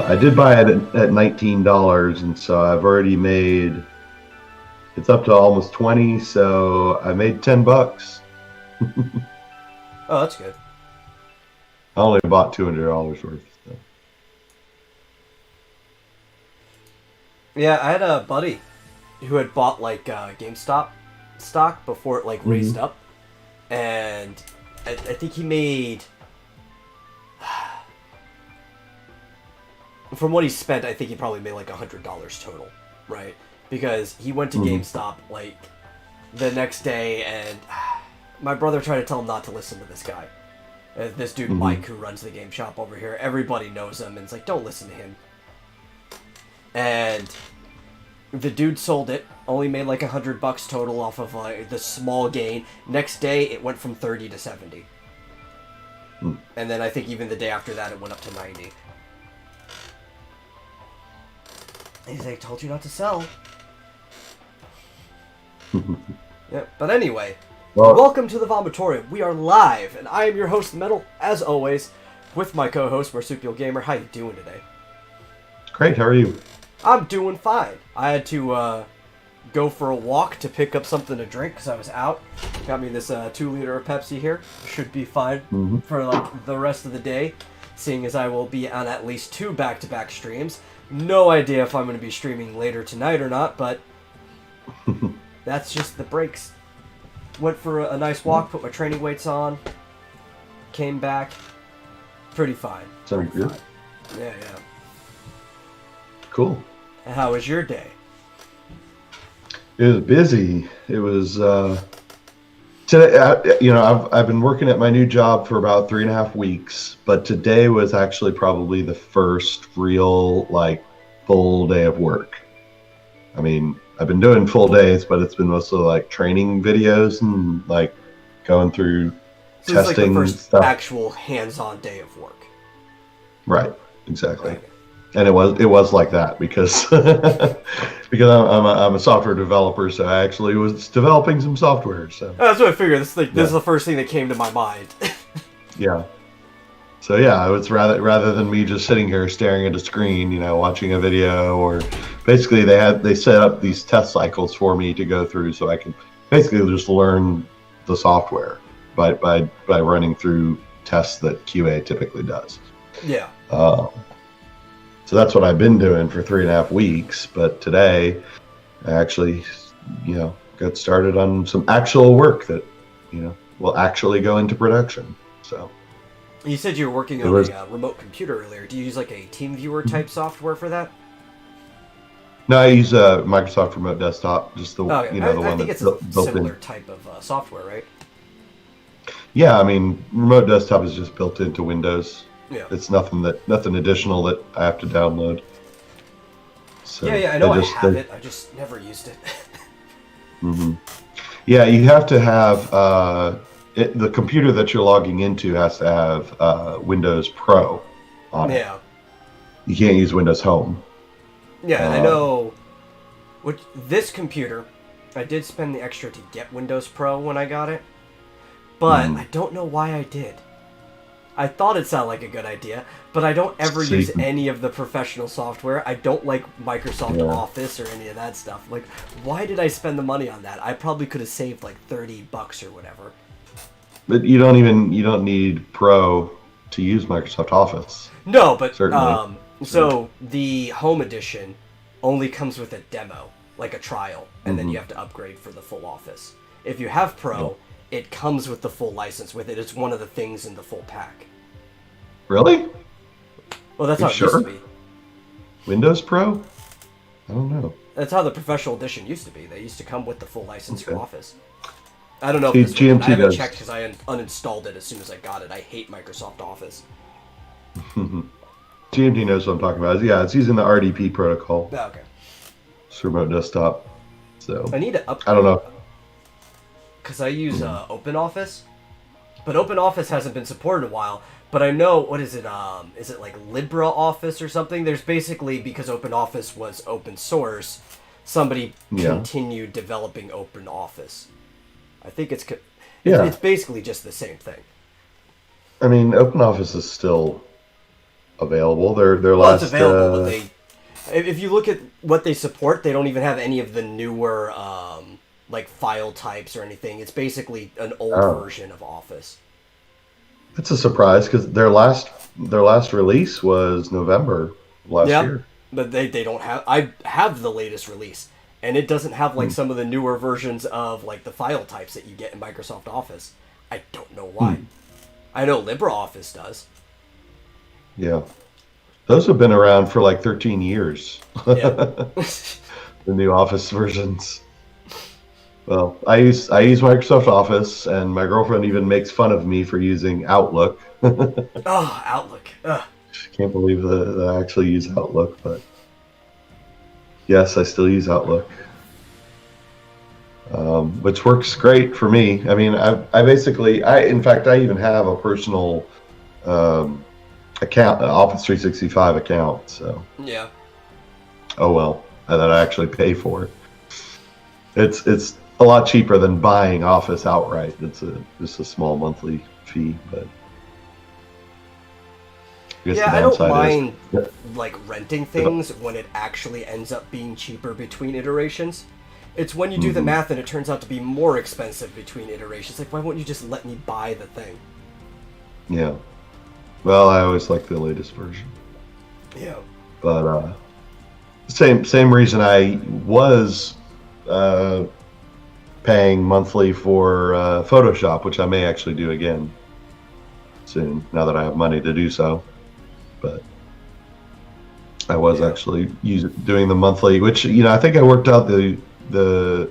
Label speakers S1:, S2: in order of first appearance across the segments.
S1: I did buy it at $19, and so I've already made. It's up to almost 20, so I made $10.
S2: Oh, that's good.
S1: I only bought $200 worth. So.
S2: Yeah, I had a buddy who had bought like GameStop stock before it like raised up, and I think he made. From what he spent, I think he probably made like $100 total, right? Because he went to GameStop like the next day, and my brother tried to tell him not to listen to this guy. This dude Mike, who runs the game shop over here, everybody knows him, and it's like, don't listen to him. And the dude sold it, only made like $100 total off of the small gain. Next day, it went from 30 to 70. And then I think even the day after that, it went up to 90. He's like, told you not to sell. Yeah, but anyway, welcome to the Vomitorium. We are live, and I am your host, Metal, as always, with my co-host, Marsupial Gamer. How you doing today?
S1: Great, how are you?
S2: I'm doing fine. I had to go for a walk to pick up something to drink because I was out. Got me this 2-liter of Pepsi here. Should be fine for like the rest of the day, seeing as I will be on at least 2 back-to-back streams. No idea if I'm going to be streaming later tonight or not, but that's just the breaks. Went for a nice walk, put my training weights on, came back, pretty fine.
S1: Sounds good.
S2: Yeah.
S1: Cool.
S2: And how was your day?
S1: It was busy. It was Today, I've been working at my new job for about 3.5 weeks, but today was actually probably the first real like full day of work. I mean, I've been doing full days, but it's been mostly like training videos and like going through
S2: So it's like the
S1: testing
S2: first
S1: stuff.
S2: actual hands-on day of work.
S1: Right, exactly.
S2: Okay.
S1: And it was like that because because I'm a software developer, so I actually was developing some software. So
S2: That's what I figured. This
S1: yeah,
S2: is the first thing that came to my mind.
S1: yeah. So yeah, it's rather than me just sitting here staring at a screen, watching a video, or basically they set up these test cycles for me to go through, so I can basically just learn the software by running through tests that QA typically does.
S2: Yeah.
S1: So that's what I've been doing for 3.5 weeks. But today, I actually, got started on some actual work that, will actually go into production. So.
S2: You said you were working on a remote computer earlier. Do you use like a TeamViewer type software for that?
S1: No, I use a Microsoft Remote Desktop, just the
S2: Okay.
S1: the
S2: I
S1: one
S2: think
S1: that's
S2: it's a
S1: built
S2: similar
S1: in.
S2: type of software, right?
S1: Yeah, I mean, Remote Desktop is just built into Windows.
S2: Yeah.
S1: It's nothing additional that I have to download. So
S2: Yeah, I know I have it. I just never used it.
S1: Mm-hmm. Yeah, you have to have the computer that you're logging into has to have Windows Pro on it.
S2: Yeah.
S1: You can't use Windows Home.
S2: Yeah, I know. This computer, I did spend the extra to get Windows Pro when I got it, but I don't know why I did. I thought it sounded like a good idea, but I don't ever use any of the professional software. I don't like Microsoft Office or any of that stuff. Like, why did I spend the money on that? I probably could have saved like $30 or whatever.
S1: But you don't need Pro to use Microsoft Office.
S2: No, but
S1: certainly.
S2: So the Home Edition only comes with a demo, like a trial, and then you have to upgrade for the full Office. If you have Pro, it comes with the full license with it. It's one of the things in the full pack.
S1: Really?
S2: Well, that's how it used to be.
S1: Windows Pro? I don't know.
S2: That's how the Professional Edition used to be. They used to come with the full license for Office. I don't know
S1: See,
S2: if this one, I haven't
S1: does.
S2: checked because I uninstalled it as soon as I got it. I hate Microsoft Office.
S1: GMT knows what I'm talking about. Yeah, it's using the RDP protocol.
S2: Oh, okay.
S1: It's Remote Desktop. So
S2: I need to upgrade.
S1: I don't know.
S2: Because I use OpenOffice, but OpenOffice hasn't been supported in a while. But I know, what is it? Is it like LibreOffice or something? There's basically, because OpenOffice was open source, somebody continued developing OpenOffice. I think it's basically just the same thing.
S1: I mean, OpenOffice is still available.
S2: It's available, but if you look at what they support, they don't even have any of the newer like file types or anything. It's basically an old version of Office.
S1: That's a surprise because their last release was November last year.
S2: But they don't have. I have the latest release, and it doesn't have like some of the newer versions of like the file types that you get in Microsoft Office. I don't know why. I know LibreOffice does.
S1: Yeah, those have been around for like 13 years.
S2: Yeah.
S1: The new Office versions. Well, I use Microsoft Office, and my girlfriend even makes fun of me for using Outlook.
S2: Oh, Outlook. Ugh.
S1: Can't believe that I actually use Outlook, but yes, I still use Outlook, which works great for me. I mean, in fact, I even have a personal account, an Office 365 account. So
S2: yeah.
S1: Oh well, that I actually pay for. It's a lot cheaper than buying Office outright. It's just a small monthly fee, but
S2: I don't mind like renting things when it actually ends up being cheaper between iterations. It's when you do the math and it turns out to be more expensive between iterations. Like, why won't you just let me buy the thing?
S1: Yeah. Well, I always like the latest version.
S2: Yeah.
S1: But same reason I was paying monthly for Photoshop, which I may actually do again soon, now that I have money to do so. But I was actually doing the monthly, which I think I worked out the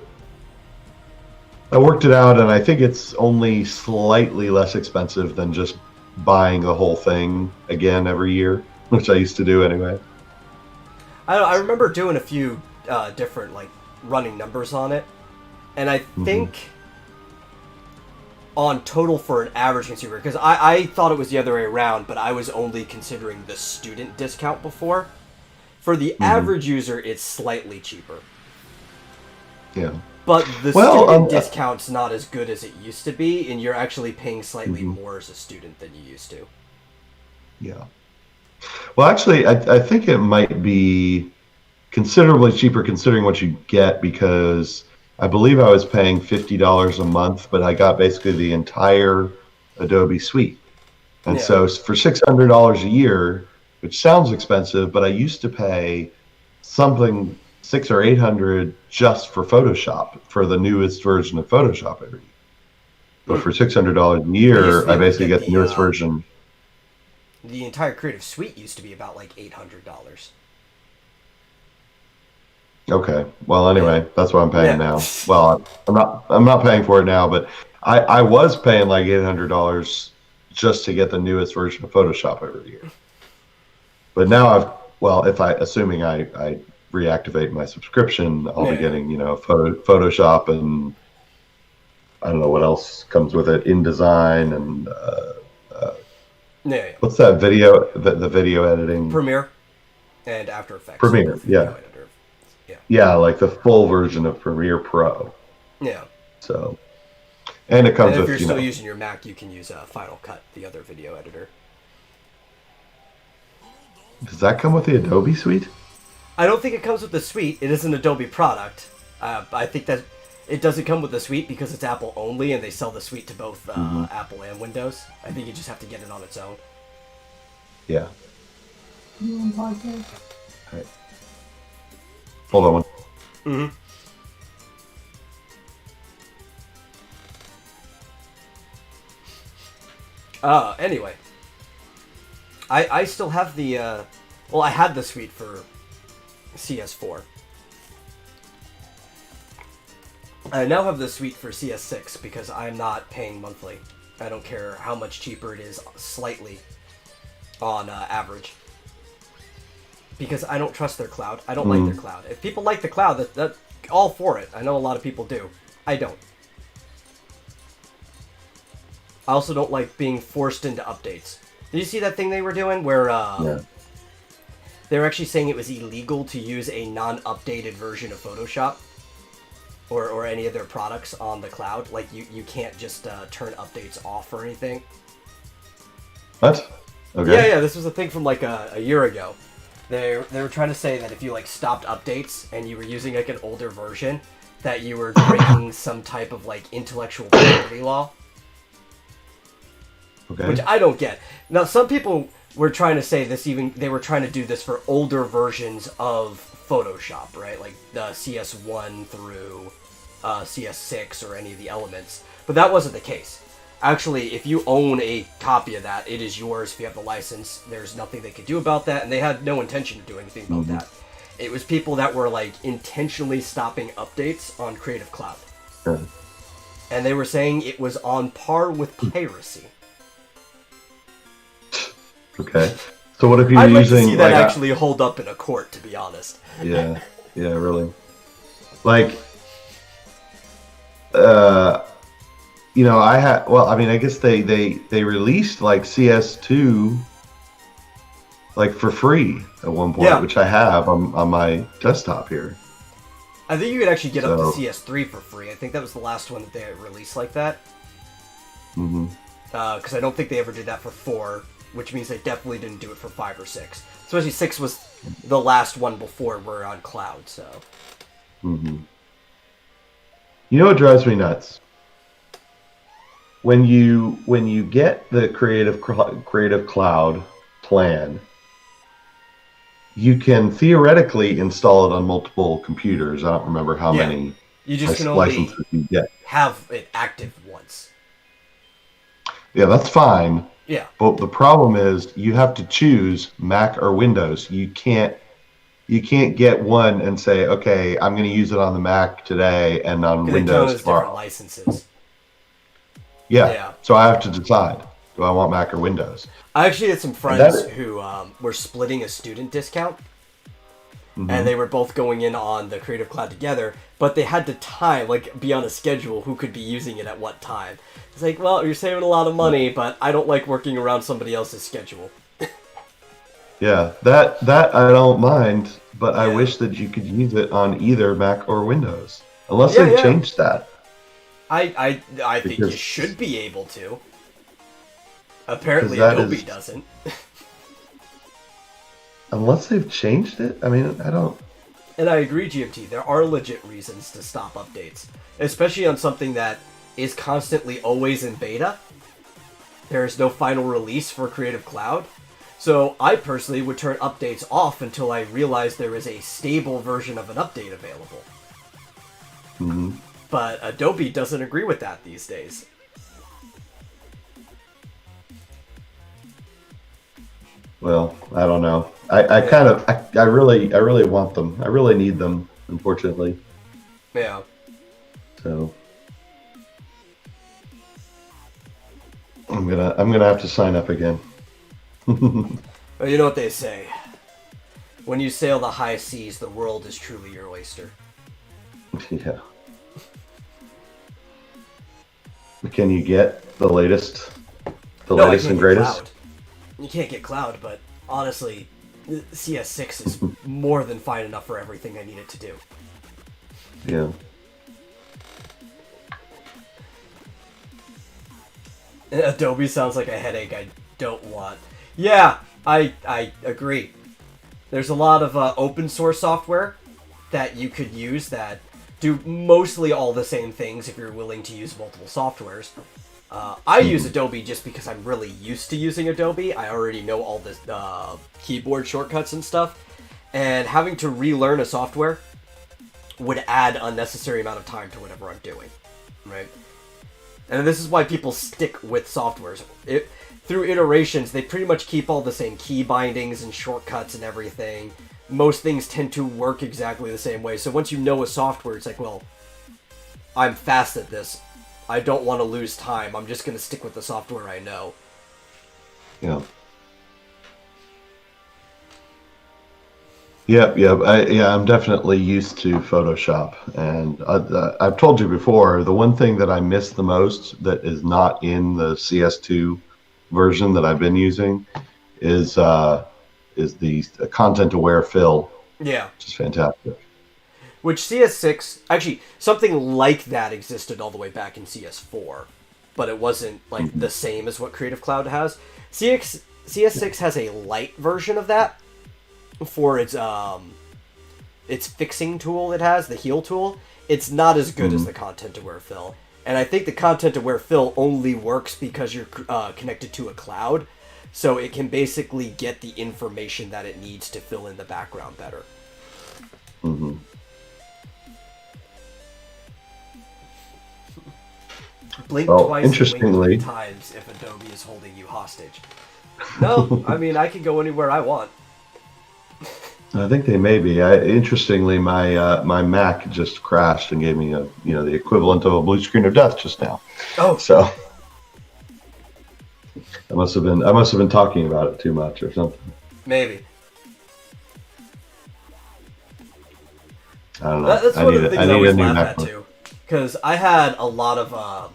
S1: I worked it out, and I think it's only slightly less expensive than just buying the whole thing again every year, which I used to do anyway.
S2: I remember doing a few different like running numbers on it, and I
S1: Mm-hmm.
S2: think on total for an average consumer, because I thought it was the other way around, but I was only considering the student discount before. For the
S1: Mm-hmm.
S2: average user, it's slightly cheaper.
S1: Yeah.
S2: But the
S1: Well,
S2: student discount's not as good as it used to be, and you're actually paying slightly
S1: mhm.
S2: more as a student than you used to.
S1: Yeah. Well, actually, I think it might be considerably cheaper considering what you get because I believe I was paying $50 a month, but I got basically the entire Adobe suite. And
S2: Yeah.
S1: so for $600 a year, which sounds expensive, but I used to pay something 600 or 800 just for Photoshop for the newest version of Photoshop every year. But
S2: Mm.
S1: for $600 a
S2: You used to
S1: year,
S2: be
S1: I
S2: able to
S1: basically
S2: get
S1: get the newest version.
S2: the entire Creative Suite used to be about like $800.
S1: Okay. Well,
S2: Yeah.
S1: anyway, that's what I'm paying
S2: Yeah.
S1: now. Well, I'm not paying for it now, but I was paying like $800 just to get the newest version of Photoshop every year. But now well, if assuming I reactivate my subscription, I'll be
S2: Yeah.
S1: getting, Photoshop and I don't know what else comes with it, InDesign and uh,
S2: Yeah.
S1: what's that the video editing
S2: Premiere and After Effects,
S1: Premiere.
S2: both video
S1: Yeah.
S2: editor. Yeah.
S1: Yeah, like the full version of Premiere Pro.
S2: Yeah.
S1: So, and it
S2: And
S1: comes
S2: if you're
S1: with,
S2: still using your Mac, you can use Final Cut, the other video editor.
S1: does that come with the Adobe suite?
S2: I don't think it comes with the suite. It is an Adobe product. I think that it doesn't come with the suite because it's Apple only, and they sell the suite to both
S1: Mm-hmm.
S2: Apple and Windows. I think you just have to get it on its own.
S1: Yeah. All right. Hold on one.
S2: Mm-hmm. Anyway, I still have the well, I had the suite for CS4. I now have the suite for CS6 because I'm not paying monthly. I don't care how much cheaper it is, slightly on average. Because I don't trust their cloud. I don't like their cloud. If people like the cloud, that all for it. I know a lot of people do. I don't. I also don't like being forced into updates. Did you see that thing they were doing where
S1: Yeah.
S2: they were actually saying it was illegal to use a non-updated version of Photoshop or any of their products on the cloud? Like, you can't just turn updates off or anything.
S1: What? Okay.
S2: Yeah, this was a thing from like a year ago. They were trying to say that if you like stopped updates and you were using like an older version, that you were breaking some type of like intellectual property law.
S1: Okay.
S2: Which I don't get. Now, some people were trying to say this they were trying to do this for older versions of Photoshop, right? Like the CS1 through CS6 or any of the elements. But that wasn't the case. Actually, if you own a copy of that, it is yours if you have the license. There's nothing they could do about that, and they had no intention of doing anything about that. It was people that were like intentionally stopping updates on Creative Cloud.
S1: Sure.
S2: And they were saying it was on par with piracy.
S1: Okay. So what if you're
S2: I'd like
S1: using
S2: to see that
S1: like
S2: actually hold up in a court, to be honest.
S1: yeah, really. Like, uh, I had. Well, I mean, I guess they released like CS2 like for free at one point,
S2: Yeah.
S1: which I have on my desktop here.
S2: I think you could actually get up
S1: So-
S2: to CS3 for free. I think that was the last one that they released like that.
S1: Mm-hmm.
S2: Because I don't think they ever did that for 4, which means they definitely didn't do it for 5 or 6. Especially 6 was the last one before we're on cloud, so.
S1: Mm-hmm. You know what drives me nuts? When you get the Creative Cloud plan, you can theoretically install it on multiple computers. I don't remember how
S2: Yeah.
S1: many
S2: You just can only
S1: licenses you get.
S2: have it active once.
S1: Yeah, that's fine.
S2: Yeah.
S1: But the problem is you have to choose Mac or Windows. You can't you can't get one and say, okay, I'm going to use it on the Mac today and on
S2: Because they count
S1: Windows
S2: as different
S1: tomorrow.
S2: licenses.
S1: Yeah.
S2: Yeah.
S1: So I have to decide, do I want Mac or Windows?
S2: I actually had some friends who were splitting a student discount. And they were both going in on the Creative Cloud together, but they had to time, like, be on a schedule who could be using it at what time. It's like, well, you're saving a lot of money, but I don't like working around somebody else's schedule.
S1: Yeah, that I don't mind, but I
S2: Yeah.
S1: wish that you could use it on either Mac or Windows, unless they've changed that.
S2: I think you should be able to. Apparently,
S1: that
S2: Adobe
S1: is-
S2: doesn't.
S1: Unless they've changed it, I mean, I don't.
S2: And I agree, GMT. There are legit reasons to stop updates, especially on something that is constantly always in beta. There is no final release for Creative Cloud. So I personally would turn updates off until I realize there is a stable version of an update available. But Adobe doesn't agree with that these days.
S1: Well, I don't know. I really want them. I really need them, unfortunately.
S2: Yeah.
S1: So I'm gonna have to sign up again.
S2: Well, you know what they say. When you sail the high seas, the world is truly your oyster.
S1: Yeah. Can you get the latest and greatest?
S2: Cloud. You can't get Cloud, but honestly, CS6 is more than fine enough for everything I need it to do.
S1: Yeah.
S2: Adobe sounds like a headache I don't want. Yeah, I agree. There's a lot of open source software that you could use that do mostly all the same things if you're willing to use multiple softwares. I use Adobe just because I'm really used to using Adobe. I already know all the keyboard shortcuts and stuff. And having to relearn a software would add unnecessary amount of time to whatever I'm doing. Right? And this is why people stick with softwares. Through iterations, they pretty much keep all the same key bindings and shortcuts and everything. Most things tend to work exactly the same way. So once you know a software, it's like, well, I'm fast at this. I don't want to lose time. I'm just going to stick with the software I know.
S1: Yeah. Yep. I'm definitely used to Photoshop, and I've told you before, the one thing that I miss the most that is not in the CS2 version that I've been using is the content-aware fill.
S2: Yeah.
S1: Which is fantastic.
S2: Which CS6, actually, something like that existed all the way back in CS4, but it wasn't like the same as what Creative Cloud has. CS6 has a light version of that for its fixing tool it has, the heal tool. It's not as good as the content-aware fill. And I think the content-aware fill only works because you're connected to a cloud, so it can basically get the information that it needs to fill in the background better. Blink twice
S1: interestingly,
S2: and wink 3 times if Adobe is holding you hostage. No, I mean, I can go anywhere I want.
S1: I think they may be. Interestingly, my Mac just crashed and gave me the equivalent of a blue screen of death just now.
S2: Oh,
S1: so I must have been talking about it too much or something.
S2: Maybe.
S1: I don't know.
S2: That's one of the things I always laugh at
S1: MacBook.
S2: too, because I had a lot of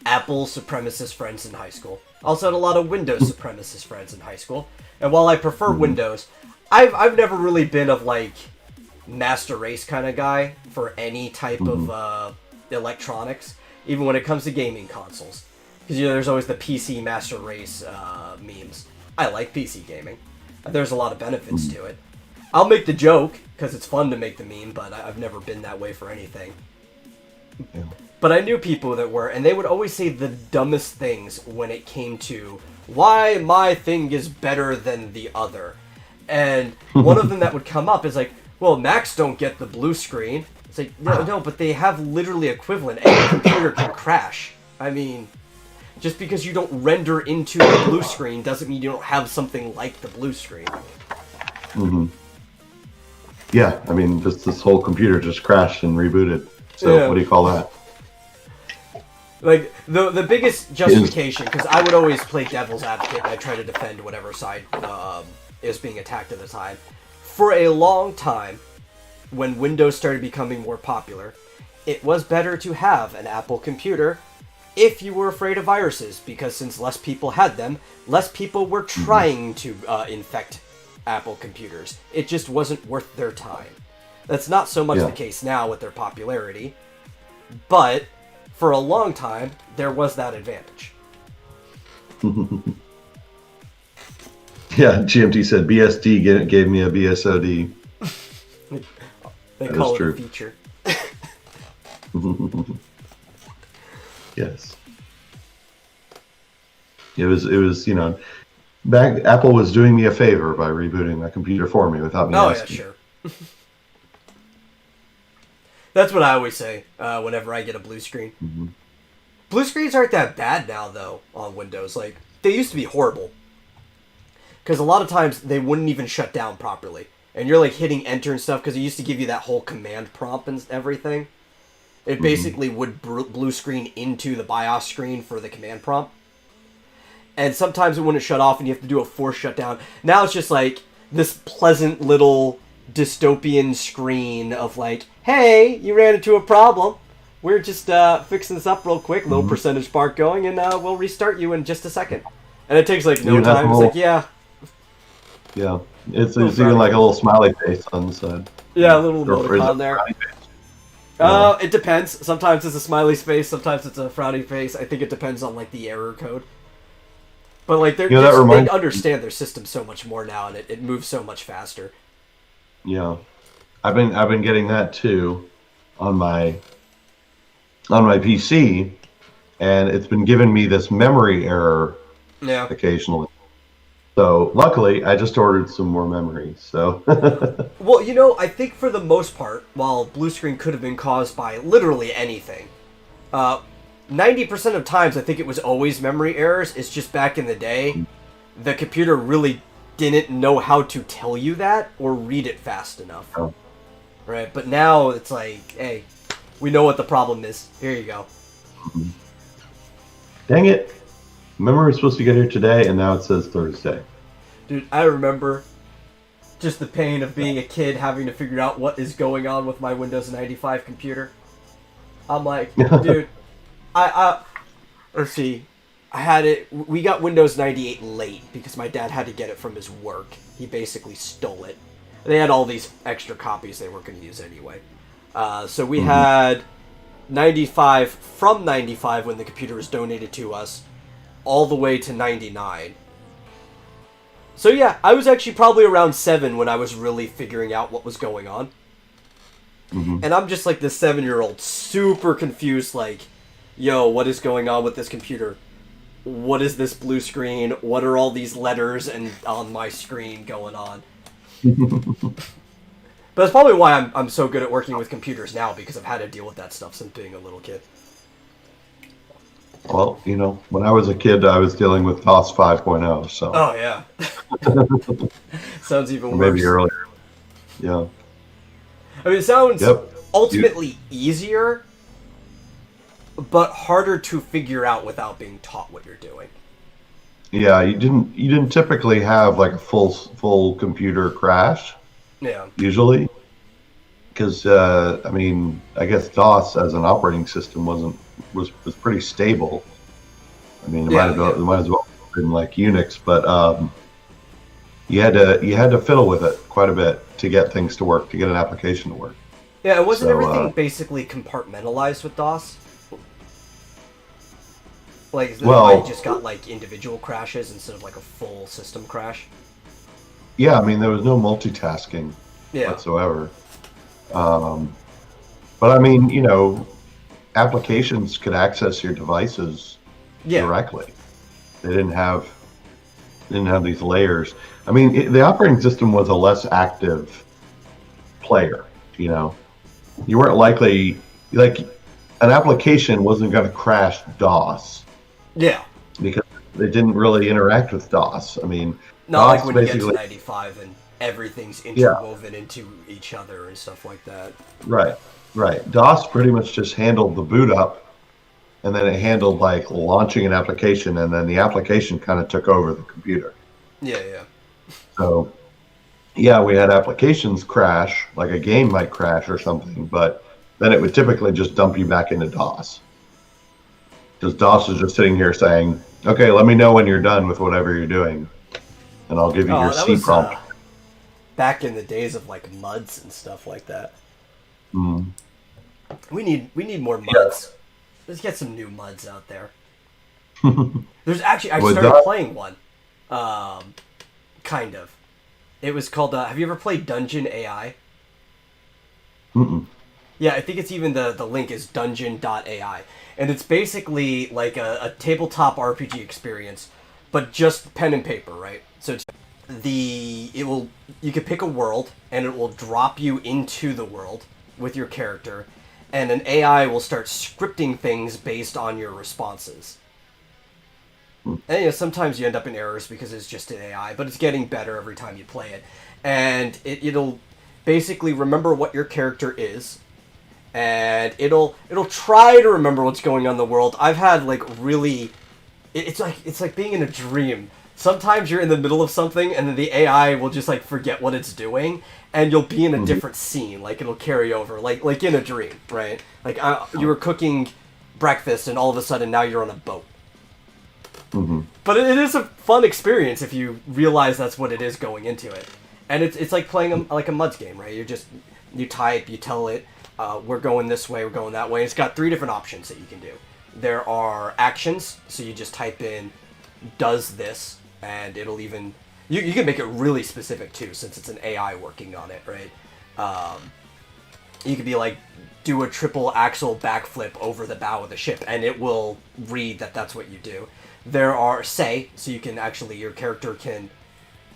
S2: Apple supremacist friends in high school. Also had a lot of Windows supremacist friends in high school. And while I prefer Windows, I've never really been of like master race kind of guy for any type of electronics, even when it comes to gaming consoles. Because there's always the PC master race memes. I like PC gaming. There's a lot of benefits to it. I'll make the joke because it's fun to make the meme, but I've never been that way for anything.
S1: Yeah.
S2: But I knew people that were, and they would always say the dumbest things when it came to why my thing is better than the other. And one of them that would come up is like, well, Macs don't get the blue screen. It's like, no, but they have literally equivalent. Any computer can crash. I mean, just because you don't render into the blue screen doesn't mean you don't have something like the blue screen.
S1: Yeah, I mean, just this whole computer just crashed and rebooted. So
S2: Yeah.
S1: what do you call that?
S2: Like, the biggest justification, because I would always play devil's advocate and I try to defend whatever side is being attacked at the time. For a long time, when Windows started becoming more popular, it was better to have an Apple computer if you were afraid of viruses, because since less people had them, less people were trying to infect Apple computers. It just wasn't worth their time. That's not so much the case now with their popularity, but for a long time, there was that advantage.
S1: Yeah, GMT said BSD gave me a BSOD.
S2: They
S1: That
S2: call
S1: is
S2: it
S1: true.
S2: a feature.
S1: Yes. It was, back Apple was doing me a favor by rebooting my computer for me without me
S2: Oh, yeah,
S1: asking.
S2: sure. That's what I always say whenever I get a blue screen.
S1: Mm-hmm.
S2: Blue screens aren't that bad now, though, on Windows. Like, they used to be horrible. Because a lot of times, they wouldn't even shut down properly. And you're, like, hitting enter and stuff, because it used to give you that whole command prompt and everything. It basically would blue screen into the BIOS screen for the command prompt. And sometimes it wouldn't shut off, and you have to do a forced shutdown. Now it's just, like, this pleasant little dystopian screen of, like, hey, you ran into a problem. We're just fixing this up real quick, little percentage bar going, and we'll restart you in just a second. And it takes, like, no time. It's like, yeah.
S1: Yeah. It's even like a little smiley face on the side.
S2: Yeah, a little
S1: Or is
S2: emoticon
S1: it
S2: there.
S1: frowny face? Yeah.
S2: It depends. Sometimes it's a smiley face, sometimes it's a frowny face. I think it depends on, like, the error code. But, like, they understand their system so much more now, and it moves so much faster.
S1: Yeah. I've been getting that too on my PC, and it's been giving me this memory error occasionally. So luckily, I just ordered some more memory. So
S2: well, I think for the most part, while blue screen could have been caused by literally anything, 90% of times I think it was always memory errors. It's just back in the day, the computer really didn't know how to tell you that or read it fast enough.
S1: Oh.
S2: Right? But now it's like, hey, we know what the problem is. Here you go.
S1: Dang it. Remember, we were supposed to get here today, and now it says Thursday.
S2: Dude, I remember just the pain of being a kid having to figure out what is going on with my Windows 95 computer. I'm like, dude, let's see. We got Windows 98 late because my dad had to get it from his work. He basically stole it. They had all these extra copies they weren't going to use anyway. So we had 95 from 95 when the computer was donated to us, all the way to 99. So yeah, I was actually probably around 7 when I was really figuring out what was going on. And I'm just like this 7-year-old, super confused, like, yo, what is going on with this computer? What is this blue screen? What are all these letters and on my screen going on? But that's probably why I'm so good at working with computers now, because I've had to deal with that stuff since being a little kid.
S1: Well, when I was a kid, I was dealing with DOS 5.0, so.
S2: Oh, yeah. Sounds even worse.
S1: Maybe earlier. Yeah.
S2: I mean, it sounds ultimately easier, but harder to figure out without being taught what you're doing.
S1: Yeah, you didn't typically have like a full computer crash.
S2: Yeah.
S1: Usually, because I guess DOS as an operating system was pretty stable. I mean, it might as well have been like Unix, but you had to fiddle with it quite a bit to get things to work, to get an application to work.
S2: Yeah, it wasn't everything basically compartmentalized with DOS. Like, you just got like individual crashes instead of like a full system crash.
S1: Yeah, I mean, there was no multitasking whatsoever. But I mean, applications could access your devices directly. They didn't have these layers. I mean, the operating system was a less active player. You weren't likely, like, an application wasn't going to crash DOS.
S2: Yeah.
S1: Because they didn't really interact with DOS. I mean,
S2: not
S1: DOS
S2: like when you get to 95 and everything's
S1: Yeah.
S2: interwoven into each other and stuff like that.
S1: Right. Right. DOS pretty much just handled the boot up, and then it handled like launching an application, and then the application kind of took over the computer.
S2: Yeah, yeah.
S1: So yeah, we had applications crash, like a game might crash or something, but then it would typically just dump you back into DOS. Because DOS is just sitting here saying, okay, let me know when you're done with whatever you're doing, and I'll give you your
S2: Oh, that
S1: C
S2: was
S1: prompt.
S2: back in the days of like MUDs and stuff like that.
S1: Mm.
S2: We need more MUDs. Let's get some new MUDs out there. There's actually I started playing one, kind of. It was called. Have you ever played Dungeon AI?
S1: Mm-mm.
S2: Yeah, I think it's even the link is dungeon.ai, and it's basically like a tabletop RPG experience, but just pen and paper, right? So it's you can pick a world, and it will drop you into the world with your character, and an AI will start scripting things based on your responses. And sometimes you end up in errors because it's just an AI, but it's getting better every time you play it. And it'll basically remember what your character is, and it'll try to remember what's going on in the world. I've had like really, it's like being in a dream. Sometimes you're in the middle of something, and then the AI will just like forget what it's doing, and you'll be in a different scene. Like it'll carry over, like in a dream, right? Like you were cooking breakfast, and all of a sudden now you're on a boat.
S1: Mm-hmm.
S2: But it is a fun experience if you realize that's what it is going into it. And it's like playing like a MUDs game, right? You type, you tell it, we're going this way, we're going that way. It's got 3 different options that you can do. There are actions, so you just type in does this, and it'll even you can make it really specific too, since it's an AI working on it, right? You could be like, do a triple axle backflip over the bow of the ship, and it will read that that's what you do. There are say, so you can actually, your character can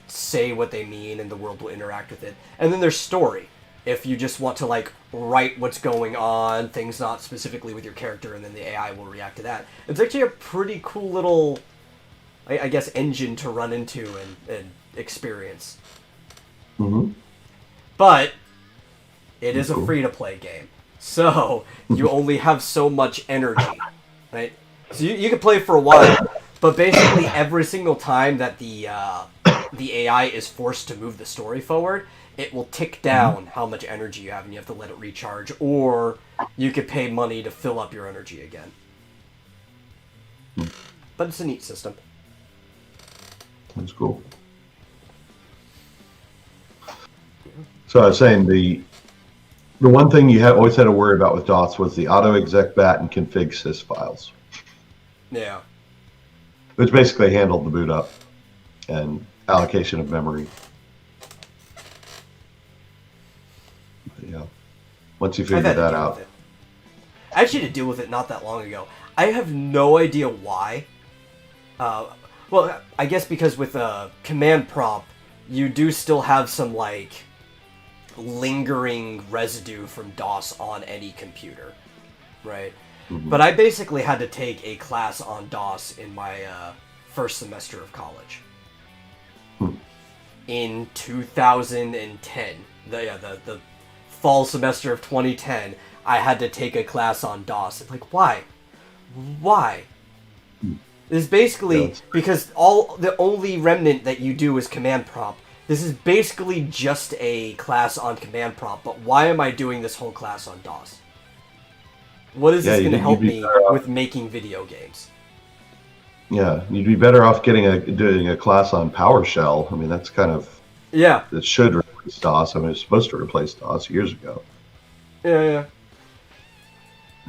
S2: say what they mean and the world will interact with it. And then there's story, if you just want to like write what's going on, things not specifically with your character, and then the AI will react to that. It's actually a pretty cool little, I guess, engine to run into and experience.
S1: Mm-hmm.
S2: But it is a free-to-play game, so you only have so much energy, right? So you can play for a while, but basically every single time that the AI is forced to move the story forward, it will tick down how much energy you have, and you have to let it recharge, or you could pay money to fill up your energy again. But it's a neat system.
S1: That's cool. So I was saying the one thing you always had to worry about with DOS was the auto exec bat and config sys files.
S2: Yeah.
S1: Which basically handled the boot up and allocation of memory. But yeah. Once you figure that out.
S2: I actually had to deal with it not that long ago. I have no idea why. Well, I guess because with a command prompt, you do still have some like lingering residue from DOS on any computer, right? Mm-hmm. But I basically had to take a class on DOS in my first semester of college. In 2010, the fall semester of 2010, I had to take a class on DOS. It's like, why? It's basically because the only remnant that you do is command prompt. This is basically just a class on command prompt, but why am I doing this whole class on DOS? What is this going to help me with making video games?
S1: Yeah, you'd be better off doing a class on PowerShell. I mean, that's kind of...
S2: Yeah.
S1: It should replace DOS. I mean, it's supposed to replace DOS years ago.
S2: Yeah.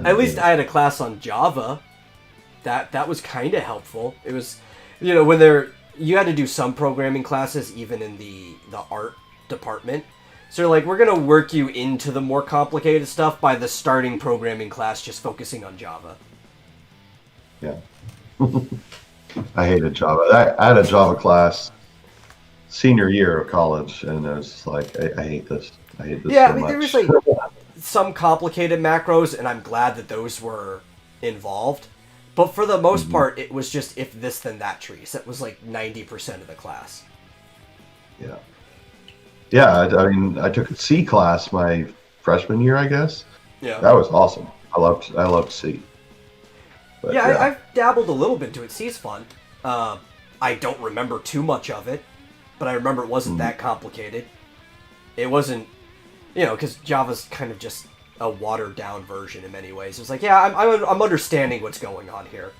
S2: At least I had a class on Java. That was kind of helpful. It was, when you had to do some programming classes even in the art department. So like, we're going to work you into the more complicated stuff by the starting programming class just focusing on Java.
S1: Yeah. I hated Java. I had a Java class senior year of college, and I was like, I hate this. I hate this so much.
S2: There was like some complicated macros, and I'm glad that those were involved. But for the most part, it was just if this then that trees. That was like 90% of the class.
S1: Yeah. Yeah, I mean, I took a C class my freshman year, I guess.
S2: Yeah.
S1: That was awesome. I loved C. But
S2: Yeah,
S1: yeah.
S2: I've dabbled a little bit into it. C's fun. I don't remember too much of it, but I remember it wasn't
S1: Mhm.
S2: that complicated. It wasn't, because Java's kind of just a watered down version in many ways. It's like, yeah, I'm understanding what's going on here.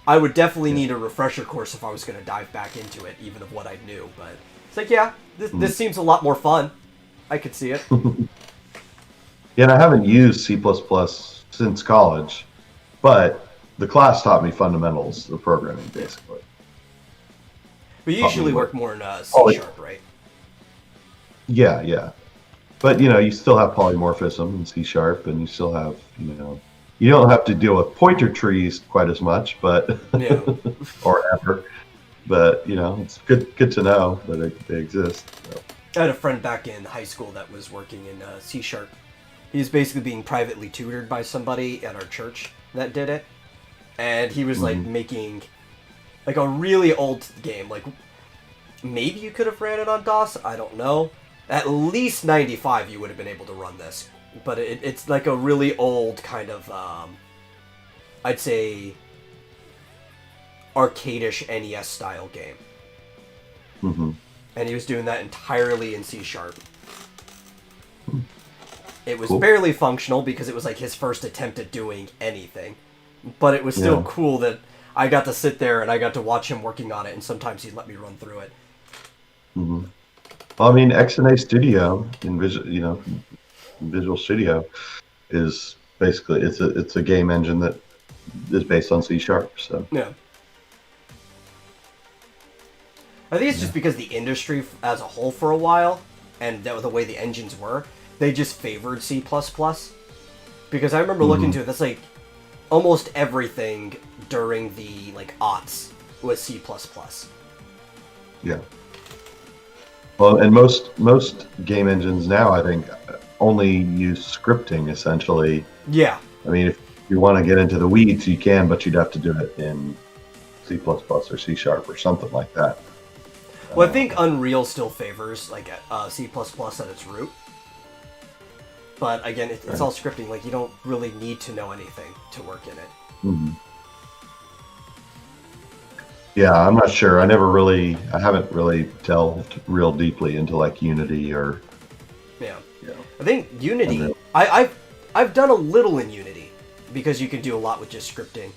S2: I would definitely
S1: Yeah.
S2: need a refresher course if I was going to dive back into it, even of what I knew. But it's like, yeah, this seems a lot more fun. I could see it.
S1: Yeah, and I haven't used C++ since college, but the class taught me fundamentals of programming, basically.
S2: We
S1: Taught me
S2: usually
S1: what.
S2: work more in
S1: Oh,
S2: C sharp, right?
S1: yeah, yeah. But you still have polymorphism in C sharp, and you still have, you don't have to deal with pointer trees quite as much, but
S2: Yeah.
S1: or ever. But it's good to know that they exist. So.
S2: I had a friend back in high school that was working in C sharp. He was basically being privately tutored by somebody at our church that did it, and he was like making like a really old game. Like maybe you could have ran it on DOS. I don't know. At least 95, you would have been able to run this, but it's like a really old kind of I'd say arcadish NES style game.
S1: Mm-hmm.
S2: And he was doing that entirely in C sharp. It was
S1: Cool.
S2: barely functional because it was like his first attempt at doing anything. But it was still cool that I got to sit there and I got to watch him working on it, and sometimes he'd let me run through it.
S1: Mm-hmm. Well, I mean, XNA Studio in Visual Studio is basically it's a game engine that is based on C sharp. So
S2: Yeah. I think it's just because the industry as a whole for a while, and that was the way the engines were, they just favored C++. Because I remember looking to it, that's like almost everything during the like aughts was C++.
S1: yeah. Well, and most game engines now, I think, only use scripting essentially.
S2: Yeah.
S1: I mean, if you want to get into the weeds, you can, but you'd have to do it in C++ or C sharp or something like that.
S2: Well, I think Unreal still favors like C++ at its root. But again, it's all scripting. Like, you don't really need to know anything to work in it.
S1: Mm-hmm. Yeah, I'm not sure. I haven't really delved real deeply into like Unity or.
S2: Yeah.
S1: Yeah.
S2: I think Unity.
S1: Unreal.
S2: I've done a little in Unity because you can do a lot with just scripting.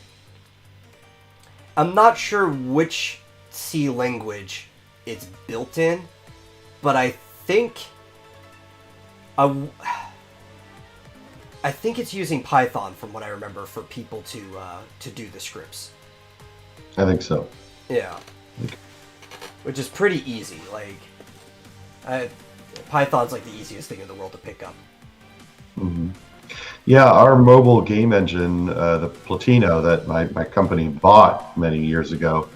S2: I'm not sure which C language it's built in, but I think it's using Python from what I remember for people to do the scripts.
S1: I think so.
S2: Yeah, which is pretty easy. Like, Python's like the easiest thing in the world to pick up.
S1: Mm-hmm. Yeah, our mobile game engine, the Platino that my company bought many years ago,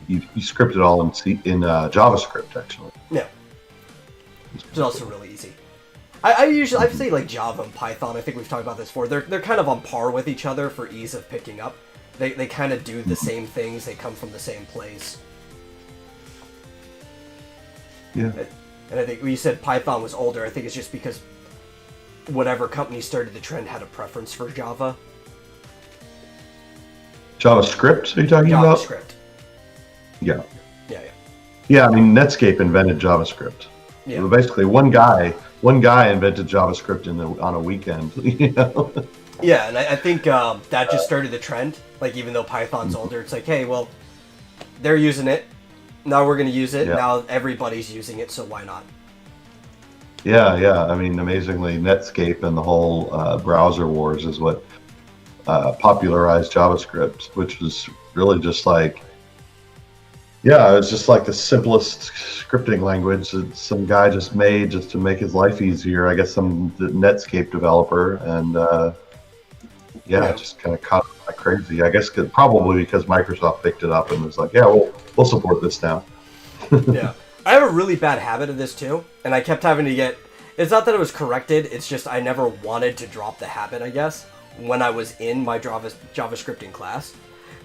S1: you script it all in JavaScript actually.
S2: Yeah, it's also really easy. I'd say like Java and Python. I think we've talked about this before. They're kind of on par with each other for ease of picking up. They kind of do the same things. They come from the same place.
S1: Yeah.
S2: And I think when you said Python was older, I think it's just because whatever company started the trend had a preference for Java.
S1: JavaScript, are you talking about?
S2: JavaScript.
S1: Yeah.
S2: Yeah.
S1: Yeah, I mean, Netscape invented JavaScript.
S2: Yeah.
S1: Well, basically, one guy invented JavaScript on a weekend.
S2: Yeah, and I think that just started the trend. Like, even though Python's older, it's like, hey, well, they're using it. Now we're going to use it.
S1: Yeah.
S2: Now everybody's using it, so why not?
S1: Yeah. I mean, amazingly, Netscape and the whole browser wars is what popularized JavaScript, which was really just like, yeah, it was just like the simplest scripting language that some guy just made just to make his life easier. I guess some Netscape developer, and it just kind of caught like crazy. I guess probably because Microsoft picked it up and was like, yeah, we'll support this now.
S2: Yeah. I have a really bad habit of this too, and I kept having to get... It's not that it was corrected, it's just I never wanted to drop the habit, I guess, when I was in my JavaScripting class.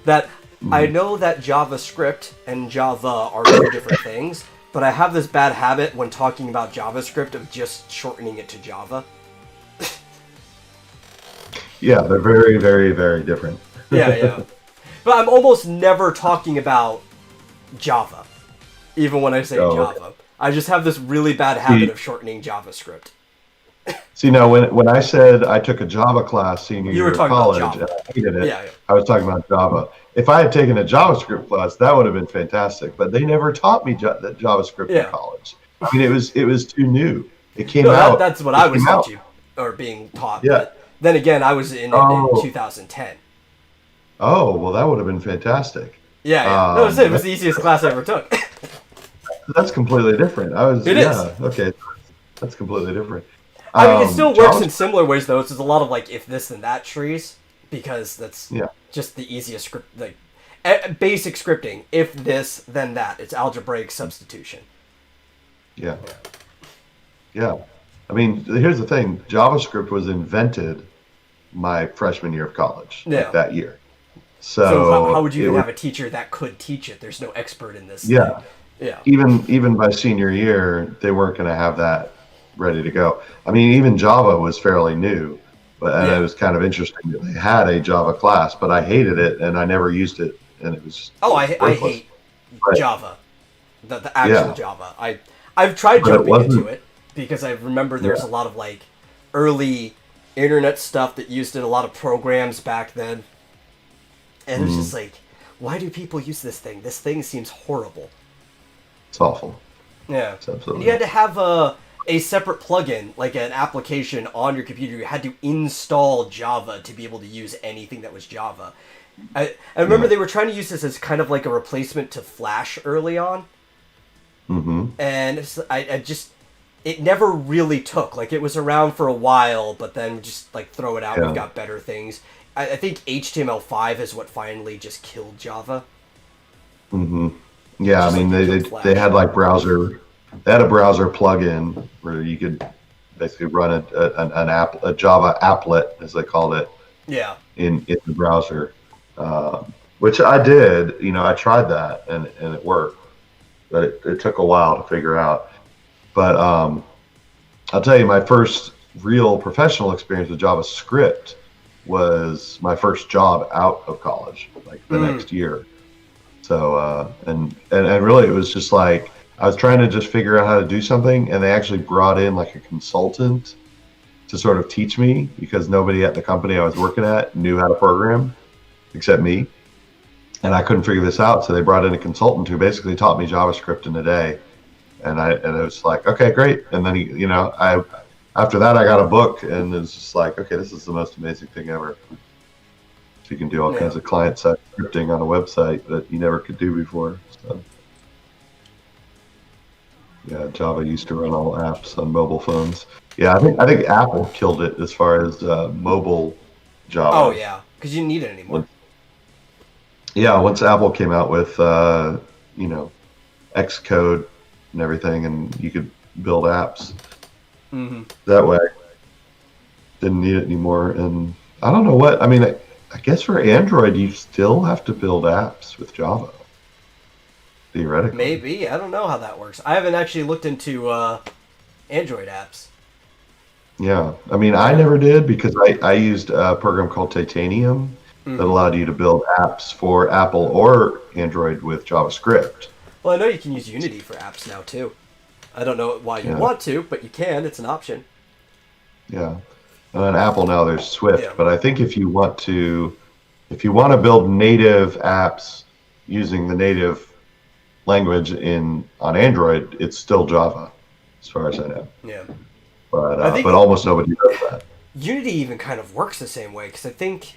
S2: That I know that JavaScript and Java are two different things, But I have this bad habit when talking about JavaScript of just shortening it to Java.
S1: Yeah, they're very, very, very different.
S2: Yeah. But I'm almost never talking about Java, even when I say Java. I just have this really bad habit of shortening JavaScript.
S1: See, now when I said I took a Java class senior year of college and I hated it, I was talking about Java. If I had taken a JavaScript class, that would have been fantastic. But they never taught me that JavaScript in college. I mean, it was too new. It came out.
S2: That's what I was teaching or being taught.
S1: Yeah.
S2: But then again, I was in 2010.
S1: Oh, well, that would have been fantastic.
S2: Yeah. No, it was the easiest class I ever took.
S1: That's completely different.
S2: It is.
S1: Okay. That's completely different.
S2: I mean, it still works in similar ways, though. It's a lot of, like, if this then that trees, because that's just the easiest script, like, basic scripting. If this, then that. It's algebraic substitution.
S1: Yeah. I mean, here's the thing. JavaScript was invented my freshman year of college, like that year. So
S2: how would you even have a teacher that could teach it? There's no expert in this.
S1: Yeah.
S2: thing. Yeah.
S1: Even by senior year, they weren't going to have that ready to go. I mean, even Java was fairly new, and it was kind of interesting that they had a Java class, but I hated it and I never used it, and it was
S2: I hate Java, the actual Java. I've tried jumping into it because I remember there was a lot of like early internet stuff that used it, a lot of programs back then, and it was just like, why do people use this thing? This thing seems horrible.
S1: It's awful.
S2: Yeah,
S1: it's absolutely.
S2: And you had to have a separate plugin, like an application on your computer. You had to install Java to be able to use anything that was Java. I remember they were trying to use this as kind of like a replacement to Flash early on. And it never really took. Like, it was around for a while, but then just like throw it out. We've got better things. I think HTML5 is what finally just killed Java.
S1: Yeah, I mean, they had like browser. They had a browser plugin where you could basically run a Java applet, as they called it.
S2: Yeah.
S1: In the browser, which I did. You know, I tried that and it worked, but it took a while to figure out. But I'll tell you, my first real professional experience with JavaScript was my first job out of college, like the next year. So and really, it was just like I was trying to just figure out how to do something, and they actually brought in like a consultant to sort of teach me because nobody at the company I was working at knew how to program except me, and I couldn't figure this out. So they brought in a consultant who basically taught me JavaScript in a day, and it was like, okay, great. And then after that I got a book, and it was just like, okay, this is the most amazing thing ever. You can do all kinds of client-side scripting on a website that you never could do before. So, yeah, Java used to run all apps on mobile phones. Yeah, I think Apple killed it as far as mobile Java.
S2: Oh yeah, because you didn't need it anymore.
S1: Once Apple came out with Xcode and everything, and you could build apps that way. Didn't need it anymore, and I don't know what I mean. I guess for Android, you still have to build apps with Java. Theoretically.
S2: Maybe. I don't know how that works. I haven't actually looked into Android apps.
S1: Yeah. I mean, I never did because I used a program called Titanium that allowed you to build apps for Apple or Android with JavaScript.
S2: Well, I know you can use Unity for apps now, too. I don't know why you want to, but you can. It's an option.
S1: Yeah. And on Apple now there's Swift, but I think if you want to build native apps using the native language on Android, it's still Java, as far as I know.
S2: Yeah.
S1: But almost nobody does that.
S2: Unity even kind of works the same way, because I think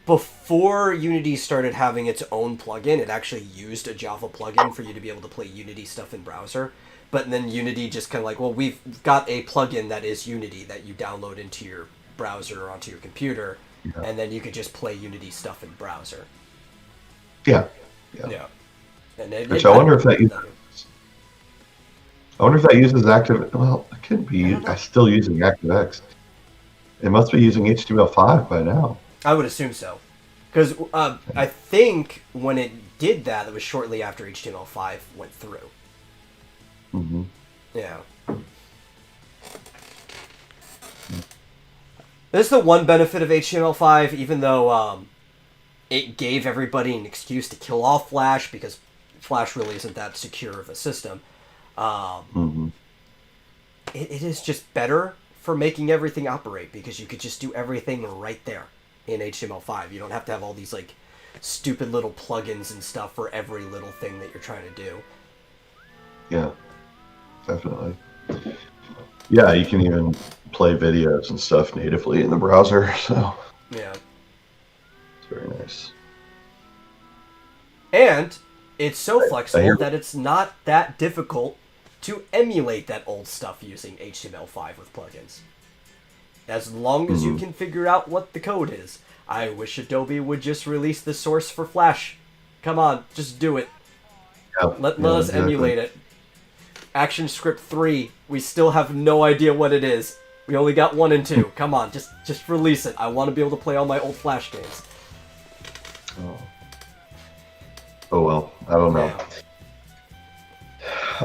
S2: before Unity started having its own plugin, it actually used a Java plugin for you to be able to play Unity stuff in browser. But then Unity just kind of like, well, we've got a plugin that is Unity that you download into your browser or onto your computer, and then you could just play Unity stuff in browser.
S1: Yeah.
S2: And
S1: I wonder if that uses Active. Well, it could be still using ActiveX. It must be using HTML5 by now.
S2: I would assume so, Because I think when it did that, it was shortly after HTML5 went through.
S1: Mm-hmm.
S2: Yeah. This is the one benefit of HTML5, even though it gave everybody an excuse to kill off Flash, because Flash really isn't that secure of a system. It is just better for making everything operate, because you could just do everything right there in HTML5. You don't have to have all these like stupid little plugins and stuff for every little thing that you're trying to do.
S1: Yeah, definitely. Yeah, you can even play videos and stuff natively in the browser, so
S2: Yeah.
S1: it's very nice.
S2: And it's so
S1: I
S2: flexible
S1: hear-
S2: that it's not that difficult to emulate that old stuff using HTML5 with plugins. As long as you can figure out what the code is. I wish Adobe would just release the source for Flash. Come on, just do it.
S1: Yeah,
S2: Let us emulate it. ActionScript 3, we still have no idea what it is. We only got 1 and 2. Come on, just release it. I want to be able to play all my old Flash games.
S1: Oh well, I don't know.
S2: Yeah.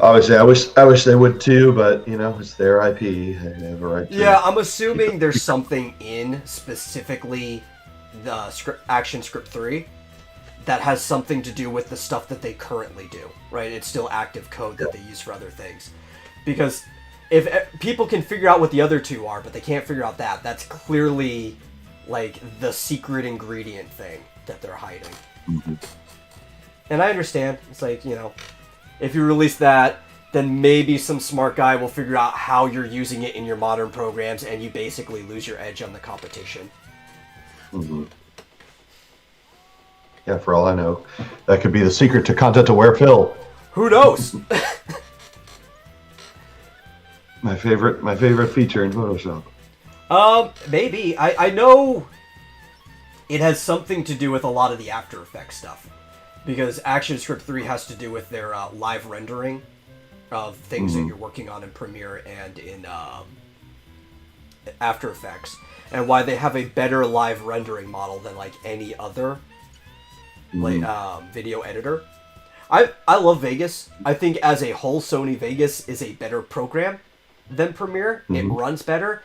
S1: Obviously, I wish they would too, but you know, it's their IP. They have a right to.
S2: Yeah, I'm assuming there's something in specifically the ActionScript 3 that has something to do with the stuff that they currently do, right? It's still active code that they use for other things. Because if people can figure out what the other two are, but they can't figure out that, that's clearly like the secret ingredient thing that they're hiding. And I understand. It's like, you know, if you release that, then maybe some smart guy will figure out how you're using it in your modern programs, and you basically lose your edge on the competition.
S1: Yeah, for all I know, that could be the secret to content-aware fill.
S2: Who knows?
S1: My favorite feature in Photoshop.
S2: Maybe. I know it has something to do with a lot of the After Effects stuff. Because ActionScript 3 has to do with their live rendering of things that you're working on in Premiere and in After Effects. And why they have a better live rendering model than like any other video editor. I love Vegas. I think as a whole, Sony Vegas is a better program than Premiere. It runs better.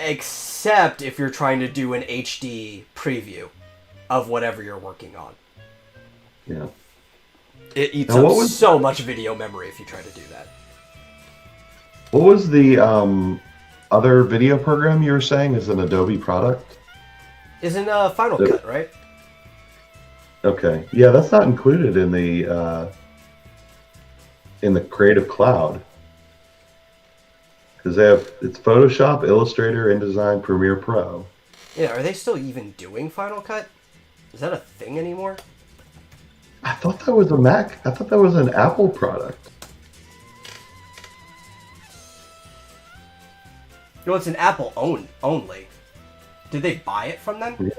S2: Except if you're trying to do an HD preview of whatever you're working on.
S1: Yeah.
S2: It eats up so much video memory if you try to do that.
S1: What was the other video program you were saying is an Adobe product?
S2: Isn't Final Cut, right?
S1: Okay. Yeah, that's not included in the Creative Cloud. Because it's Photoshop, Illustrator, InDesign, Premiere Pro.
S2: Yeah, are they still even doing Final Cut? Is that a thing anymore?
S1: I thought that was a Mac. I thought that was an Apple product.
S2: No, it's an Apple only. Did they buy it from them?
S1: Yeah.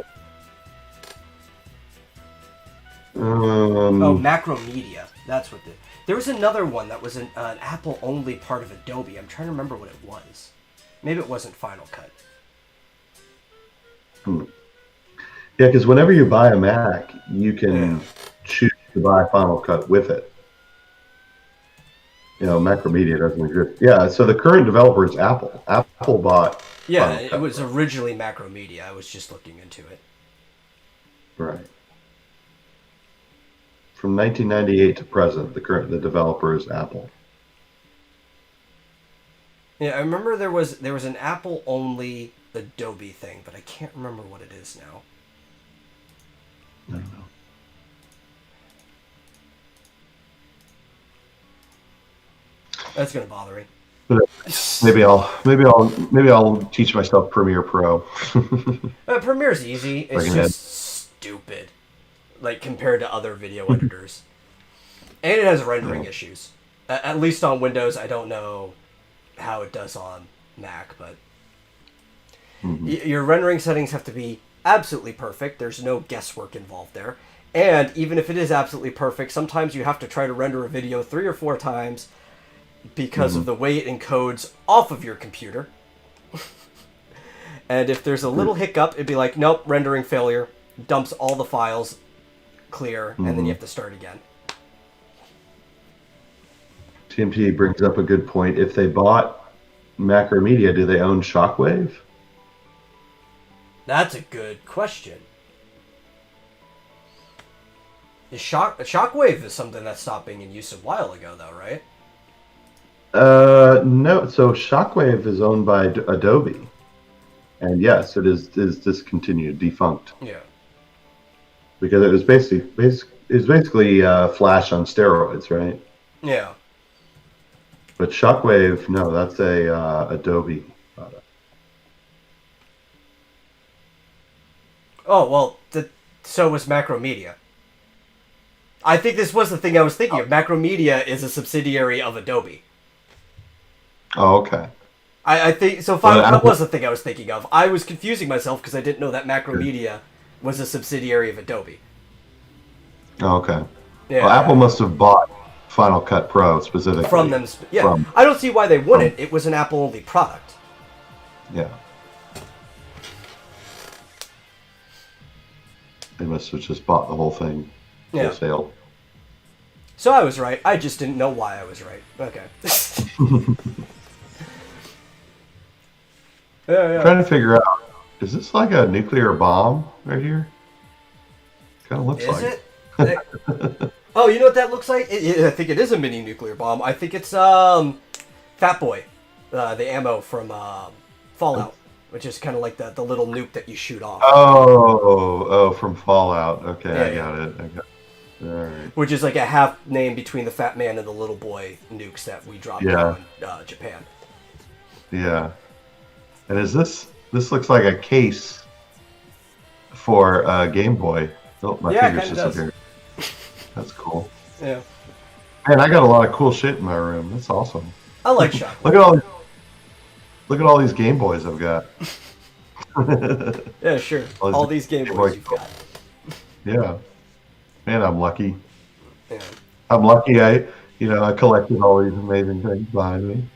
S2: Oh, Macromedia. That's what there was another one that was an Apple only part of Adobe. I'm trying to remember what it was. Maybe it wasn't Final Cut.
S1: Yeah, because whenever you buy a Mac, you can choose to buy Final Cut with it. You know, Macromedia doesn't exist. Yeah, so the current developer is Apple. Apple bought.
S2: Yeah, it was originally Macromedia. I was just looking into it.
S1: Right. From 1998 to present, the developer is Apple.
S2: Yeah, I remember there was an Apple only Adobe thing, but I can't remember what it is now.
S1: I don't know.
S2: That's gonna bother me.
S1: Maybe I'll teach myself Premiere Pro.
S2: Premiere's easy. It's just stupid, like compared to other video editors, and it has rendering issues. At least on Windows, I don't know how it does on Mac, but your rendering settings have to be absolutely perfect. There's no guesswork involved there. And even if it is absolutely perfect, sometimes you have to try to render a video 3 or 4 times because of the way it encodes off of your computer. And if there's a little hiccup, it'd be like, nope, rendering failure. dumps all the files clear, and then you have to start again.
S1: TMT brings up a good point. If they bought Macromedia, do they own Shockwave?
S2: That's a good question. Shockwave is something that stopped being in use a while ago, though, right?
S1: No. So Shockwave is owned by Adobe, and yes, it is discontinued, defunct.
S2: Yeah.
S1: Because it was basically Flash on steroids, right?
S2: Yeah.
S1: But Shockwave, no, that's a Adobe product.
S2: Oh well, so was Macromedia. I think this was the thing I was thinking of. Macromedia is a subsidiary of Adobe.
S1: Oh, okay.
S2: I think so. That was the thing I was thinking of. I was confusing myself because I didn't know that Macromedia was a subsidiary of Adobe.
S1: Oh, okay.
S2: Yeah,
S1: well, Apple must have bought Final Cut Pro specifically
S2: from them. I don't see why they wouldn't. It was an Apple-only product.
S1: Yeah. They must have just bought the whole thing wholesale.
S2: So I was right. I just didn't know why I was right. Okay.
S1: I'm trying to figure out, is this like a nuclear bomb right here? Kind of looks like
S2: it. Oh, you know what that looks like? I think it is a mini nuclear bomb. I think it's Fat Boy, the ammo from Fallout, which is kind of like the little nuke that you shoot off.
S1: Oh, from Fallout. Okay, I got it. All right.
S2: Which is like a half name between the Fat Man and the Little Boy nukes that we dropped on Japan.
S1: Yeah. And this looks like a case for Game Boy. Oh, my fingers disappeared. That's cool.
S2: Yeah.
S1: Man, I got a lot of cool shit in my room. That's awesome.
S2: I like Shockwave.
S1: Look at all these Game Boys I've got.
S2: Yeah, sure. All these Game Boys you've got.
S1: Yeah. Man, I'm lucky.
S2: Yeah.
S1: I'm lucky I collected all these amazing things behind me.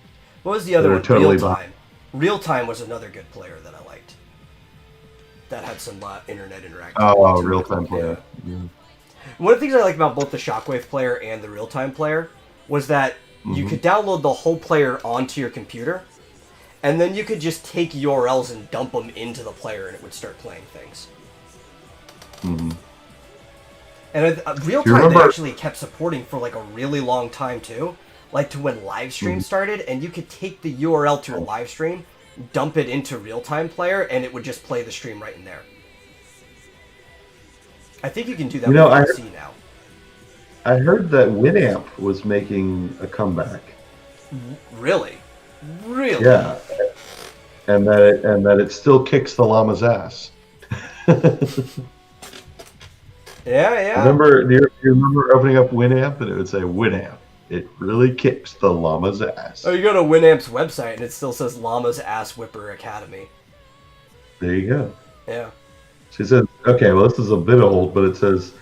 S2: What was the other one?
S1: Totally
S2: Real Time. Real Time was another good player that I liked. That had some internet interaction.
S1: Oh, Real Time player. Yeah.
S2: One of the things I like about both the Shockwave player and the Real Time player was that you could download the whole player onto your computer, and then you could just take URLs and dump them into the player, and it would start playing things.
S1: Mm-hmm.
S2: And Real Time they actually kept supporting for like a really long time too, like to when live streams started, and you could take the URL to a live stream, dump it into Real Time player, and it would just play the stream right in there. I think you can do that with VLC now.
S1: I heard that Winamp was making a comeback.
S2: Really? Really?
S1: Yeah. And that it still kicks the llama's ass.
S2: Yeah.
S1: Do you remember opening up Winamp and it would say Winamp? It really kicks the llama's ass.
S2: Oh, you go to Winamp's website and it still says Llama's Ass Whipper Academy.
S1: There you go.
S2: Yeah.
S1: She says, okay, well, this is a bit old, but it says,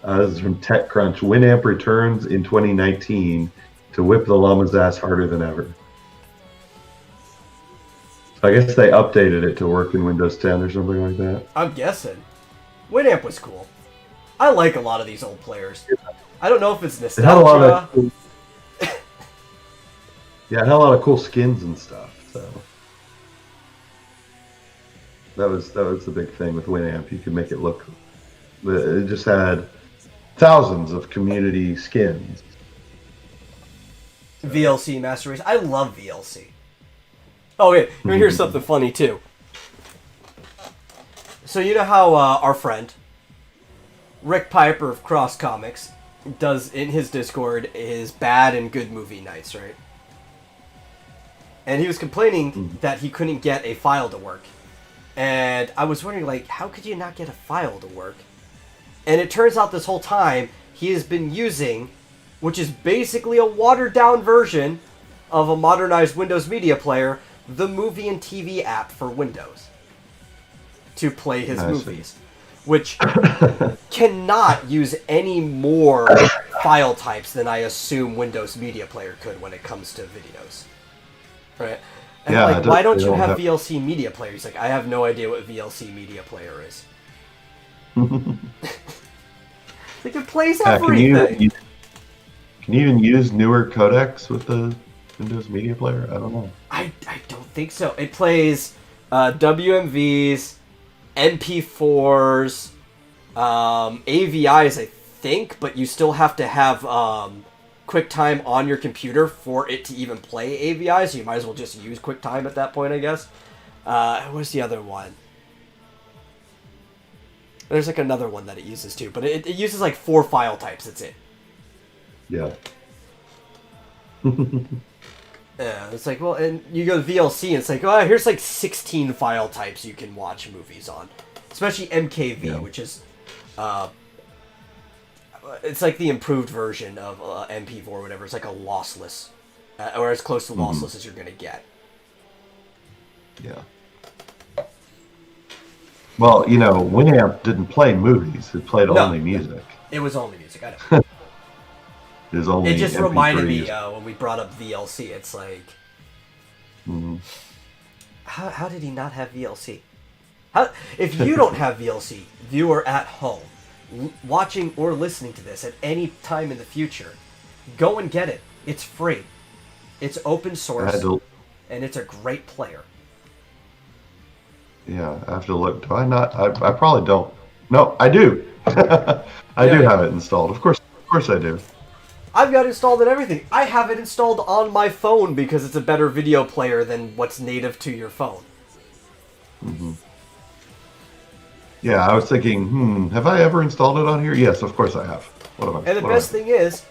S1: this is from TechCrunch, Winamp returns in 2019 to whip the llama's ass harder than ever. So I guess they updated it to work in Windows 10 or something like that.
S2: I'm guessing. Winamp was cool. I like a lot of these old players. I don't know if it's nostalgia.
S1: It had a lot of cool, it had a lot of cool skins and stuff, so... That was the big thing with Winamp. You could make it look. It just had thousands of community skins.
S2: VLC Master Race. I love VLC. Oh wait, here's something funny too. So you know how our friend Rick Piper of Cross Comics does in his Discord his bad and good movie nights, right? And he was complaining that he couldn't get a file to work. And I was wondering, like, how could you not get a file to work? And it turns out this whole time, he has been using, which is basically a watered-down version of a modernized Windows Media Player, the Movie and TV app for Windows, to play his movies. Which cannot use any more file types than I assume Windows Media Player could when it comes to videos. Right? And like, why don't you have VLC Media Player? He's like, I have no idea what VLC Media Player is. Like it plays
S1: Can
S2: everything.
S1: you even use newer codecs with the Windows Media Player? I don't know.
S2: I don't think so. It plays WMVs, MP4s, AVIs, I think, but you still have to have QuickTime on your computer for it to even play AVI, so you might as well just use QuickTime at that point, I guess. What's the other one? There's like another one that it uses too, but it uses like 4 file types. That's it.
S1: Yeah.
S2: Yeah, it's like, well, and you go to VLC, and it's like, oh, here's like 16 file types you can watch movies on. Especially MKV, which is, it's like the improved version of MP4 or whatever. It's like a lossless, or as close to lossless as you're going to get.
S1: Yeah. Well, Winamp didn't play movies. It played only music.
S2: It was only music, I know.
S1: It
S2: just
S1: MP3s.
S2: reminded me when we brought up VLC. It's like, how did he not have VLC? If you don't have VLC, viewer at home, watching or listening to this at any time in the future, go and get it. It's free. It's open source, and it's a great player.
S1: Yeah, I have to look. Do I not? I probably don't. No, I do. I do have it installed. Of course I do.
S2: I've got it installed and everything. I have it installed on my phone because it's a better video player than what's native to your phone.
S1: Yeah, I was thinking, have I ever installed it on here? Yes, of course I have.
S2: And the best thing is,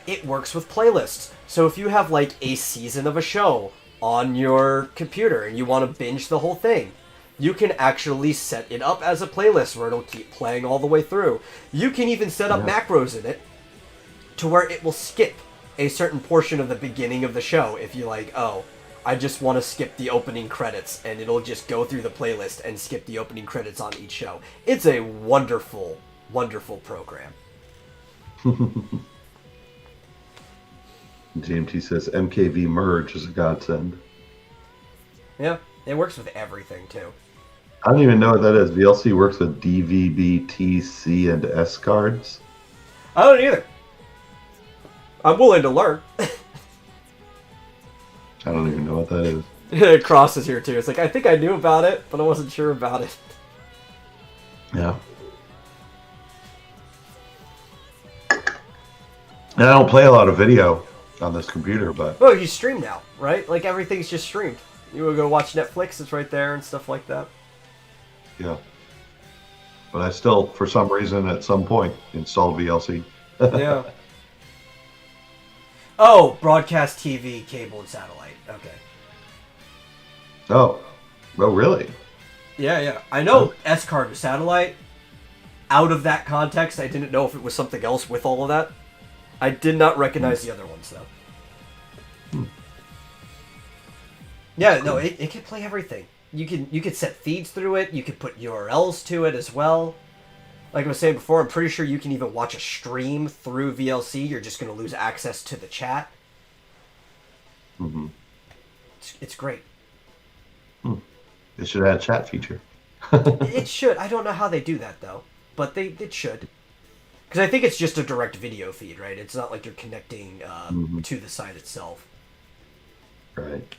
S2: it works with playlists. So if you have like a season of a show on your computer and you want to binge the whole thing, you can actually set it up as a playlist where it'll keep playing all the way through. You can even set up macros in it to where it will skip a certain portion of the beginning of the show if you like, oh, I just want to skip the opening credits, and it'll just go through the playlist and skip the opening credits on each show. It's a wonderful, wonderful program.
S1: GMT says MKV merge is a godsend.
S2: Yeah, it works with everything too.
S1: I don't even know what that is. VLC works with DVB, T, C, and S cards.
S2: I don't either. I'm willing to learn.
S1: I don't even know what that is.
S2: Cross is here too. It's like, I think I knew about it, but I wasn't sure about it.
S1: Yeah. And I don't play a lot of video on this computer, but...
S2: Oh, you stream now, right? Like, everything's just streamed. You will go watch Netflix, it's right there and stuff like that.
S1: Yeah. But I still, for some reason, at some point, installed VLC.
S2: Yeah. Oh, broadcast TV, cable, and satellite. Okay.
S1: Oh, really?
S2: Yeah. I know S-card was satellite. Out of that context, I didn't know if it was something else with all of that. I did not recognize the other ones, though. Yeah, no, it can play everything. You could set feeds through it. You could put URLs to it as well. Like I was saying before, I'm pretty sure you can even watch a stream through VLC. You're just going to lose access to the chat.
S1: Mm-hmm.
S2: It's great.
S1: It should add a chat feature.
S2: It should. I don't know how they do that, though. But it should. Because I think it's just a direct video feed, right? It's not like you're connecting to the site itself.
S1: Right.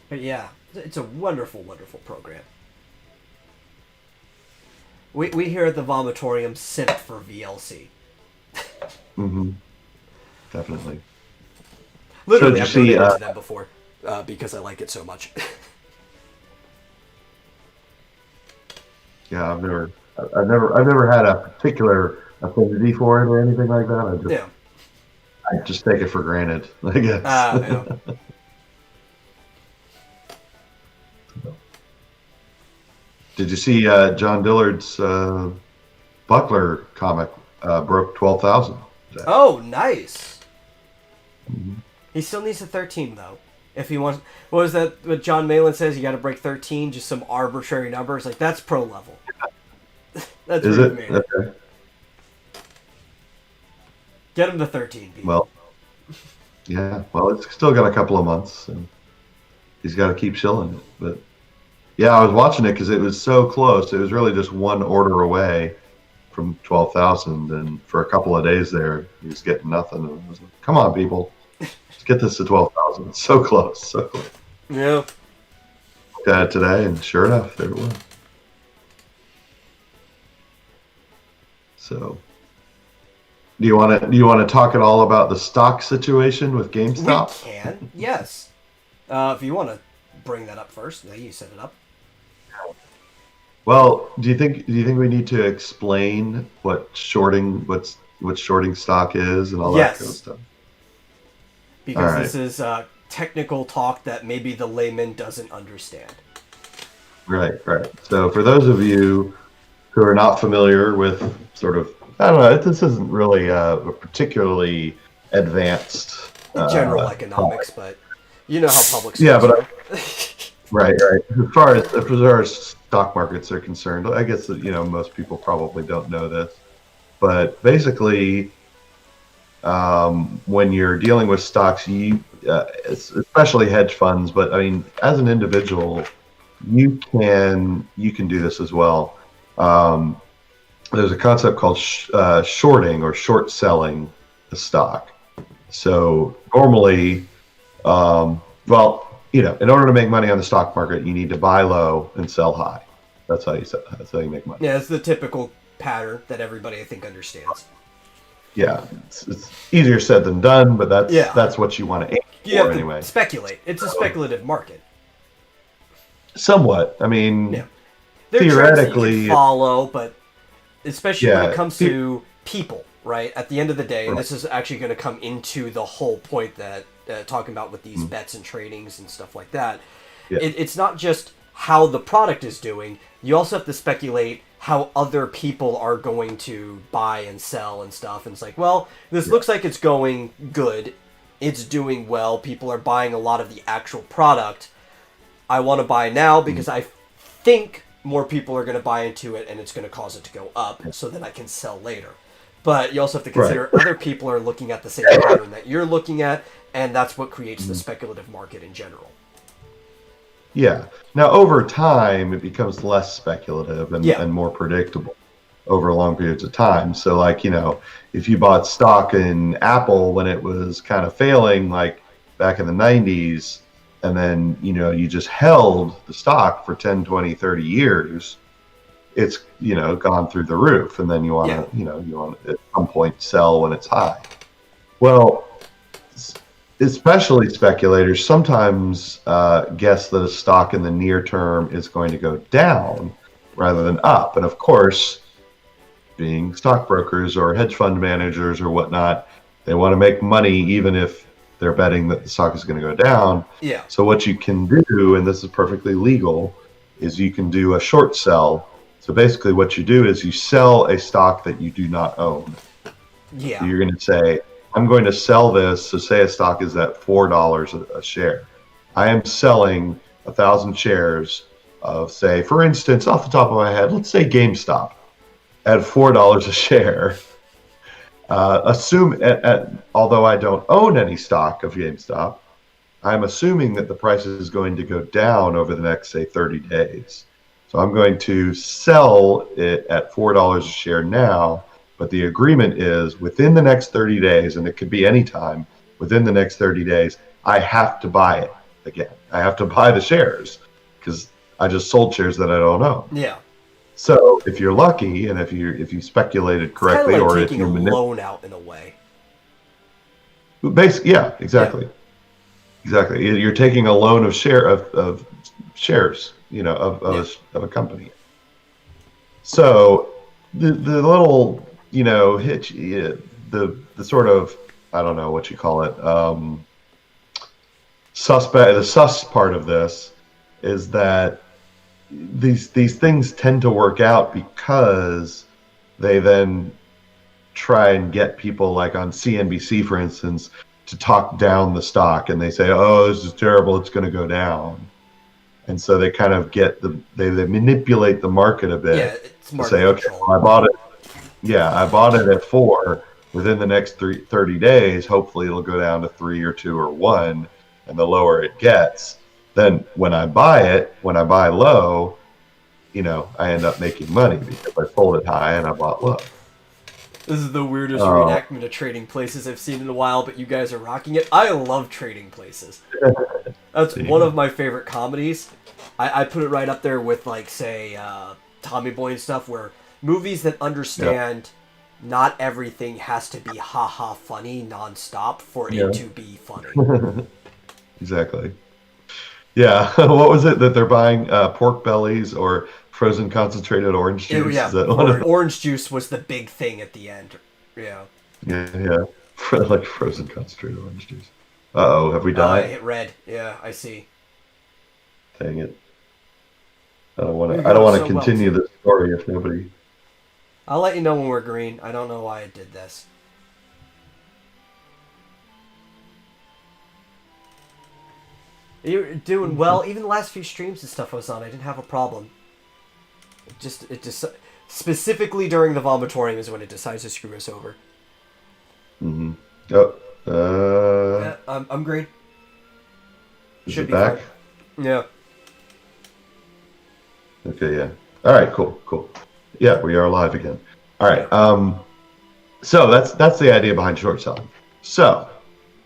S2: But yeah, it's a wonderful, wonderful program. We here at the Vomitorium simp for VLC.
S1: Definitely.
S2: Literally, I've donated to them before because I like it so much.
S1: Yeah, I've never had a particular affinity for it or anything like that. I just take it for granted, I guess.
S2: Yeah.
S1: Did you see John Dillard's Buckler comic broke 12,000?
S2: Oh, nice. He still needs a 13 though. If he wants, what was that? What John Malin says? You got to break 13, just some arbitrary numbers. Like that's pro level. That's
S1: is
S2: where
S1: it?
S2: Made it.
S1: Okay.
S2: Get him to 13. People.
S1: Well, yeah. Well, it's still got a couple of months. So. he's got to keep shilling it. But yeah, I was watching it because it was so close. It was really just one order away from 12,000, and for a couple of days there, he was getting nothing. And I was like, come on, people, let's get this to 12,000. It's so close, so close.
S2: Yeah.
S1: Looked at it today, and sure enough, there it was. So, do you want to talk at all about the stock situation with GameStop?
S2: We can, yes. If you want to bring that up first, now you set it up.
S1: Well, do you think we need to explain what shorting stock is and all that kind of stuff?
S2: Because this is technical talk that maybe the layman doesn't understand.
S1: Right. So for those of you who are not familiar with sort of, I don't know, this isn't really a particularly advanced
S2: general economics, but you know how public
S1: yeah, but right. As far as stock markets are concerned, I guess that most people probably don't know this, but basically, when you're dealing with stocks, especially hedge funds, but I mean, as an individual, you can do this as well. There's a concept called shorting or short selling the stock. So normally, in order to make money on the stock market, you need to buy low and sell high. That's how you make money.
S2: Yeah, it's the typical pattern that everybody I think understands.
S1: Yeah, it's easier said than done, but that's what you want to aim for anyway.
S2: Speculate. It's a speculative market.
S1: Somewhat. I mean,
S2: there
S1: theoretically,
S2: you can follow, but especially when it comes to people, right? At the end of the day, and this is actually going to come into the whole point that talking about with these bets and tradings and stuff like that. Yeah. It's not just how the product is doing. You also have to speculate how other people are going to buy and sell and stuff. And it's like, well, this looks like it's going good. It's doing well. People are buying a lot of the actual product. I want to buy now because I think more people are going to buy into it and it's going to cause it to go up so that I can sell later. But you also have to consider other people are looking at the same pattern that you're looking at, and that's what creates the speculative market in general.
S1: Yeah. Now, over time, it becomes less speculative and more predictable over long periods of time. So, like, if you bought stock in Apple when it was kind of failing, like back in the 90s, and then, you just held the stock for 10, 20, 30 years, it's, gone through the roof. And then you want to, at some point, sell when it's high. Well, especially speculators sometimes guess that a stock in the near term is going to go down rather than up. And of course, being stockbrokers or hedge fund managers or whatnot, they want to make money even if they're betting that the stock is going to go down.
S2: Yeah.
S1: So what you can do, and this is perfectly legal, is you can do a short sell. So basically what you do is you sell a stock that you do not own.
S2: Yeah.
S1: So you're going to say, I'm going to sell this. So say a stock is at $4 a share. I am selling 1,000 shares of, say, for instance, off the top of my head, let's say GameStop at $4 a share. Although I don't own any stock of GameStop, I'm assuming that the price is going to go down over the next, say, 30 days. So I'm going to sell it at $4 a share now, but the agreement is within the next 30 days, and it could be any time, within the next 30 days, I have to buy it again. I have to buy the shares because I just sold shares that I don't own.
S2: Yeah.
S1: So if you're lucky, and if you speculated correctly,
S2: it's kind of like
S1: or
S2: taking
S1: if you
S2: a loan out in a way.
S1: Basically, yeah, exactly. Yeah. Exactly. You're taking a loan of shares, of a company. So the little, hitch, the sort of, I don't know what you call it, the sus part of this is that these things tend to work out because they then try and get people, like on CNBC, for instance, to talk down the stock, and they say, "Oh, this is terrible; it's going to go down," and so they kind of they manipulate the market a bit.
S2: Yeah, it's
S1: to say, "Okay, well, I bought it. Yeah, I bought it at 4. Within the next 30 days, hopefully it'll go down to 3 or 2 or 1, and the lower it gets, then when I buy low, I end up making money because I sold it high and I bought low.
S2: This is the weirdest reenactment of Trading Places I've seen in a while, but you guys are rocking it. I love Trading Places. That's one of my favorite comedies. I put it right up there with, like, say, Tommy Boy and stuff, where movies that understand not everything has to be ha-ha funny nonstop for it to be funny.
S1: Exactly. Yeah. What was it that they're buying? Pork bellies or frozen concentrated orange juice?
S2: Yeah,
S1: Is that
S2: orange juice was the big thing at the end. Yeah.
S1: Yeah. Like frozen concentrated orange juice. Uh-oh, have we died?
S2: I hit red. Yeah, I see.
S1: Dang it. I don't want to continue this story if nobody...
S2: I'll let you know when we're green. I don't know why I did this. You're doing well. Even the last few streams and stuff I was on, I didn't have a problem. It just specifically during the Vomitorium is when it decides to screw us over.
S1: Mm-hmm. Oh,
S2: yeah, I'm green.
S1: Should be back.
S2: Fine. Yeah.
S1: Okay. Yeah. All right. Cool. Yeah, we are live again. All right. So that's the idea behind short selling. So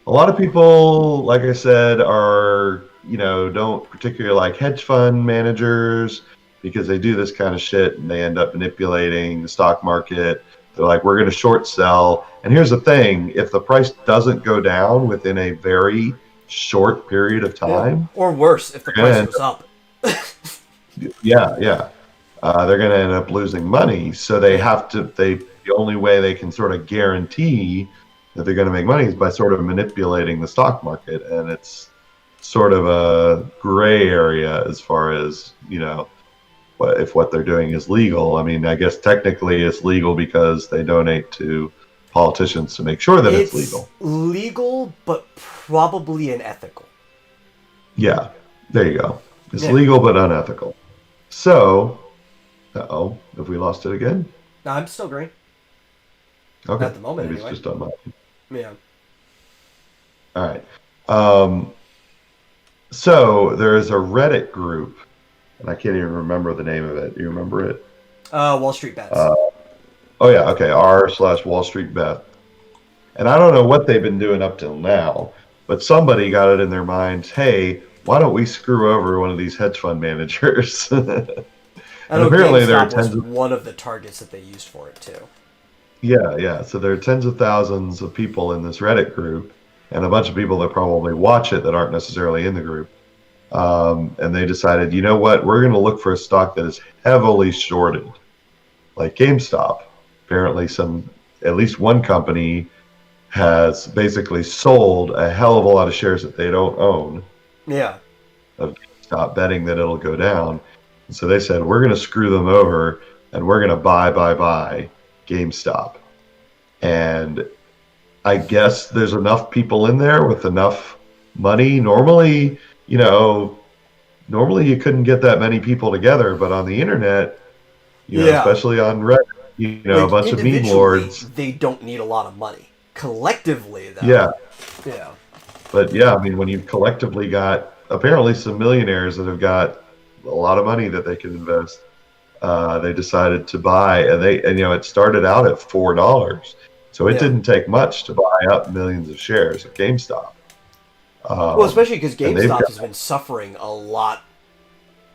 S1: a lot of people, like I said, are don't particularly like hedge fund managers because they do this kind of shit and they end up manipulating the stock market. They're like, we're going to short sell. And here's the thing: if the price doesn't go down within a very short period of time,
S2: or worse, if the price goes up.
S1: Yeah. They're going to end up losing money. So they have to, the only way they can sort of guarantee that they're going to make money is by sort of manipulating the stock market. And it's sort of a gray area as far as, if what they're doing is legal. I mean, I guess technically it's legal because they donate to politicians to make sure that it's legal.
S2: Legal, but probably unethical.
S1: Yeah, there you go. It's legal, but unethical. So, have we lost it again?
S2: No, I'm still green.
S1: Okay.
S2: At the moment,
S1: maybe
S2: anyway.
S1: It's just on mine.
S2: Yeah.
S1: All right. So there is a Reddit group, and I can't even remember the name of it. Do you remember it?
S2: Wall Street Bets.
S1: Okay. r/Wall Street Bet. And I don't know what they've been doing up till now, but somebody got it in their minds, hey, why don't we screw over one of these hedge fund managers?
S2: I know apparently there was one of the targets that they used for it too.
S1: Yeah. So there are tens of thousands of people in this Reddit group, and a bunch of people that probably watch it that aren't necessarily in the group. And they decided, you know what? We're going to look for a stock that is heavily shorted, like GameStop. Apparently, at least one company has basically sold a hell of a lot of shares that they don't own.
S2: Yeah.
S1: Of GameStop, betting that it'll go down. And so they said, we're going to screw them over, and we're going to buy GameStop. And I guess there's enough people in there with enough money. Normally you couldn't get that many people together, but on the internet, especially on Reddit, a bunch of meme lords.
S2: They don't need a lot of money. Collectively, though.
S1: Yeah. But yeah, I mean, when you've collectively got apparently some millionaires that have got a lot of money that they can invest, they decided to buy, and it started out at $4, so it didn't take much to buy up millions of shares of GameStop.
S2: Well, especially because GameStop has been suffering a lot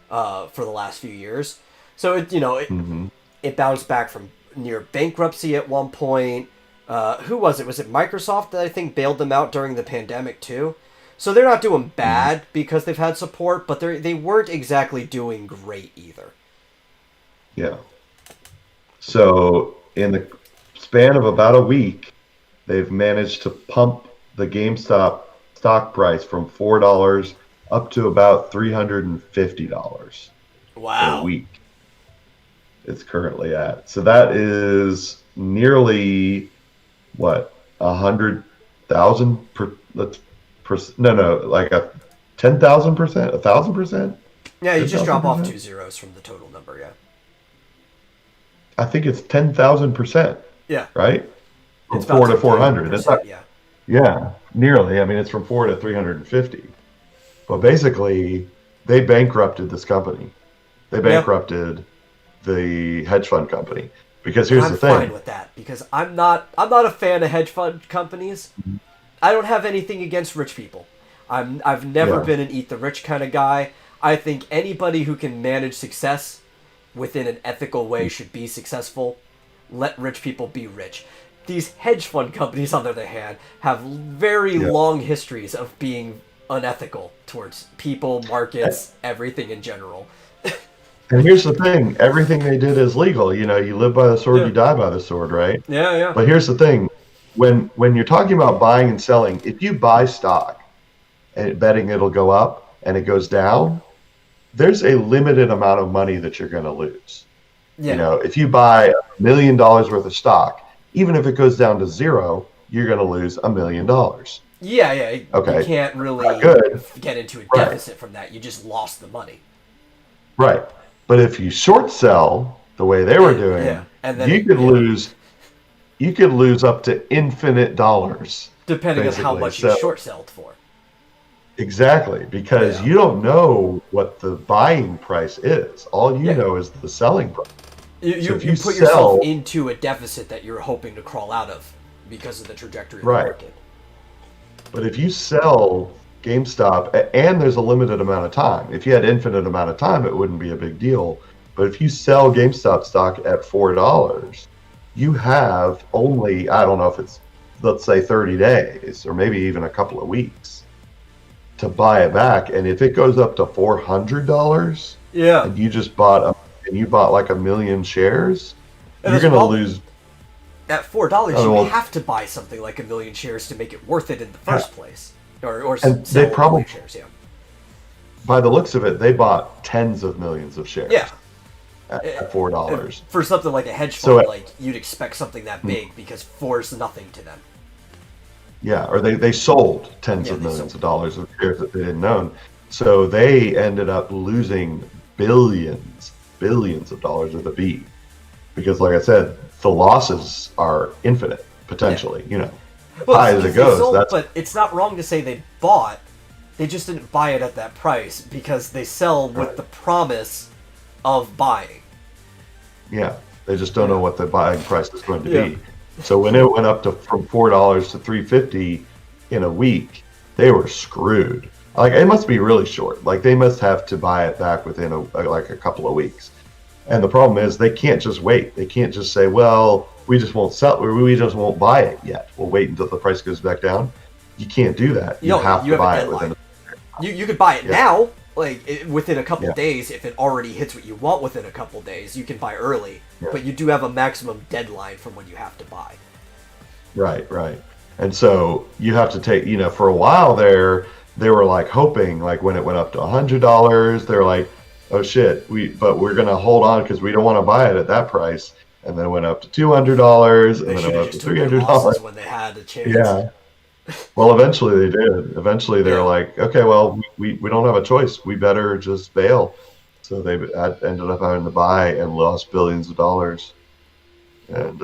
S2: for the last few years. So it bounced back from near bankruptcy at one point. Who was it? Was it Microsoft that I think bailed them out during the pandemic too? So they're not doing bad because they've had support, but they weren't exactly doing great either.
S1: Yeah. So in the span of about a week, they've managed to pump the GameStop stock price from $4 up to about $350.
S2: Wow.
S1: A week. It's currently at. So that is nearly what, 100,000 like a 10,000%, 1,000%.
S2: Yeah, you just drop off 2 zeros from the total number. Yeah.
S1: I think it's 10,000%.
S2: Yeah.
S1: Right. From 4 to 400.
S2: That's not,
S1: yeah. Nearly. I mean, it's from 4 to 350. But basically, they bankrupted this company. They
S2: Yeah.
S1: bankrupted the hedge fund company. Because
S2: And
S1: here's
S2: I'm
S1: the
S2: fine
S1: thing.
S2: with that because I'm not a fan of hedge fund companies. I don't have anything against rich people. I've never
S1: Yeah.
S2: been an eat the rich kind of guy. I think anybody who can manage success within an ethical way should be successful. Let rich people be rich. These hedge fund companies, on the other hand, have very
S1: Yeah.
S2: long histories of being unethical towards people, markets, everything in general.
S1: And here's the thing, everything they did is legal. You know, you live by the sword,
S2: Yeah,
S1: you die by the sword, right?
S2: yeah, yeah,
S1: But here's the thing, when you're talking about buying and selling, if you buy stock and betting it'll go up and it goes down, there's a limited amount of money that you're going to lose. You
S2: yeah,
S1: know, if you buy $1 million worth of stock, even if it goes down to zero, you're going to lose $1 million.
S2: yeah, yeah. You
S1: Okay,
S2: can't
S1: not
S2: really
S1: good,
S2: get into a
S1: right?
S2: deficit from that. You just lost the money.
S1: Right. But if you short sell the way they were
S2: Yeah,
S1: doing,
S2: and then
S1: you could
S2: yeah,
S1: lose you could lose up to infinite dollars,
S2: depending on how
S1: basically.
S2: much you
S1: So
S2: short sold for.
S1: exactly, because
S2: Yeah,
S1: you don't know what the buying price is. All you
S2: yeah.
S1: know is the selling price.
S2: You,
S1: So
S2: you
S1: if
S2: you
S1: you
S2: put yourself
S1: sell,
S2: into a deficit that you're hoping to crawl out of because of the trajectory of the
S1: right,
S2: market.
S1: but if you sell GameStop, and there's a limited amount of time. If you had infinite amount of time, it wouldn't be a big deal. But if you sell GameStop stock at $4, you have only, I don't know if it's, let's say 30 days or maybe even a couple of weeks to buy it back. And if it goes up to $400
S2: Yeah,
S1: and you bought like 1 million shares,
S2: and
S1: you're
S2: that's the
S1: going to
S2: problem.
S1: lose.
S2: At $4, you
S1: Well,
S2: have to buy something like 1 million shares to make it worth it in the
S1: yeah.
S2: first place, or
S1: And they
S2: sell a
S1: probably,
S2: million shares. Yeah,
S1: by the looks of it, they bought tens of millions of
S2: yeah.
S1: shares
S2: Eh,
S1: at $4.
S2: For something like a hedge
S1: So
S2: fund, like you'd expect something that big because four is nothing to them.
S1: yeah, or they sold tens
S2: Yeah,
S1: of
S2: they
S1: millions
S2: sold.
S1: of dollars of shares that they didn't own. So they ended up losing billions of dollars of the beat. Because like I said, the losses are infinite,
S2: Yeah.
S1: potentially, you know.
S2: Well,
S1: High as it
S2: because they
S1: goes,
S2: sold,
S1: that's
S2: but it's not wrong to say they bought. They just didn't buy it at that price because they sell with
S1: right.
S2: the promise of buying.
S1: Yeah. They just don't know
S2: Yeah.
S1: what the buying price is going to
S2: Yeah.
S1: be. So when it went up to from $4 to 350 in a week, they were screwed. Like it must be really short. Like they must have to buy it back within like a couple of weeks. And the problem is they can't just wait. They can't just say, "Well, we just won't sell. We just won't buy it yet. We'll wait until the price goes back down." You can't do that.
S2: You
S1: You
S2: know,
S1: have
S2: you
S1: to
S2: have a
S1: buy it
S2: deadline.
S1: within.
S2: You could buy it
S1: Yeah,
S2: now, like within a couple
S1: yeah,
S2: days. If it already hits what you want within a couple days, you can buy early.
S1: yeah.
S2: But you do have a maximum deadline from when you have to buy.
S1: Right, right. And so you have to take. You know, for a while there, they were like hoping, like when it went up to $100, they're like, "Oh shit, we're gonna hold on because we don't want to buy it at that price." And then it went up to $200, and
S2: They
S1: then it
S2: should
S1: went
S2: have
S1: up to
S2: just took
S1: three
S2: their
S1: hundred dollars.
S2: losses when they had a chance.
S1: Yeah. Well, eventually they did. Eventually they were
S2: Yeah.
S1: like, okay, well, we don't have a choice. We better just bail. So they ended up having to buy and lost billions of dollars. And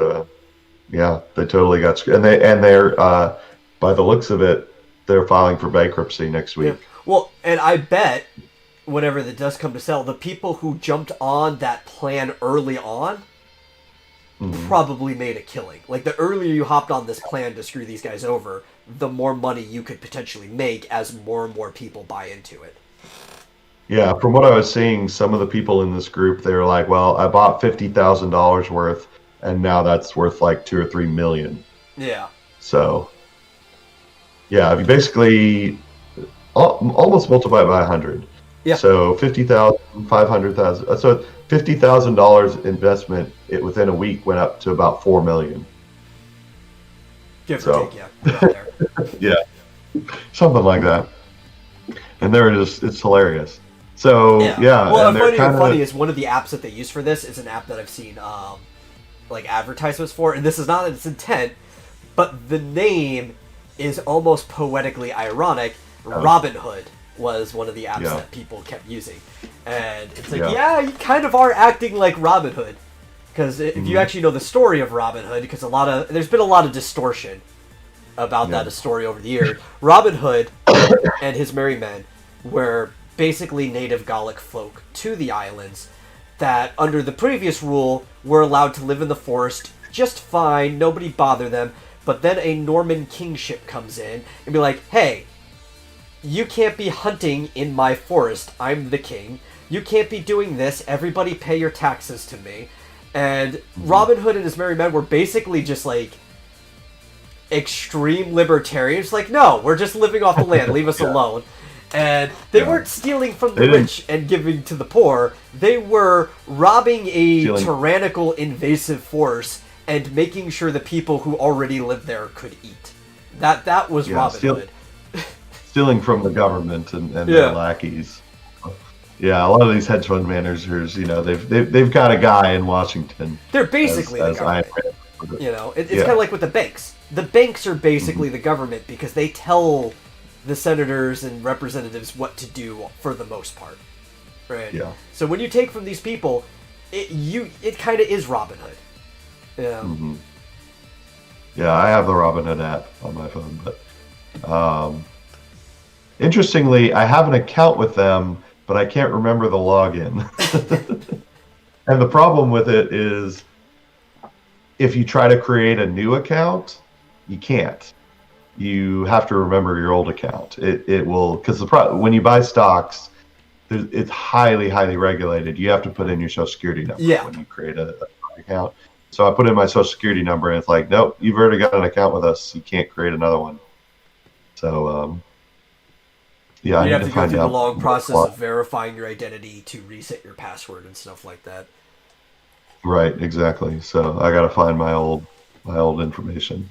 S1: yeah, they totally got screwed. They're by the looks of it, they're filing for bankruptcy next
S2: Yeah.
S1: week.
S2: Well, and I bet whenever it does come to sell, the people who jumped on that plan early on
S1: Hmm.
S2: probably made a killing. Like the earlier you hopped on this plan to screw these guys over, the more money you could potentially make as more and more people buy into it.
S1: Yeah, from what I was seeing, some of the people in this group, they were like, well, I bought $50,000 worth, and now that's worth like 2 or 3 million.
S2: Yeah.
S1: So yeah, if you basically almost multiply it by 100.
S2: Yeah.
S1: So 50,000, 500,000. So $50,000 investment within a week went up to about 4 million.
S2: Give or
S1: So
S2: take, yeah. Around there.
S1: yeah, something like that. And they're just it's hilarious. So
S2: Yeah.
S1: yeah,
S2: Well,
S1: and they're kind
S2: funny
S1: of
S2: is one of the apps that they use for this is an app that I've seen like advertisements for, and this is not its intent, but the name is almost poetically ironic. Robinhood was one of the apps
S1: yeah,
S2: that people kept using, and it's like,
S1: yeah,
S2: yeah, you kind of are acting like Robinhood, because if you
S1: hmm
S2: actually know the story of Robinhood, because there's been a lot of distortion about
S1: yeah,
S2: that story over the years. Robin Hood and his merry men were basically native Gallic folk to the islands that, under the previous rule, were allowed to live in the forest just fine, nobody bother them, but then a Norman kingship comes in and be like, hey, you can't be hunting in my forest, I'm the king, you can't be doing this, everybody pay your taxes to me. And Robin Hood and his merry men were basically just like extreme libertarians, like, no, we're just living off the land, leave us alone. And they weren't stealing from the rich and giving to the poor, they were robbing a tyrannical invasive force and making sure the people who already lived there could eat. That was Robin Hood.
S1: Stealing from the government and their lackeys. Yeah, a lot of these hedge fund managers, you know, they've got a guy in Washington.
S2: They're basically the government. You know, it's kind of like with the banks. The banks are basically the government because they tell the senators and representatives what to do for the most part, right? Yeah. So when you take from these people, it kind of is Robin Hood. Yeah.
S1: Yeah, I have the Robin Hood app on my phone, but interestingly, I have an account with them, but I can't remember the login. And the problem with it is, if you try to create a new account, you can't. You have to remember your old account. It will, because when you buy stocks, it's highly regulated. You have to put in your social security number when you create a account. So I put in my social security number, and it's like, nope, you've already got an account with us. You can't create another one. So
S2: you have to go through the long process of verifying your identity to reset your password and stuff like that.
S1: Right, exactly. So I got to find my old information.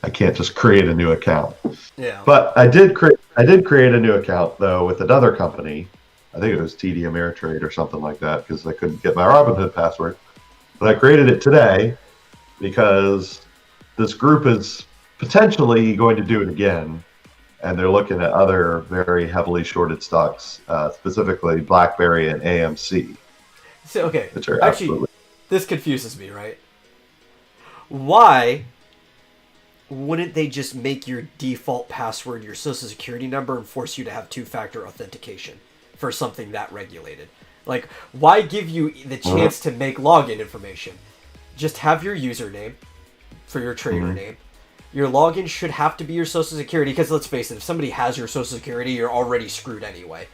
S1: I can't just create a new account.
S2: Yeah.
S1: But I did create a new account though with another company. I think it was TD Ameritrade or something like that, because I couldn't get my Robinhood password. But I created it today because this group is potentially going to do it again, and they're looking at other very heavily shorted stocks, specifically BlackBerry and AMC.
S2: So actually, this confuses me, right? Why wouldn't they just make your default password your social security number and force you to have two-factor authentication for something that regulated? Like, why give you the chance to make login information? Just have your username for your trader name. Your login should have to be your social security, because let's face it, if somebody has your social security, you're already screwed anyway.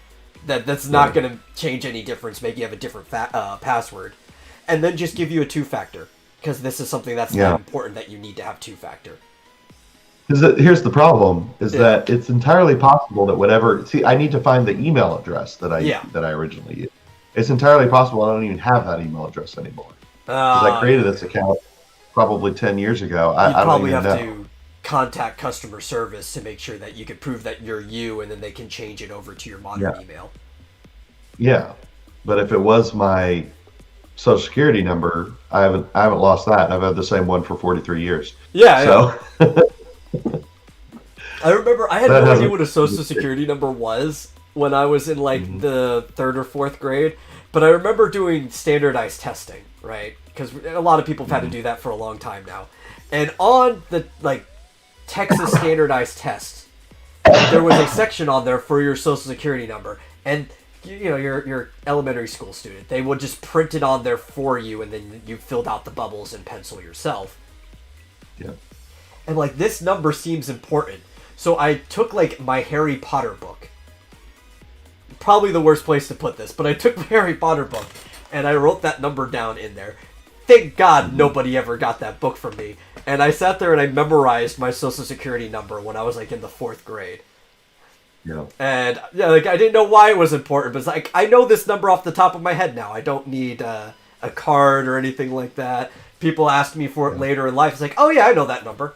S2: That's not going to change any difference, make you have a different password. And then just give you a two-factor, because this is something that's not important that you need to have two-factor.
S1: Here's the problem, is that it's entirely possible that I need to find the email address that I originally used. It's entirely possible I don't even have that email address anymore. Because I created this account probably 10 years ago. I don't even know.
S2: Probably have to contact customer service to make sure that you could prove that you're you, and then they can change it over to your modern email.
S1: Yeah, but if it was my social security number, I haven't lost that. I've had the same one for 43 years.
S2: Yeah. I remember I had no idea what a social security number was when I was in like the 3rd or 4th grade, but I remember doing standardized testing, right? Because a lot of people have had to do that for a long time now. And on the Texas standardized tests, there was a section on there for your social security number, and you're elementary school student, they would just print it on there for you, and then you filled out the bubbles in pencil yourself.
S1: Yeah.
S2: And this number seems important, so I took my Harry Potter book. Probably the worst place to put this, but I took my Harry Potter book and I wrote that number down in there. Thank God nobody ever got that book from me. And I sat there and I memorized my social security number when I was in the 4th grade.
S1: Yeah.
S2: And I didn't know why it was important, but it's I know this number off the top of my head now. I don't need a card or anything like that. People ask me for it later in life. It's oh yeah, I know that number.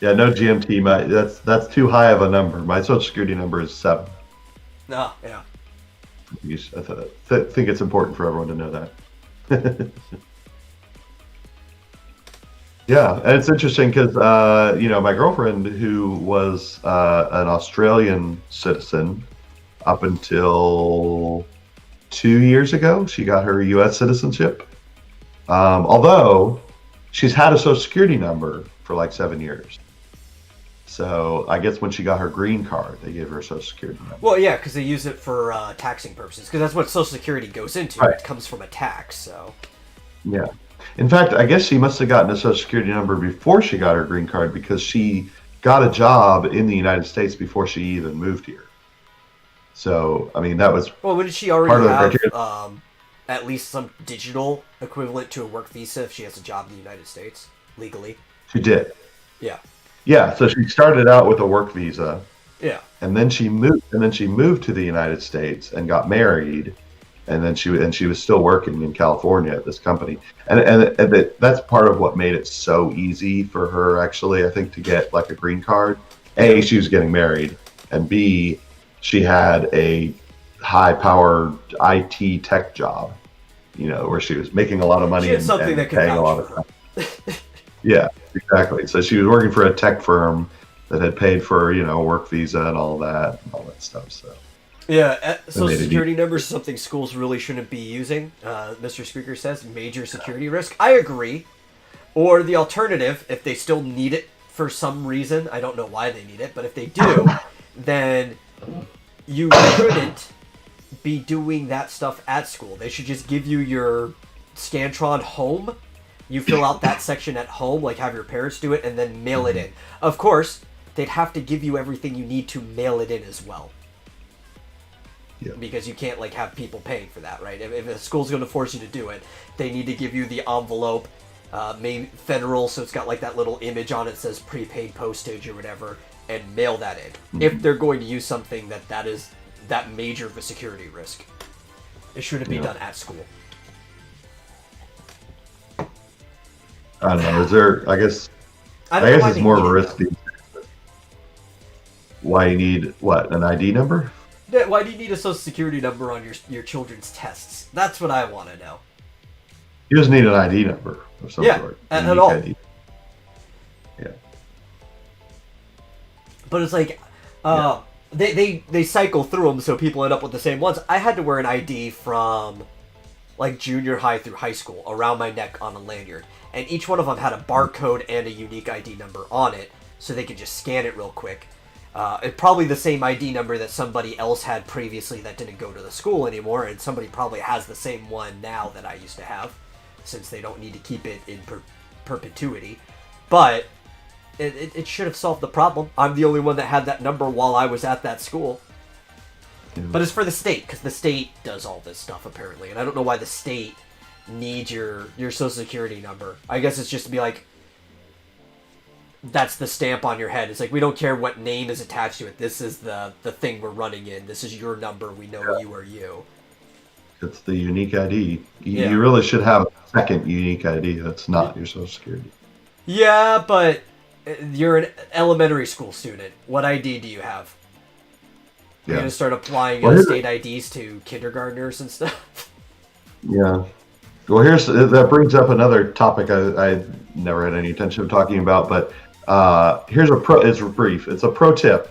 S1: Yeah, no GMT. That's too high of a number. My social security number is 7.
S2: No, yeah.
S1: I think it's important for everyone to know that. Yeah, and it's interesting because my girlfriend, who was an Australian citizen up until 2 years ago, she got her U.S. citizenship. Although she's had a social security number for 7 years. So I guess when she got her green card, they gave her a social security number.
S2: Well, yeah, because they use it for taxing purposes. Because that's what Social Security goes into.
S1: Right.
S2: It comes from a tax, so.
S1: Yeah. In fact, I guess she must have gotten a social security number before she got her green card because she got a job in the United States before she even moved here. So, I mean, that was
S2: Well, wouldn't she
S1: part
S2: already
S1: of the
S2: have
S1: criteria.
S2: at least some digital equivalent to a work visa if she has a job in the United States legally?
S1: She did.
S2: Yeah.
S1: Yeah, so she started out with a work visa,
S2: Yeah.
S1: and then she moved to the United States and got married, and then she was still working in California at this company, and that's part of what made it so easy for her, actually, I think, to get like a green card. A, she was getting married, and B, she had a high powered IT tech job, where she was making a lot of money
S2: She had something
S1: and
S2: that could
S1: paying a lot
S2: vouch
S1: of
S2: for
S1: time.
S2: her.
S1: Yeah, exactly. So she was working for a tech firm that had paid for, a work visa and all that stuff. So
S2: Yeah,
S1: it
S2: Social
S1: made it
S2: Security
S1: easy.
S2: numbers is something schools really shouldn't be using. Mr. Speaker says major security risk. I agree. Or the alternative, if they still need it for some reason, I don't know why they need it, but if they do, then you shouldn't be doing that stuff at school. They should just give you your Scantron home. You fill out that section at home, like have your parents do it, and then mail it in. Of course, they'd have to give you everything you need to mail it in as well.
S1: Yeah.
S2: Because you can't like have people paying for that, right? If a school's going to force you to do it, they need to give you the envelope, maybe federal, so it's got like that little image on it that says prepaid postage or whatever, and mail that in. If they're going to use something that is that major of a security risk, it shouldn't be done at school.
S1: I don't know. Is there?
S2: I
S1: I
S2: don't know
S1: guess
S2: why
S1: it's
S2: they
S1: more of
S2: need
S1: a
S2: it,
S1: risk. Why you need what? An ID number?
S2: though. Yeah, why do you need a social security number on your children's tests? That's what I want to know.
S1: You just need an ID number of some
S2: Yeah,
S1: sort.
S2: at
S1: Unique
S2: all.
S1: ID. Yeah.
S2: But it's like, they cycle through them so people end up with the same ones. I had to wear an ID from like junior high through high school around my neck on a lanyard, and each one of them had a barcode and a unique ID number on it, so they could just scan it real quick. It's probably the same ID number that somebody else had previously that didn't go to the school anymore, and somebody probably has the same one now that I used to have, since they don't need to keep it in perpetuity. But it should have solved the problem. I'm the only one that had that number while I was at that school. But it's for the state, because the state does all this stuff, apparently. And I don't know why the state needs your social security number. I guess it's just to be like, that's the stamp on your head. It's like, we don't care what name is attached to it. This is the thing we're running in. This is your number. We know you are you.
S1: It's the unique ID.
S2: Yeah.
S1: You really should have a second unique ID that's not your social security.
S2: Yeah, but you're an elementary school student. What ID do you have? You're going to start applying state IDs to kindergartners and stuff?
S1: Yeah. Well, that brings up another topic I never had any intention of talking about, but here's it's brief. It's a pro tip.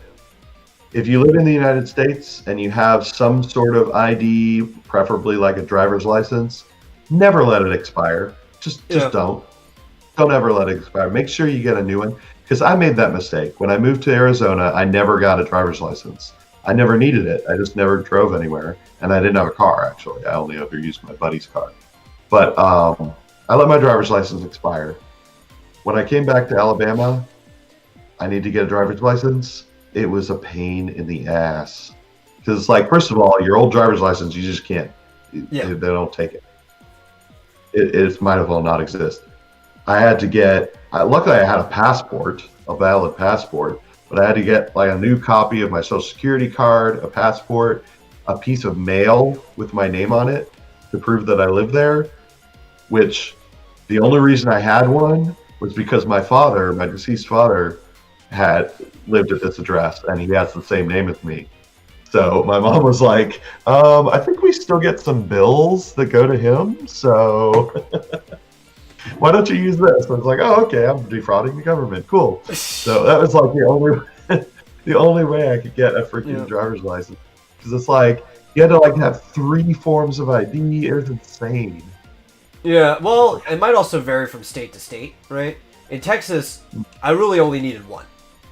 S1: If you live in the United States and you have some sort of ID, preferably like a driver's license, never let it expire. Just don't. Don't ever let it expire. Make sure you get a new one. Because I made that mistake. When I moved to Arizona, I never got a driver's license. I never needed it. I just never drove anywhere. And I didn't have a car, actually. I only ever used my buddy's car. But I let my driver's license expire. When I came back to Alabama, I need to get a driver's license. It was a pain in the ass. Because it's like, first of all, your old driver's license, you just can't. They don't take it. It might as well not exist. I had to get, luckily I had a passport, a valid passport, but I had to get like a new copy of my social security card, a passport, a piece of mail with my name on it to prove that I live there, which the only reason I had one was because my deceased father, had lived at this address and he has the same name as me. So my mom was like, I think we still get some bills that go to him, so why don't you use this? I was like, oh, okay, I'm defrauding the government. Cool. So that was like the only way I could get a freaking driver's license. Because it's like, you had to like have 3 forms of ID. It was insane.
S2: Yeah, well, it might also vary from state to state, right? In Texas, I really only needed one.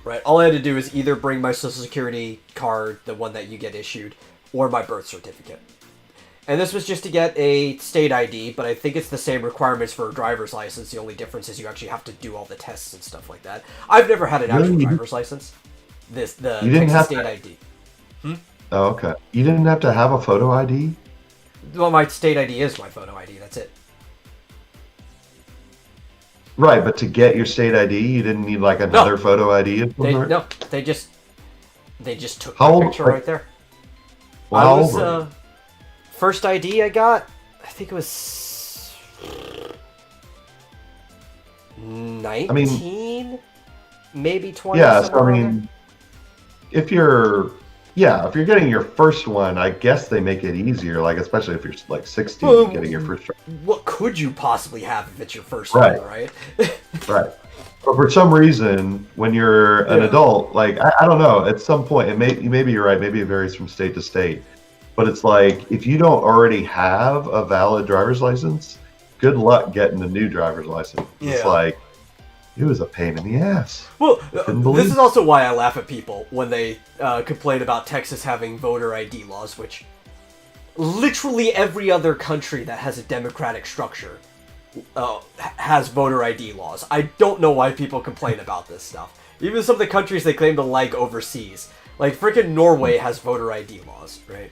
S2: right? All I had to do is either bring my social security card, the one that you get issued, or my birth certificate. And this was just to get a state ID, but I think it's the same requirements for a driver's license. The only difference is you actually have to do all the tests and stuff like that. I've never had an actual driver's license. The
S1: you didn't
S2: Texas
S1: have
S2: state
S1: to...
S2: ID.
S1: Oh, okay. You didn't have to have a photo ID?
S2: Well, my state ID is my photo ID. That's it.
S1: Right, but to get your state ID, you didn't need like another photo ID?
S2: No, they just took
S1: How
S2: my
S1: old
S2: picture
S1: are-
S2: right there.
S1: Well, how old were you?
S2: First ID I got, I think it was 19, maybe 20.
S1: Yeah, so I
S2: somewhere around
S1: mean, if you're getting your first one, I guess they make it easier, like especially if you're like 16
S2: Well,
S1: getting your first
S2: there. What could you possibly have if it's your first
S1: Right.
S2: one, right?
S1: right. But for some reason, when you're an adult, like I don't know, at some point, maybe you're right, maybe it varies from state to state, but it's like if you don't already have a valid driver's license, good luck getting a new driver's license. It's like it was a pain in the ass.
S2: Well, this is also why I laugh at people when they complain about Texas having voter ID laws, which literally every other country that has a democratic structure has voter ID laws. I don't know why people complain about this stuff. Even some of the countries they claim to like overseas. Like, freaking Norway has voter ID laws, right?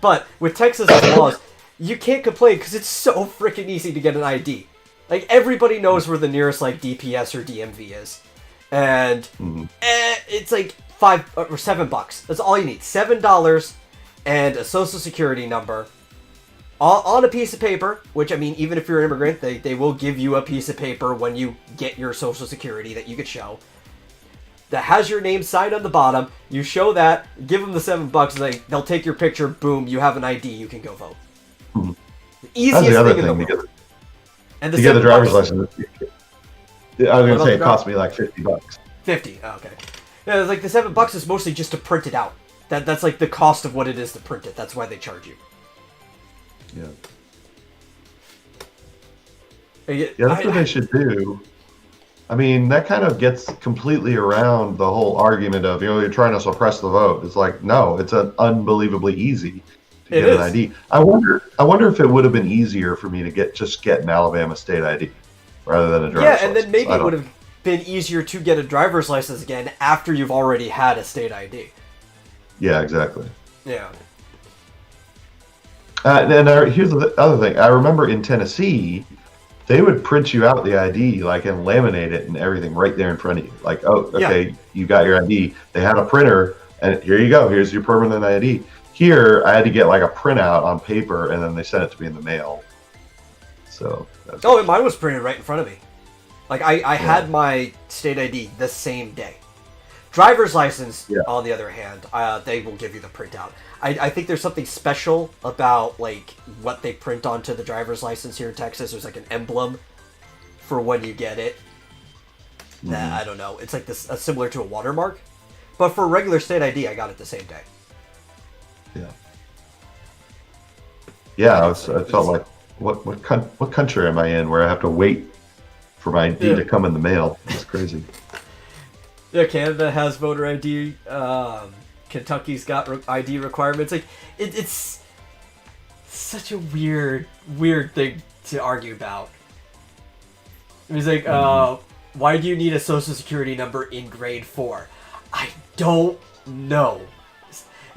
S2: But with Texas laws, you can't complain because it's so freaking easy to get an ID. Like, everybody knows where the nearest, like, DPS or DMV is. And it's like $5 or $7. That's all you need. $7 and a social security number on a piece of paper, which, I mean, even if you're an immigrant, they will give you a piece of paper when you get your social security that you could show. That has your name signed on the bottom. You show that, give them the $7, and they'll take your picture, boom, you have an ID, you can go vote. The easiest thing in the world. And
S1: to get the driver's license, I was going to say it cost me like $50.
S2: 50, okay. Yeah, it's like the $7 is mostly just to print it out. That's like the cost of what it is to print it. That's why they charge you.
S1: Yeah, that's what they should do. I mean, that kind of gets completely around the whole argument of, you're trying to suppress the vote. It's like, no, it's unbelievably easy to get an ID. I wonder if it would have been easier for me to get an Alabama state ID rather than a driver's license.
S2: Yeah, and then maybe it would have been easier to get a driver's license again after you've already had a state ID.
S1: Yeah, exactly.
S2: Yeah.
S1: Here's the other thing. I remember in Tennessee, they would print you out the ID, like, and laminate it and everything right there in front of you. Like, oh, okay, you got your ID. They had a printer, and here you go. Here's your permanent ID. Here, I had to get like a printout on paper, and then they sent it to me in the mail. So.
S2: Mine was printed right in front of me. Like, I had my state ID the same day. Driver's license, on the other hand, they will give you the printout. I think there's something special about, like, what they print onto the driver's license here in Texas. There's, like, an emblem for when you get it. I don't know. It's, like, this similar to a watermark. But for regular state ID, I got it the same day.
S1: Yeah, I felt like, what country am I in where I have to wait for my ID to come in the mail? It's crazy.
S2: Yeah, Canada has voter ID. Kentucky's got ID requirements. Like, it's such a weird thing to argue about. It's like, why do you need a social security number in grade 4? I don't know.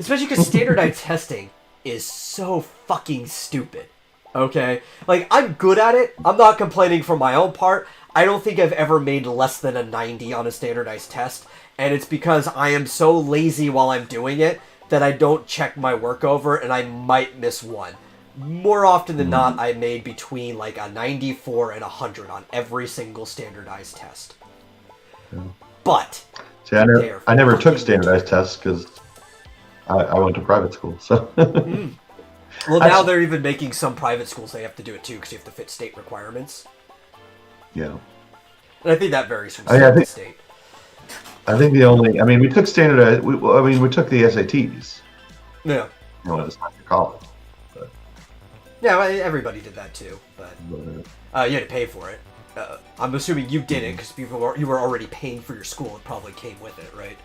S2: Especially because standardized testing is so fucking stupid. Okay? Like, I'm good at it. I'm not complaining for my own part. I don't think I've ever made less than a 90 on a standardized test, and it's because I am so lazy while I'm doing it that I don't check my work over, and I might miss one. More often than not, I made between like a 94 and 100 on every single standardized test. But
S1: see, I never took standardized tests because I went to private school. So
S2: well, now they're even making some private schools they have to do it too because you have to fit state requirements.
S1: Yeah.
S2: And I think that varies from state to state.
S1: I think we took standardized. We took the SATs.
S2: Yeah.
S1: When it was time for college. But.
S2: Yeah, everybody did that too, but you had to pay for it. I'm assuming you didn't because you were already paying for your school. It probably came with it, right?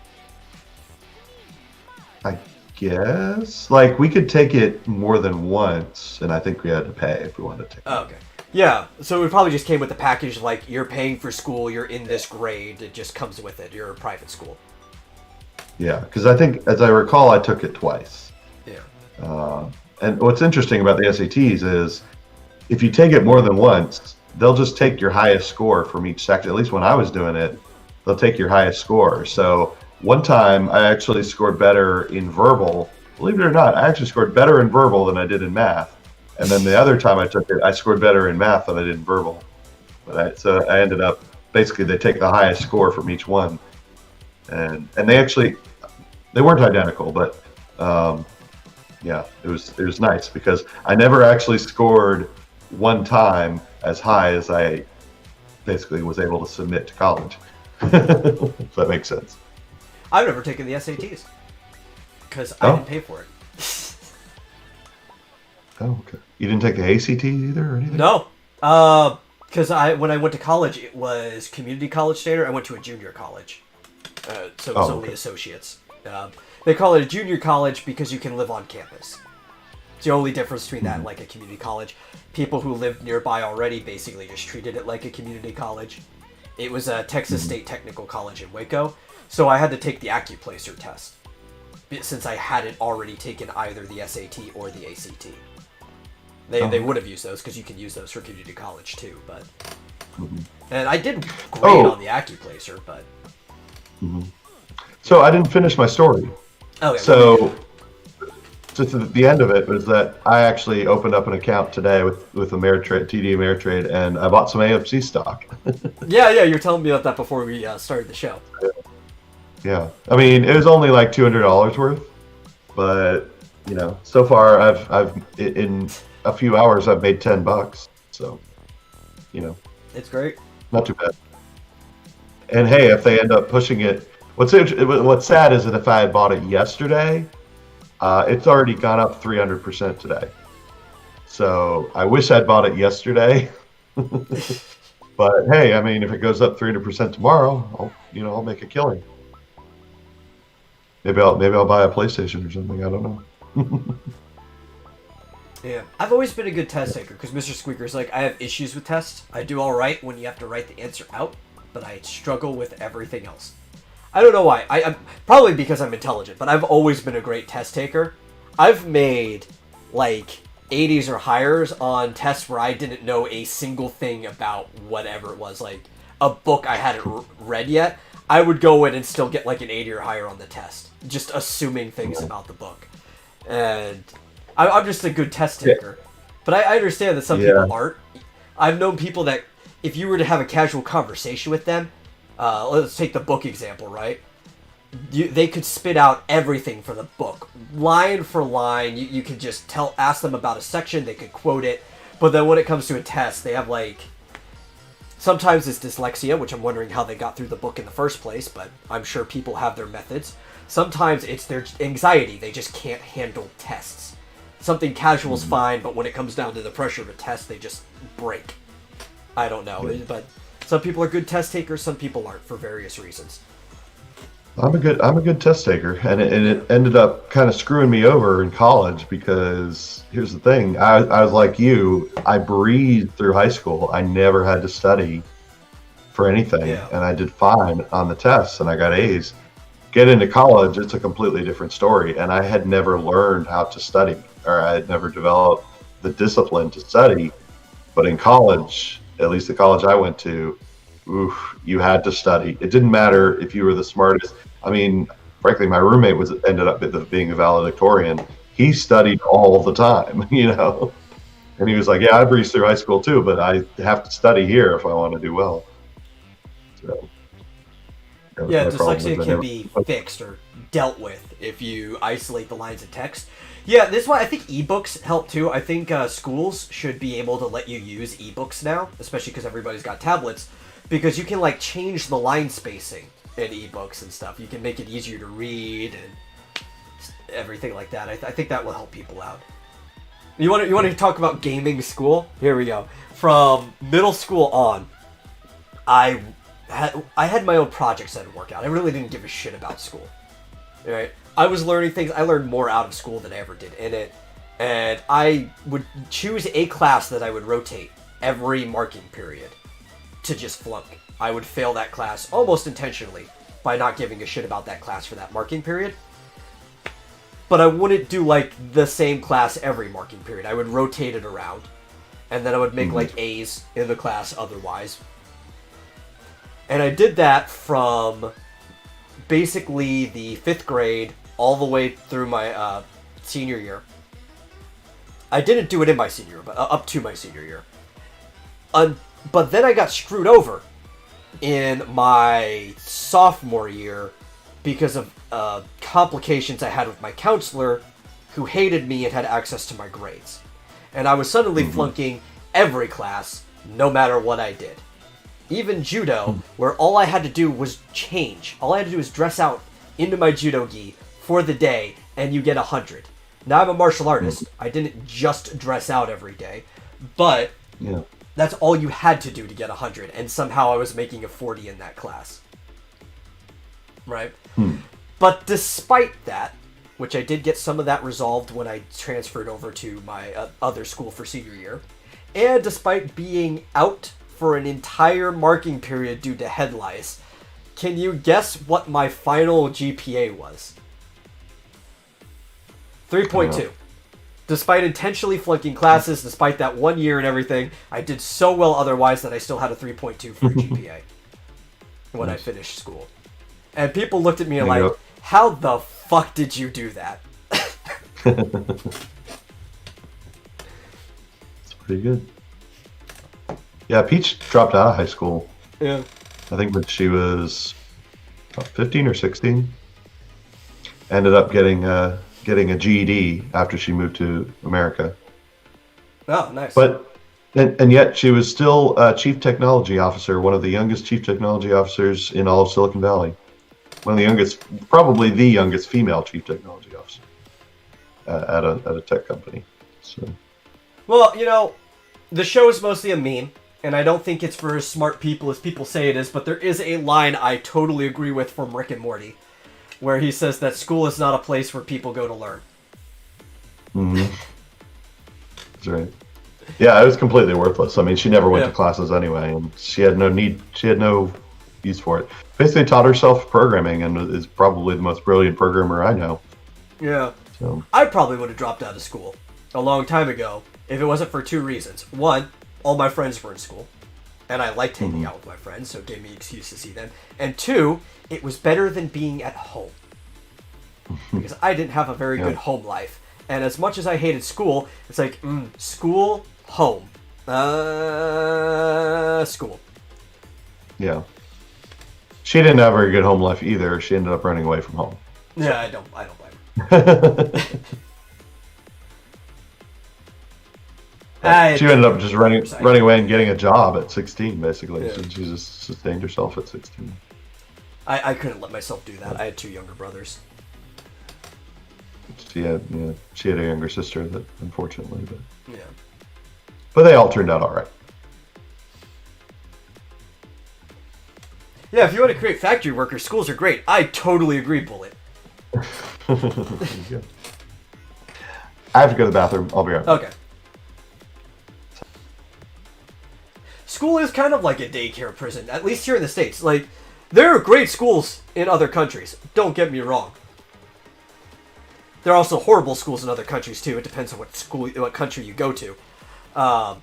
S1: I guess like we could take it more than once, and I think we had to pay if we wanted to take it.
S2: Oh, okay. Yeah, so it probably just came with the package, like, you're paying for school, you're in this grade, it just comes with it, you're a private school.
S1: Yeah, because I think, as I recall, I took it twice.
S2: Yeah.
S1: And what's interesting about the SATs is if you take it more than once, they'll just take your highest score from each section. At least when I was doing it, they'll take your highest score. So one time I actually scored better in verbal. Believe it or not, I actually scored better in verbal than I did in math. And then the other time I took it, I scored better in math than I did in verbal. So I ended up, basically they take the highest score from each one. And they weren't identical, but yeah, it was nice because I never actually scored one time as high as I basically was able to submit to college. If that makes sense.
S2: I've never taken the SATs because I didn't pay for it.
S1: Oh, okay. You didn't take the ACT either or anything?
S2: No. Because when I went to college, it was community college standard. I went to a junior college. So it was only associates. They call it a junior college because you can live on campus. It's the only difference between that and like a community college. People who lived nearby already basically just treated it like a community college. It was a Texas State Technical College in Waco. So I had to take the AccuPlacer test since I hadn't already taken either the SAT or the ACT. They would have used those because you can use those for community college too, but and I did great on the AccuPlacer, but
S1: so I didn't finish my story.
S2: Okay.
S1: So just the end of it was that I actually opened up an account today with Ameritrade, TD Ameritrade, and I bought some AMC stock.
S2: yeah, you were telling me about that before we started the show.
S1: Yeah, I mean it was only like $200 worth, but you know, so far I've in a few hours I've made $10, so you know,
S2: it's great.
S1: Not too bad. And hey, if they end up pushing it, what's sad is that if I had bought it yesterday, it's already gone up 300% today. So I wish I'd bought it yesterday. But hey, I mean, if it goes up 300% tomorrow, I'll make a killing. Maybe I'll buy a PlayStation or something. I don't know.
S2: Yeah, I've always been a good test taker because Mr. Squeaker's like, I have issues with tests. I do all right when you have to write the answer out, but I struggle with everything else. I don't know why. I'm probably because I'm intelligent, but I've always been a great test taker. I've made like 80s or higher on tests where I didn't know a single thing about whatever it was, like a book I hadn't read yet. I would go in and still get like an 80 or higher on the test, just assuming things about the book. And I'm just a good test taker. But I understand that some people aren't. I've known people that if you were to have a casual conversation with them, let's take the book example, right? They could spit out everything for the book, line for line. You could just ask them about a section, they could quote it. But then when it comes to a test, they have like, sometimes it's dyslexia, which I'm wondering how they got through the book in the first place, but I'm sure people have their methods. Sometimes it's their anxiety, they just can't handle tests. Something casual is fine, but when it comes down to the pressure of a test, they just break. I don't know, but some people are good test takers, some people aren't for various reasons.
S1: I'm a good test taker, and it ended up kind of screwing me over in college because here's the thing: I was like you, I breezed through high school. I never had to study for anything, and I did fine on the tests, and I got A's. Get into college, it's a completely different story, and I had never learned how to study, or I had never developed the discipline to study. But in college, at least the college I went to, you had to study. It didn't matter if you were the smartest. I mean, frankly, my roommate ended up being a valedictorian. He studied all the time, and he was like, "Yeah, I breezed through high school too, but I have to study here if I want to do well." So,
S2: yeah, dyslexia can be fixed or dealt with if you isolate the lines of text. Yeah, this is why I think ebooks help too. I think schools should be able to let you use ebooks now, especially because everybody's got tablets, because you can like change the line spacing in ebooks and stuff. You can make it easier to read and everything like that. I think that will help people out. You want to talk about gaming school? Here we go. From middle school on, I had my own projects that would work out. I really didn't give a shit about school. Right? I was learning things. I learned more out of school than I ever did in it. And I would choose a class that I would rotate every marking period to just flunk. I would fail that class almost intentionally by not giving a shit about that class for that marking period. But I wouldn't do, like, the same class every marking period. I would rotate it around. And then I would make, like, A's in the class otherwise. And I did that from basically the 5th grade all the way through my senior year. I didn't do it in my senior year, but up to my senior year. But then I got screwed over in my sophomore year because of complications I had with my counselor, who hated me and had access to my grades. And I was suddenly flunking every class, no matter what I did. Even judo, where all I had to do was change. All I had to do was dress out into my judo gi for the day, and you get 100. Now I'm a martial artist. I didn't just dress out every day, but that's all you had to do to get 100, and somehow I was making a 40 in that class. Right? But despite that, which I did get some of that resolved when I transferred over to my other school for senior year, and despite being out for an entire marking period due to head lice, can you guess what my final GPA was? 3.2. Despite intentionally flunking classes, despite that 1 year and everything, I did so well otherwise that I still had a 3.2 for a GPA when I finished school. And people looked at me and like, how the fuck did you do that?
S1: It's pretty good. Yeah, Peach dropped out of high school.
S2: Yeah.
S1: I think when she was 15 or 16. Ended up getting a GED after she moved to America.
S2: Oh, nice.
S1: But and yet she was still a chief technology officer, one of the youngest chief technology officers in all of Silicon Valley. One of the youngest, probably the youngest female chief technology officer at a tech company. So.
S2: Well, you know, the show is mostly a meme, and I don't think it's for as smart people as people say it is, but there is a line I totally agree with from Rick and Morty, where he says that school is not a place where people go to learn.
S1: That's right. Yeah, it was completely worthless. I mean, she never went to classes anyway, and she had no use for it. Basically taught herself programming and is probably the most brilliant programmer I know.
S2: Yeah.
S1: So.
S2: I probably would have dropped out of school a long time ago if it wasn't for two reasons. One, all my friends were in school, and I liked hanging out with my friends, so it gave me an excuse to see them. And two, it was better than being at home. Because I didn't have a very good home life. And as much as I hated school, it's like, school, home. School.
S1: Yeah. She didn't have a very good home life either. She ended up running away from home.
S2: Yeah, I don't blame her.
S1: She ended up just running away and getting a job at 16, basically. Yeah. She just sustained herself at 16.
S2: I couldn't let myself do that. I had two younger brothers.
S1: She had a younger sister, that unfortunately, but they all turned out all right.
S2: Yeah, if you want to create factory workers, schools are great. I totally agree, Bullet.
S1: I have to go to the bathroom. I'll be right back.
S2: Okay. School is kind of like a daycare prison, at least here in the States. Like, there are great schools in other countries. Don't get me wrong. There are also horrible schools in other countries too. It depends on what country you go to. But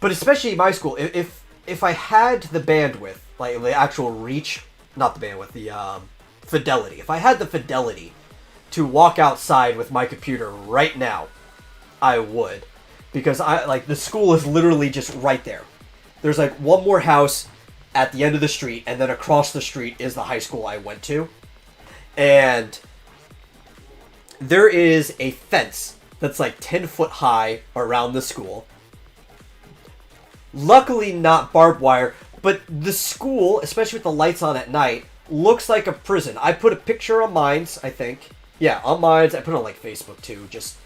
S2: especially my school, if I had the bandwidth, like the actual reach, not the bandwidth, the fidelity. If I had the fidelity to walk outside with my computer right now, I would, because the school is literally just right there. There's like one more house at the end of the street, and then across the street is the high school I went to. And there is a fence that's like 10 foot high around the school. Luckily not barbed wire, but the school, especially with the lights on at night, looks like a prison. I put a picture on Minds, I think. Yeah, on Minds. I put it on like Facebook too, just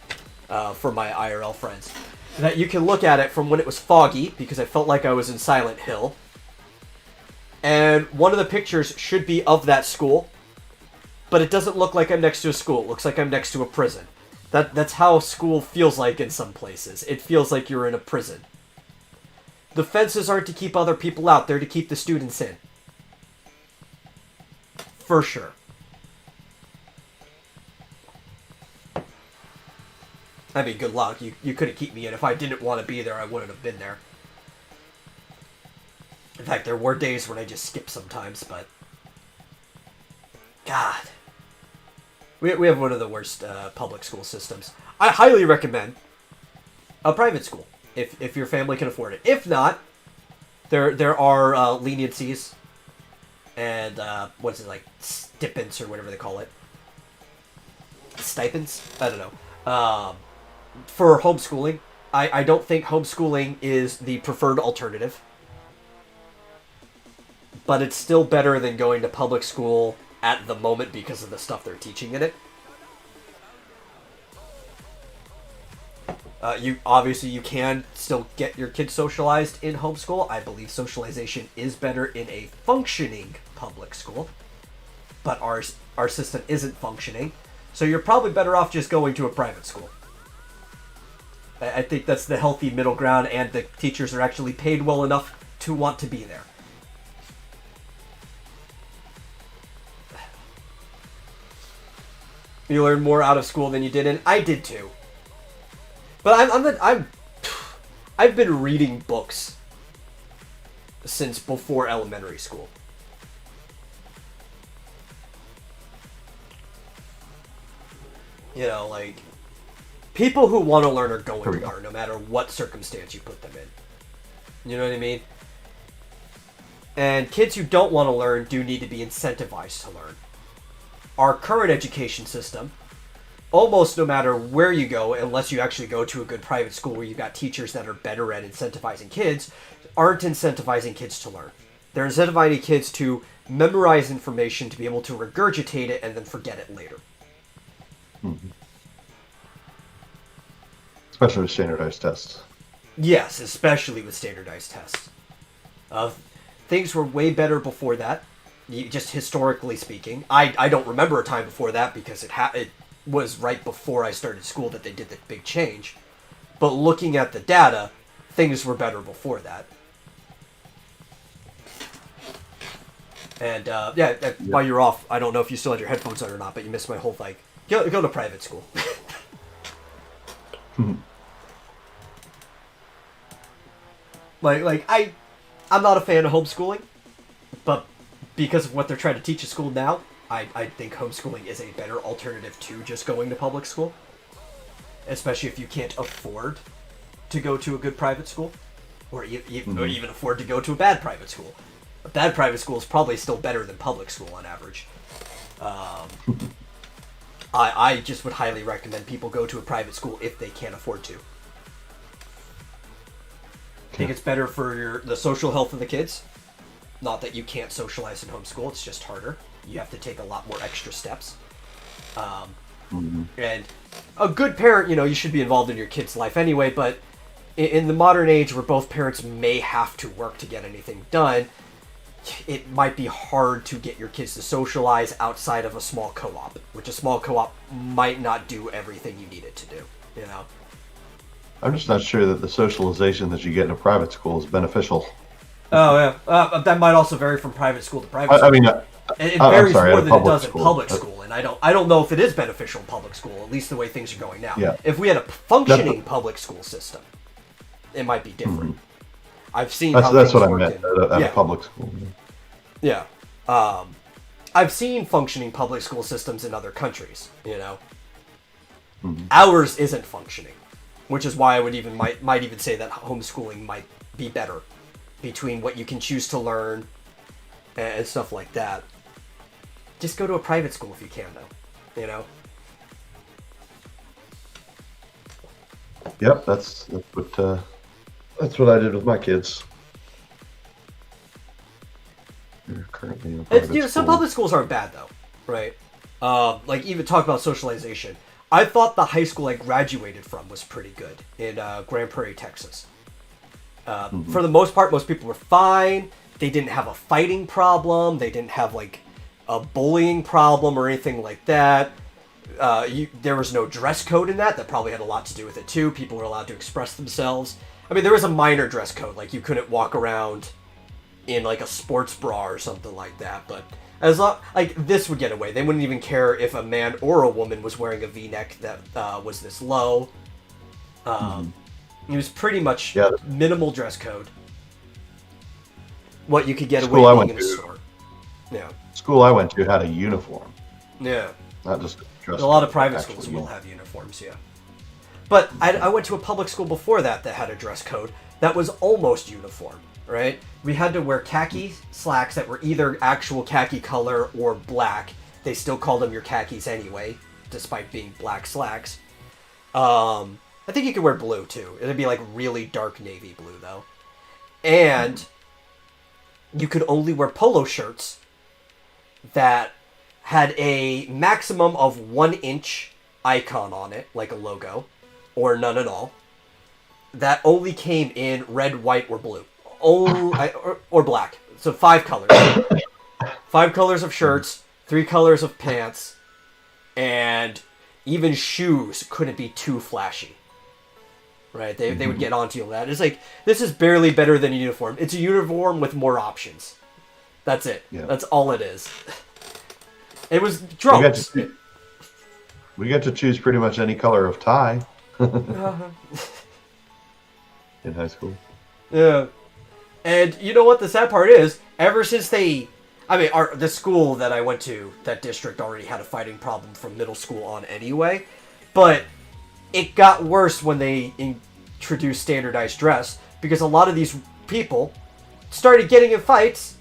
S2: for my IRL friends. That you can look at it from when it was foggy, because I felt like I was in Silent Hill. And one of the pictures should be of that school, but it doesn't look like I'm next to a school. It looks like I'm next to a prison. That's how school feels like in some places. It feels like you're in a prison. The fences aren't to keep other people out. They're to keep the students in. For sure. I mean, good luck. You couldn't keep me in. If I didn't want to be there, I wouldn't have been there. In fact, there were days when I just skipped sometimes, but... God. We have one of the worst public school systems. I highly recommend a private school, if your family can afford it. If not, there are leniencies and, what's it, like, stipends or whatever they call it. Stipends? I don't know. For homeschooling, I don't think homeschooling is the preferred alternative. But it's still better than going to public school at the moment because of the stuff they're teaching in it. You can still get your kids socialized in homeschool. I believe socialization is better in a functioning public school. But our system isn't functioning. So you're probably better off just going to a private school. I think that's the healthy middle ground, and the teachers are actually paid well enough to want to be there. You learn more out of school than you did in. I did too. But I've been reading books since before elementary school. You know, like, people who want to learn are going to learn, no matter what circumstance you put them in. You know what I mean? And kids who don't want to learn do need to be incentivized to learn. Our current education system, almost no matter where you go, unless you actually go to a good private school where you've got teachers that are better at incentivizing kids, aren't incentivizing kids to learn. They're incentivizing kids to memorize information, to be able to regurgitate it, and then forget it later.
S1: Mm-hmm. Especially with standardized tests.
S2: Yes, especially with standardized tests. Things were way better before that. Just historically speaking, I don't remember a time before that because it was right before I started school that they did the big change. But looking at the data, things were better before that. And while you're off, I don't know if you still had your headphones on or not, but you missed my whole like go to private school. I'm not a fan of homeschooling, but because of what they're trying to teach at school now, I think homeschooling is a better alternative to just going to public school. Especially if you can't afford to go to a good private school, or even afford to go to a bad private school. A bad private school is probably still better than public school on average. I just would highly recommend people go to a private school if they can't afford to. I think it's better for the social health of the kids. Not that you can't socialize in homeschool, it's just harder. You have to take a lot more extra steps. And a good parent, you should be involved in your kid's life anyway, but in the modern age where both parents may have to work to get anything done, it might be hard to get your kids to socialize outside of a small co-op, which a small co-op might not do everything you need it to do, I'm
S1: just not sure that the socialization that you get in a private school is beneficial.
S2: Oh, yeah. That might also vary from private school to private school.
S1: I mean,
S2: it varies more than it does
S1: in
S2: public school, and I don't know if it is beneficial in public school, at least the way things are going now.
S1: Yeah.
S2: If we had a functioning public school system, it might be different. I've seen
S1: that's what I meant at a public school.
S2: Yeah. I've seen functioning public school systems in other countries, Ours isn't functioning, which is why I would might even say that homeschooling might be better between what you can choose to learn and stuff like that. Just go to a private school if you can, though,
S1: Yep, that's what I did with my kids. They're currently in a private school.
S2: Some public schools aren't bad though, right? Like even talk about socialization. I thought the high school I graduated from was pretty good in Grand Prairie, Texas. For the most part, most people were fine. they didn't have a fighting problem. They didn't have like a bullying problem or anything like that. There was no dress code in that. That probably had a lot to do with it too. People were allowed to express themselves. I mean, there was a minor dress code, like you couldn't walk around in like a sports bra or something like that. But as long like this would get away, they wouldn't even care if a man or a woman was wearing a V-neck that was this low. It was pretty much minimal dress code. What you could get away being in a store. Yeah.
S1: School I went to had a uniform.
S2: Yeah.
S1: Not just dress
S2: a lot of
S1: code,
S2: private schools will have uniforms, yeah. But I went to a public school before that had a dress code that was almost uniform, right? We had to wear khaki slacks that were either actual khaki color or black. They still called them your khakis anyway, despite being black slacks. I think you could wear blue too. It'd be like really dark navy blue though. And you could only wear polo shirts that had a maximum of 1 inch icon on it, like a logo, or none at all. That only came in red, white, or blue. Or black. So 5 colors. 5 colors of shirts, 3 colors of pants, and even shoes couldn't be too flashy. Right? They would get onto you on that. It's like, this is barely better than a uniform. It's a uniform with more options. That's it. Yeah. That's all it is. It was drones.
S1: We get to choose pretty much any color of tie. In high school.
S2: Yeah. And you know what the sad part is? Ever since the school that I went to, that district already had a fighting problem from middle school on anyway. But it got worse when they introduced standardized dress, because a lot of these people started getting in fights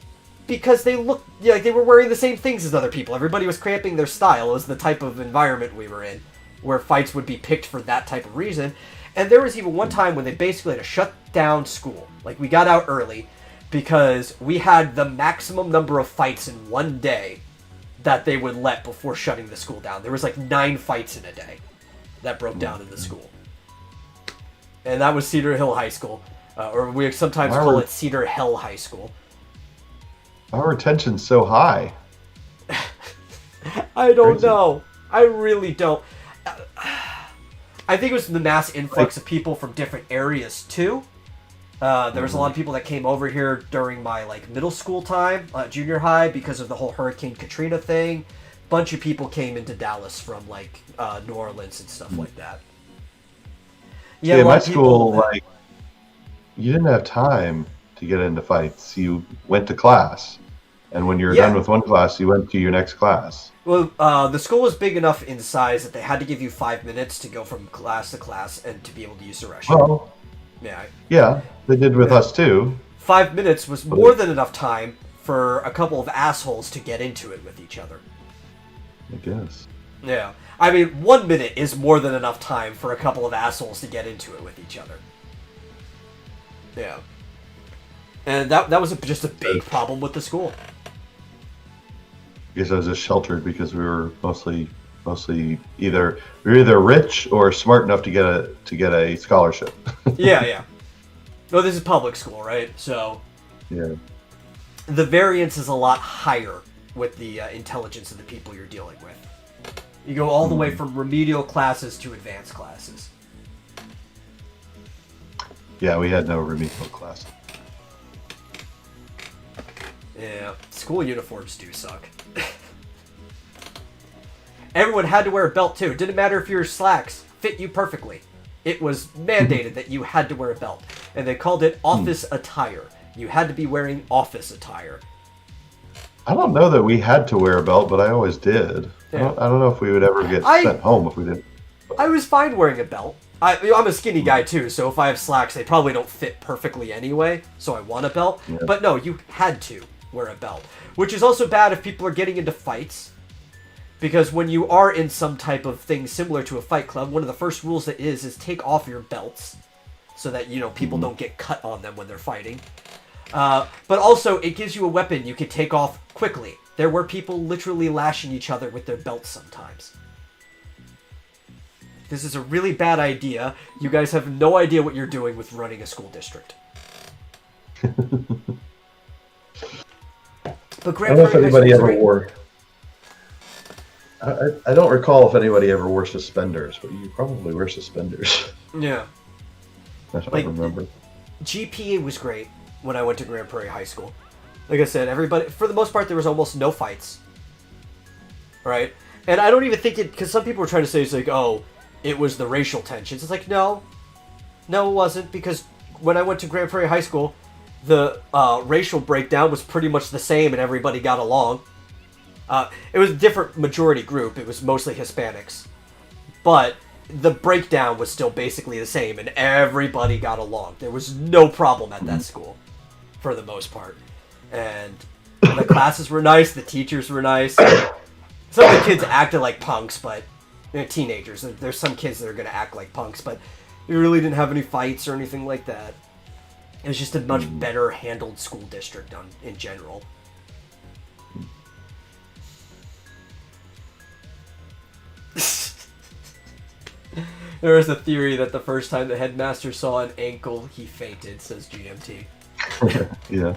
S2: because they looked like they were wearing the same things as other people. Everybody was cramping their style. It was the type of environment we were in, where fights would be picked for that type of reason. And there was even one time when they basically had to shut down school. Like, we got out early because we had the maximum number of fights in one day that they would let before shutting the school down. There was like 9 fights in a day that broke down in the school. And that was Cedar Hill High School. Or we sometimes call it Cedar Hell High School.
S1: Our retention's so high.
S2: I don't know. I really don't. I think it was the mass influx of people from different areas too. There was a lot of people that came over here during my middle school time, junior high, because of the whole Hurricane Katrina thing. Bunch of people came into Dallas from New Orleans and stuff like that.
S1: Yeah, in my school, you didn't have time to get into fights. You went to class, and when you were done with one class, you went to your next class.
S2: Well, the school was big enough in size that they had to give you 5 minutes to go from class to class and to be able to use the restroom.
S1: Well, yeah, they did with us too.
S2: 5 minutes was more than enough time for a couple of assholes to get into it with each other.
S1: I guess.
S2: Yeah. I mean, 1 minute is more than enough time for a couple of assholes to get into it with each other. Yeah. And that was just a big problem with the school.
S1: I guess I was just sheltered because we were mostly either rich or smart enough to get a scholarship.
S2: Yeah. Well, this is public school, right? So
S1: yeah,
S2: the variance is a lot higher with the intelligence of the people you're dealing with. You go all the way from remedial classes to advanced classes.
S1: Yeah, we had no remedial class.
S2: Yeah, school uniforms do suck. Everyone had to wear a belt too. Didn't matter if your slacks fit you perfectly. It was mandated that you had to wear a belt. And they called it office attire. You had to be wearing office attire.
S1: I don't know that we had to wear a belt, but I always did. Yeah. I don't know if we would ever get sent home if we didn't.
S2: I was fine wearing a belt. I'm a skinny guy too, so if I have slacks, they probably don't fit perfectly anyway, so I want a belt. Yeah. But no, you had to wear a belt. Which is also bad if people are getting into fights. Because when you are in some type of thing similar to a fight club, one of the first rules that is take off your belts. So that, people don't get cut on them when they're fighting. But also, it gives you a weapon you can take off quickly. There were people literally lashing each other with their belts sometimes. This is a really bad idea. You guys have no idea what you're doing with running a school district. But
S1: I
S2: Grand
S1: don't know if
S2: Prairie High School
S1: anybody
S2: was
S1: ever
S2: great.
S1: wore. I don't recall if anybody ever wore suspenders, but you probably wear suspenders.
S2: Yeah.
S1: That's what I
S2: Like,
S1: remember.
S2: GPA was great when I went to Grand Prairie High School. Like I said, everybody, for the most part, there was almost no fights. Right? And I don't even think it, because some people were trying to say, it's like, oh, it was the racial tensions. It's like, no. No, it wasn't, because when I went to Grand Prairie High School, the racial breakdown was pretty much the same and everybody got along. It was a different majority group. It was mostly Hispanics. But the breakdown was still basically the same and everybody got along. There was no problem at that school, for the most part. And the classes were nice, the teachers were nice. Some of the kids acted like punks, but they're teenagers. There's some kids that are going to act like punks, but we really didn't have any fights or anything like that. It was just a much better handled school district in general. There is a theory that the first time the headmaster saw an ankle, he fainted, says GMT.
S1: Yeah.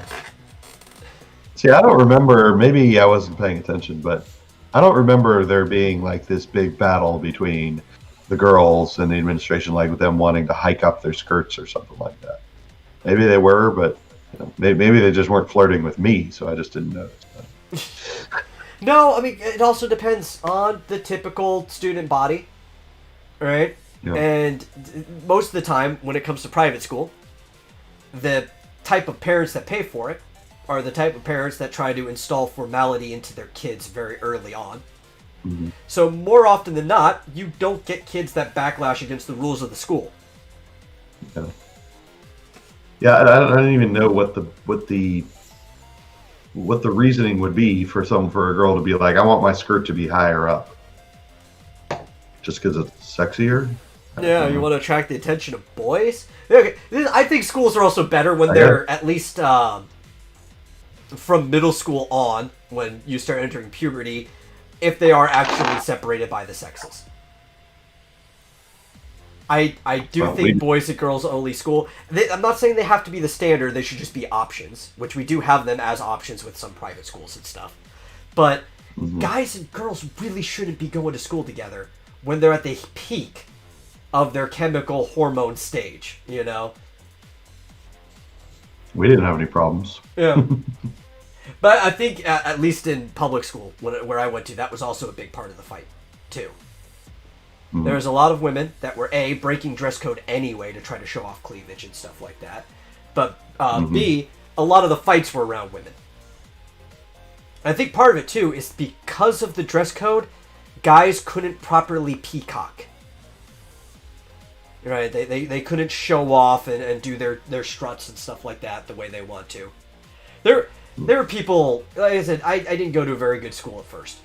S1: See, I don't remember, maybe I wasn't paying attention, but I don't remember there being like this big battle between the girls and the administration, like with them wanting to hike up their skirts or something like that. Maybe they were, but maybe they just weren't flirting with me, so I just didn't notice.
S2: No, I mean, it also depends on the typical student body, right?
S1: Yeah.
S2: And most of the time, when it comes to private school, the type of parents that pay for it are the type of parents that try to install formality into their kids very early on.
S1: Mm-hmm.
S2: So more often than not, you don't get kids that backlash against the rules of the school.
S1: Yeah. Yeah, I don't even know what the reasoning would be for a girl to be like, I want my skirt to be higher up, just because it's sexier.
S2: Yeah, you want to attract the attention of boys? Okay, I think schools are also better when they're at least from middle school on, when you start entering puberty, if they are actually separated by the sexes. I do think boys and girls only school. I'm not saying they have to be the standard. They should just be options, which we do have them as options with some private schools and stuff. But guys and girls really shouldn't be going to school together when they're at the peak of their chemical hormone stage, you know?
S1: We didn't have any problems.
S2: Yeah. But I think, at least in public school, where I went to, that was also a big part of the fight, too. There was a lot of women that were, A, breaking dress code anyway to try to show off cleavage and stuff like that. But, B, a lot of the fights were around women. And I think part of it, too, is because of the dress code, guys couldn't properly peacock. Right? They couldn't show off and do their struts and stuff like that the way they want to. There were people, like I said, I didn't go to a very good school at first.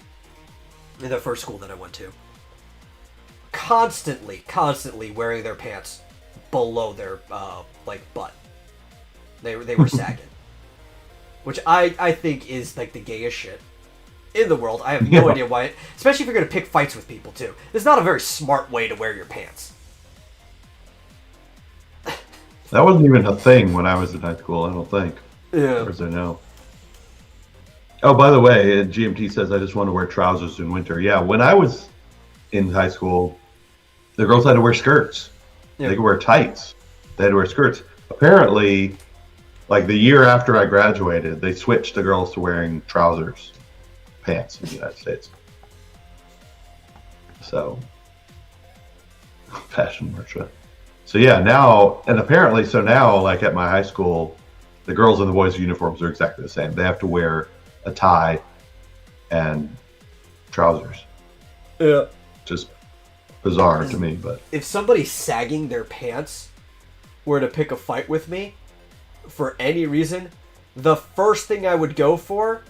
S2: In the first school that I went to. Constantly wearing their pants below their butt. They were sagging, which I think is like the gayest shit in the world. I have no idea why. Especially if you're gonna pick fights with people too. It's not a very smart way to wear your pants.
S1: That wasn't even a thing when I was in high school. I don't think.
S2: Yeah.
S1: As far as I know. Oh, by the way, GMT says I just want to wear trousers in winter. Yeah, when I was in high school, the girls had to wear skirts. Yeah. They could wear tights. They had to wear skirts. Apparently, like the year after I graduated, they switched the girls to wearing trousers, pants in the United States. So, fashion Marsha. So yeah, now, and apparently, so now, like at my high school, the girls and the boys' uniforms are exactly the same. They have to wear a tie and trousers.
S2: Yeah.
S1: Just bizarre to me, but
S2: if somebody sagging their pants were to pick a fight with me for any reason, the first thing I would go for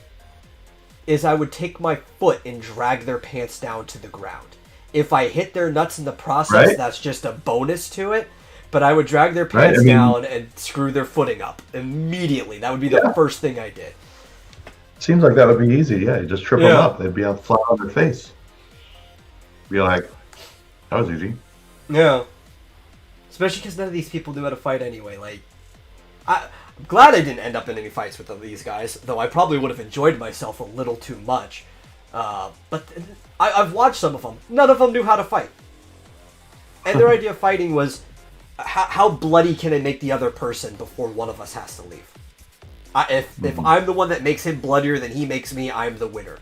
S2: is I would take my foot and drag their pants down to the ground. If I hit their nuts in the process, right, that's just a bonus to it. But I would drag their pants down and screw their footing up immediately. That would be the first thing I did.
S1: Seems like that would be easy. Yeah, you just trip them up. They'd be flat on their face. Be like, that was easy.
S2: Yeah. Especially because none of these people knew how to fight anyway. Like, Glad I didn't end up in any fights with these guys, though I probably would have enjoyed myself a little too much. But I've watched some of them. None of them knew how to fight. And their idea of fighting was, how bloody can I make the other person before one of us has to leave? If I'm the one that makes him bloodier than he makes me, I'm the winner.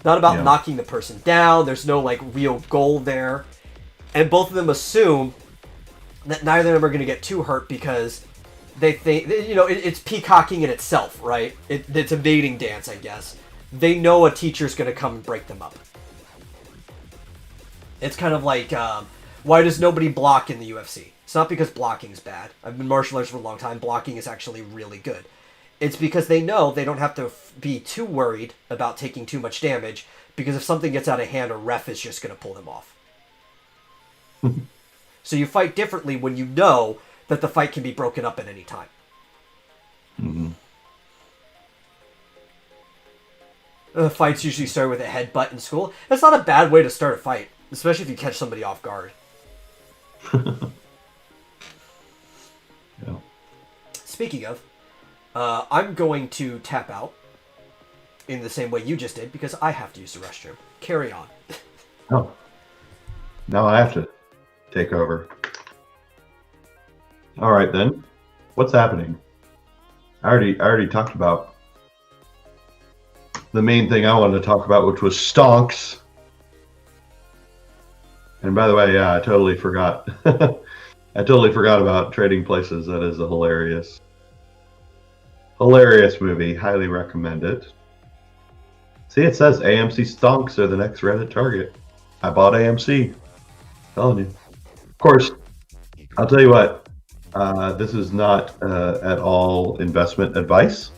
S2: Not about knocking the person down. There's no like real goal there. And both of them assume that neither of them are going to get too hurt because they think, it's peacocking in itself, right? It's a mating dance, I guess. They know a teacher's going to come and break them up. It's kind of like, why does nobody block in the UFC? It's not because blocking's bad. I've been martial arts for a long time. Blocking is actually really good. It's because they know they don't have to be too worried about taking too much damage, because if something gets out of hand, a ref is just going to pull them off. So you fight differently when you know that the fight can be broken up at any time. Fights usually start with a headbutt in school. That's not a bad way to start a fight, especially if you catch somebody off guard. Speaking of, I'm going to tap out in the same way you just did because I have to use the restroom. Carry on.
S1: Oh. Now I have to take over. All right, then. What's happening? I already talked about the main thing I wanted to talk about, which was stonks. And by the way, yeah, I totally forgot. I totally forgot about Trading Places. That is a hilarious movie. Highly recommend it. See, it says AMC stonks are the next Reddit target. I bought AMC. Telling you. Of course, I'll tell you what. This is not at all investment advice.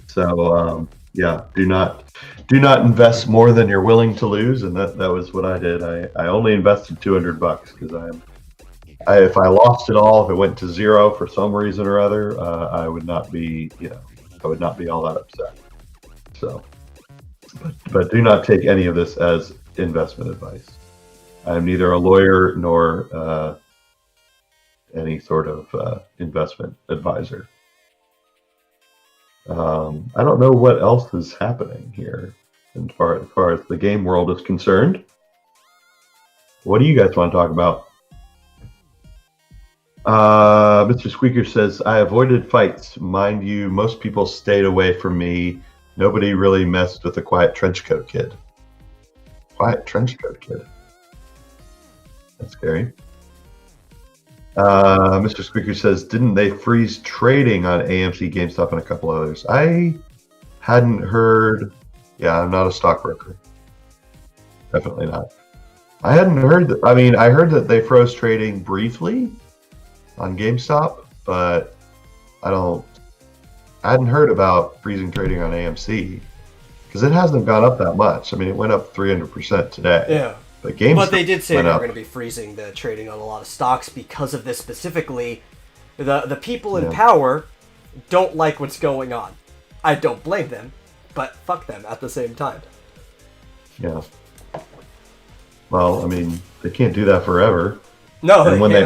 S1: So yeah, do not invest more than you're willing to lose, and that was what I did. I only invested $200 because if I lost it all, if it went to zero for some reason or other, I would not be all that upset. So, but do not take any of this as investment advice. I am neither a lawyer nor any sort of investment advisor. I don't know what else is happening here as far as the game world is concerned. What do you guys want to talk about? Mr. Squeaker says, I avoided fights. Mind you, most people stayed away from me. Nobody really messed with the Quiet Trenchcoat Kid. Quiet Trenchcoat Kid. That's scary. Mr. Squeaker says, didn't they freeze trading on AMC, GameStop, and a couple others? I hadn't heard. Yeah, I'm not a stockbroker. Definitely not. I hadn't heard that. I mean, I heard that they froze trading briefly on GameStop, but I hadn't heard about freezing trading on AMC because it hasn't gone up that much. I mean, it went up 300% today.
S2: Yeah.
S1: But
S2: they did say they were going to be freezing the trading on a lot of stocks because of this specifically. The people in power don't like what's going on. I don't blame them, but fuck them at the same time.
S1: Yeah. Well, I mean, they can't do that forever.
S2: No,
S1: and when they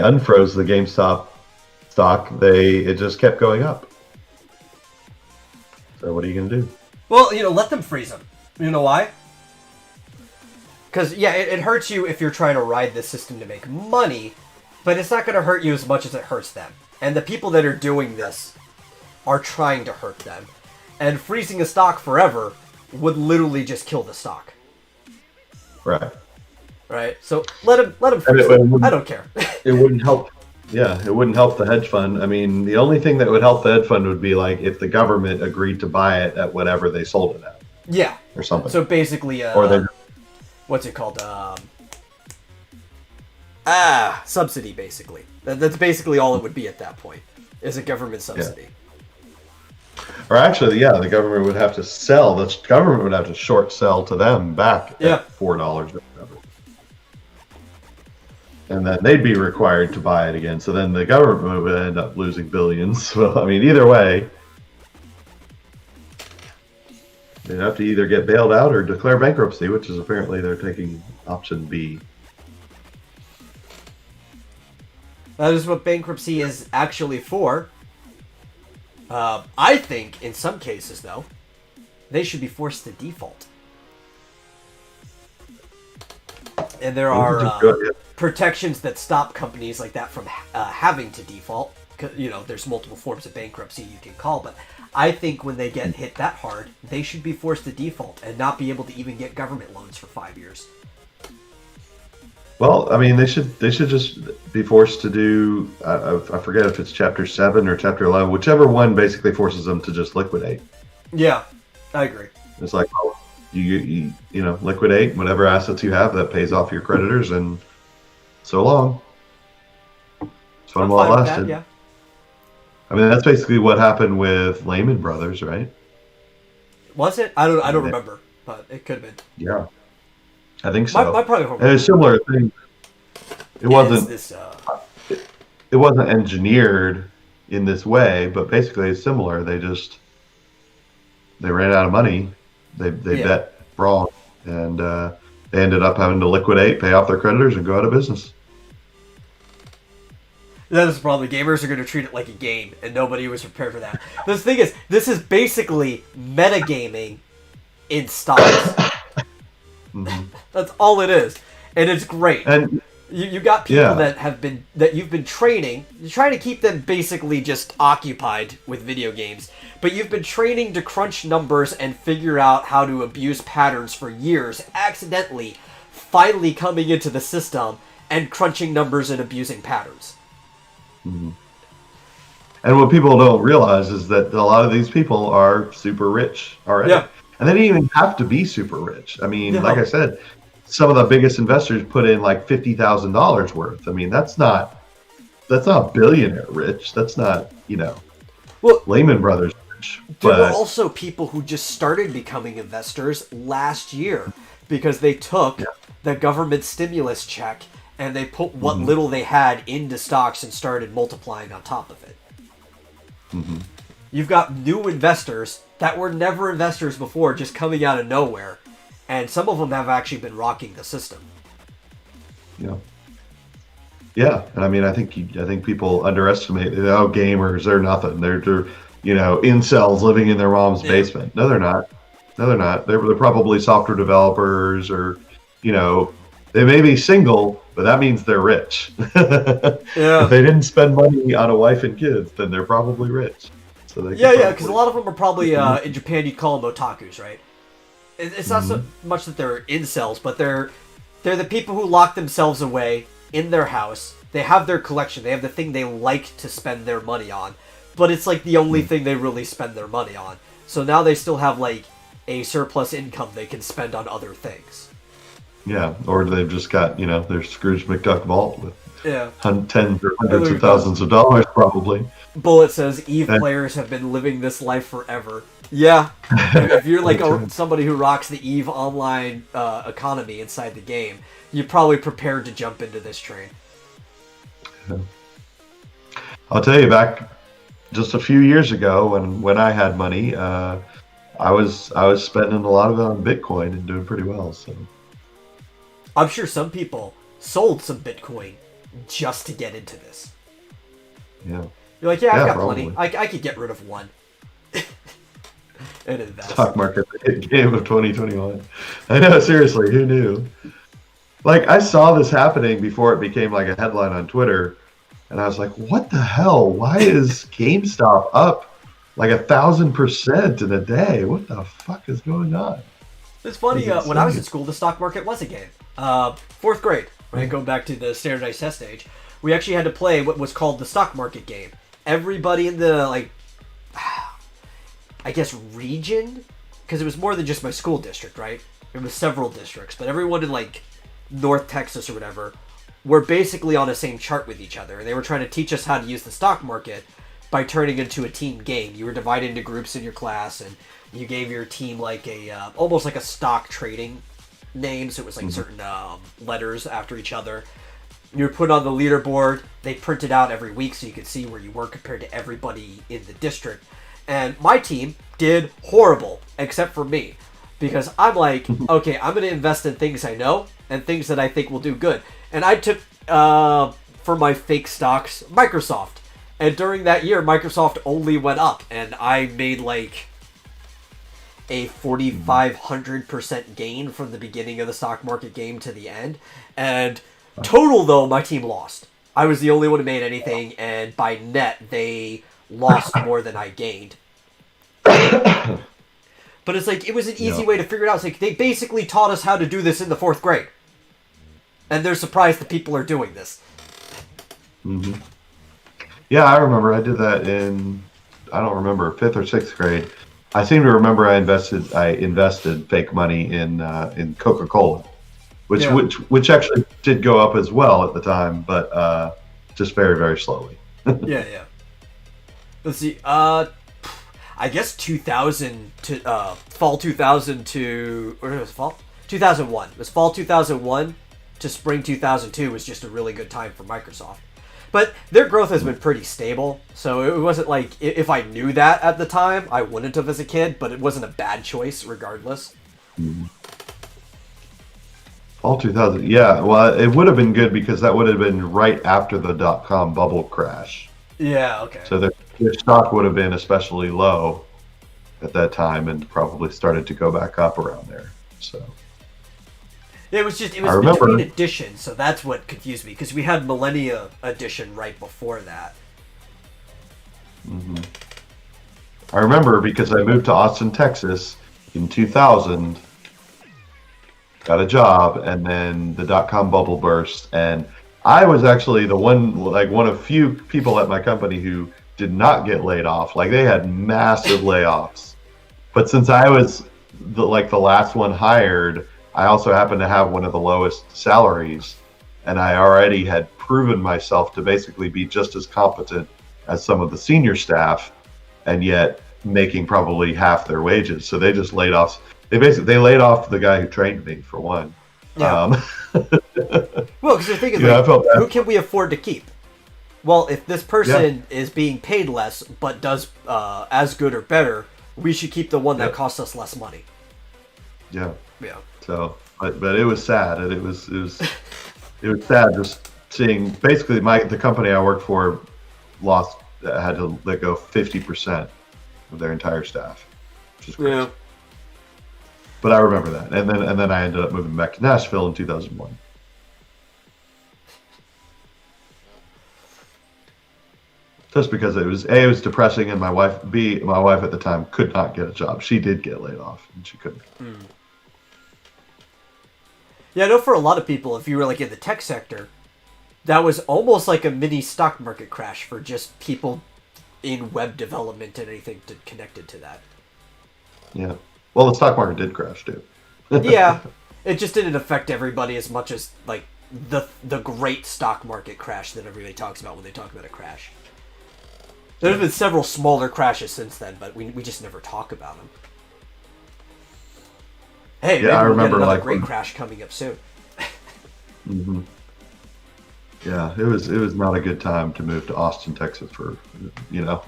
S1: unfroze the GameStop stock, it just kept going up. So what are you going to do?
S2: Well, let them freeze them. You know why? Because, yeah, it hurts you if you're trying to ride this system to make money, but it's not going to hurt you as much as it hurts them. And the people that are doing this are trying to hurt them. And freezing a stock forever would literally just kill the stock.
S1: Right.
S2: Right? So let him freeze it. I don't care.
S1: It wouldn't help. Yeah, it wouldn't help the hedge fund. I mean, the only thing that would help the hedge fund would be like if the government agreed to buy it at whatever they sold it at.
S2: Yeah.
S1: Or something.
S2: So basically,
S1: or they
S2: what's it called? Subsidy, basically. That's basically all it would be at that point, is a government subsidy.
S1: Yeah. Or actually, yeah, the government would have to sell. The government would have to short sell to them back at $4 or whatever. And then they'd be required to buy it again. So then the government would end up losing billions. Well, I mean, either way, they'd have to either get bailed out or declare bankruptcy, which is apparently they're taking option B.
S2: That is what bankruptcy is actually for. I think, in some cases, though, they should be forced to default. And there are protections that stop companies like that from having to default. You know, there's multiple forms of bankruptcy you can call, but I think when they get hit that hard, they should be forced to default and not be able to even get government loans for 5 years.
S1: Well, I mean, they should just be forced to do. I forget if it's Chapter 7 or Chapter 11, whichever one basically forces them to just liquidate.
S2: Yeah, I agree.
S1: It's like, oh, you know, liquidate whatever assets you have that pays off your creditors, and so long. So long while it lasted.
S2: That, yeah.
S1: I mean, that's basically what happened with Lehman Brothers, right?
S2: Was it? I don't remember, but it could have been.
S1: Yeah, I think so.
S2: My probably
S1: and a similar thing. It wasn't. It wasn't engineered in this way, but basically it's similar. They ran out of money. They bet wrong, and they ended up having to liquidate, pay off their creditors, and go out of business.
S2: That is the problem. Gamers are going to treat it like a game, and nobody was prepared for that. The thing is, this is basically metagaming in stocks.
S1: Mm-hmm.
S2: That's all it is, and it's great.
S1: And
S2: you got people that you've been training. You're trying to keep them basically just occupied with video games, but you've been training to crunch numbers and figure out how to abuse patterns for years, accidentally, finally coming into the system and crunching numbers and abusing patterns.
S1: Mm-hmm. And what people don't realize is that a lot of these people are super rich already.
S2: Yeah.
S1: And they didn't even have to be super rich. I mean, like I said, some of the biggest investors put in like $50,000 worth. I mean, that's not billionaire rich. That's not, Lehman Brothers rich.
S2: There were also people who just started becoming investors last year because they took the government stimulus check and they put what little they had into stocks and started multiplying on top of it.
S1: Mm-hmm.
S2: You've got new investors that were never investors before just coming out of nowhere. And some of them have actually been rocking the system.
S1: Yeah. Yeah. And I mean, I think people underestimate, gamers, they're nothing. They're incels living in their mom's basement. No, they're not. They're probably software developers or, they may be single, but that means they're rich. If they didn't spend money on a wife and kids, then they're probably rich. So they
S2: because a lot of them are probably, in Japan, you'd call them otakus, right? It's not so much that they're incels, but they're the people who lock themselves away in their house. They have their collection. They have the thing they like to spend their money on, but it's like the only thing they really spend their money on. So now they still have like a surplus income they can spend on other things.
S1: Yeah, or they've just got, their Scrooge McDuck vault with tens or hundreds of thousands of dollars probably.
S2: Bullet says, EVE players have been living this life forever. Yeah. If you're like somebody who rocks the EVE online economy inside the game, you're probably prepared to jump into this train.
S1: Yeah. I'll tell you, back just a few years ago when I had money, I was spending a lot of it on Bitcoin and doing pretty well. So
S2: I'm sure some people sold some Bitcoin just to get into this.
S1: Yeah.
S2: You're like, I've got plenty. I could get rid of one. And invest.
S1: Stock market, the hit game of 2021. I know, seriously, who knew? Like, I saw this happening before it became like a headline on Twitter, and I was like, what the hell? Why is GameStop up like 1,000% in a day? What the fuck is going on?
S2: It's funny, when I was in school, the stock market was a game. 4th grade, right? Going back to the standardized test stage, we actually had to play what was called the stock market game. Everybody in the, region, because it was more than just my school district, right? It was several districts, but everyone in, North Texas or whatever were basically on the same chart with each other. And they were trying to teach us how to use the stock market by turning it into a team game. You were divided into groups in your class, and you gave your team, almost like a stock trading name, so it was, certain letters after each other. You were put on the leaderboard. They printed out every week so you could see where you were compared to everybody in the district. And my team did horrible, except for me. Because I'm like, okay, I'm going to invest in things I know and things that I think will do good. And I took, for my fake stocks Microsoft. And during that year, Microsoft only went up, and I made like a 4,500% gain from the beginning of the stock market game to the end. And total, though, my team lost. I was the only one who made anything, and by net, they lost more than I gained. But it's like, it was an easy way to figure it out. It's like, they basically taught us how to do this in the 4th grade. And they're surprised that people are doing this.
S1: Mm-hmm. Yeah, I remember I did that in, I don't remember, 5th or 6th grade. I seem to remember I invested fake money in Coca-Cola, which actually did go up as well at the time, but just very, very slowly.
S2: Yeah. Let's see. I guess 2000 to fall 2000 to, or was it fall 2001? It was fall 2001 to spring 2002 was just a really good time for Microsoft. But their growth has been pretty stable, so it wasn't like, if I knew that at the time, I wouldn't have as a kid, but it wasn't a bad choice regardless.
S1: Mm-hmm. Fall 2000, yeah, well, it would have been good because that would have been right after the dot-com bubble crash.
S2: Yeah, okay.
S1: So their stock would have been especially low at that time and probably started to go back up around there, so...
S2: It was between editions, so that's what confused me, because we had Millennia Edition right before that.
S1: Mm-hmm. I remember because I moved to Austin, Texas in 2000, got a job, and then the dot-com bubble burst, and I was actually one of few people at my company who did not get laid off. Like, they had massive layoffs. But since I was the last one hired, I also happened to have one of the lowest salaries, and I already had proven myself to basically be just as competent as some of the senior staff, and yet making probably half their wages. So they just laid off. They laid off the guy who trained me, for one.
S2: Yeah. Well, because the thing is, who can we afford to keep? Well, if this person is being paid less but does as good or better, we should keep the one that costs us less money.
S1: Yeah.
S2: Yeah.
S1: So, but it was sad, and it was sad just seeing basically the company I worked for had to let go 50% of their entire staff, which is crazy. Yeah. But I remember that, and then I ended up moving back to Nashville in 2001. Just because it was depressing, and my wife at the time could not get a job. She did get laid off, and she couldn't.
S2: Yeah, I know for a lot of people, if you were like in the tech sector, that was almost like a mini stock market crash for just people in web development and anything connected to that.
S1: Yeah. Well, the stock market did crash too.
S2: Yeah. It just didn't affect everybody as much as like the great stock market crash that everybody talks about when they talk about a crash. There have been several smaller crashes since then, but we just never talk about them. Hey, maybe we'll get another great crash coming up soon.
S1: Mm-hmm. Yeah, it was not a good time to move to Austin, Texas,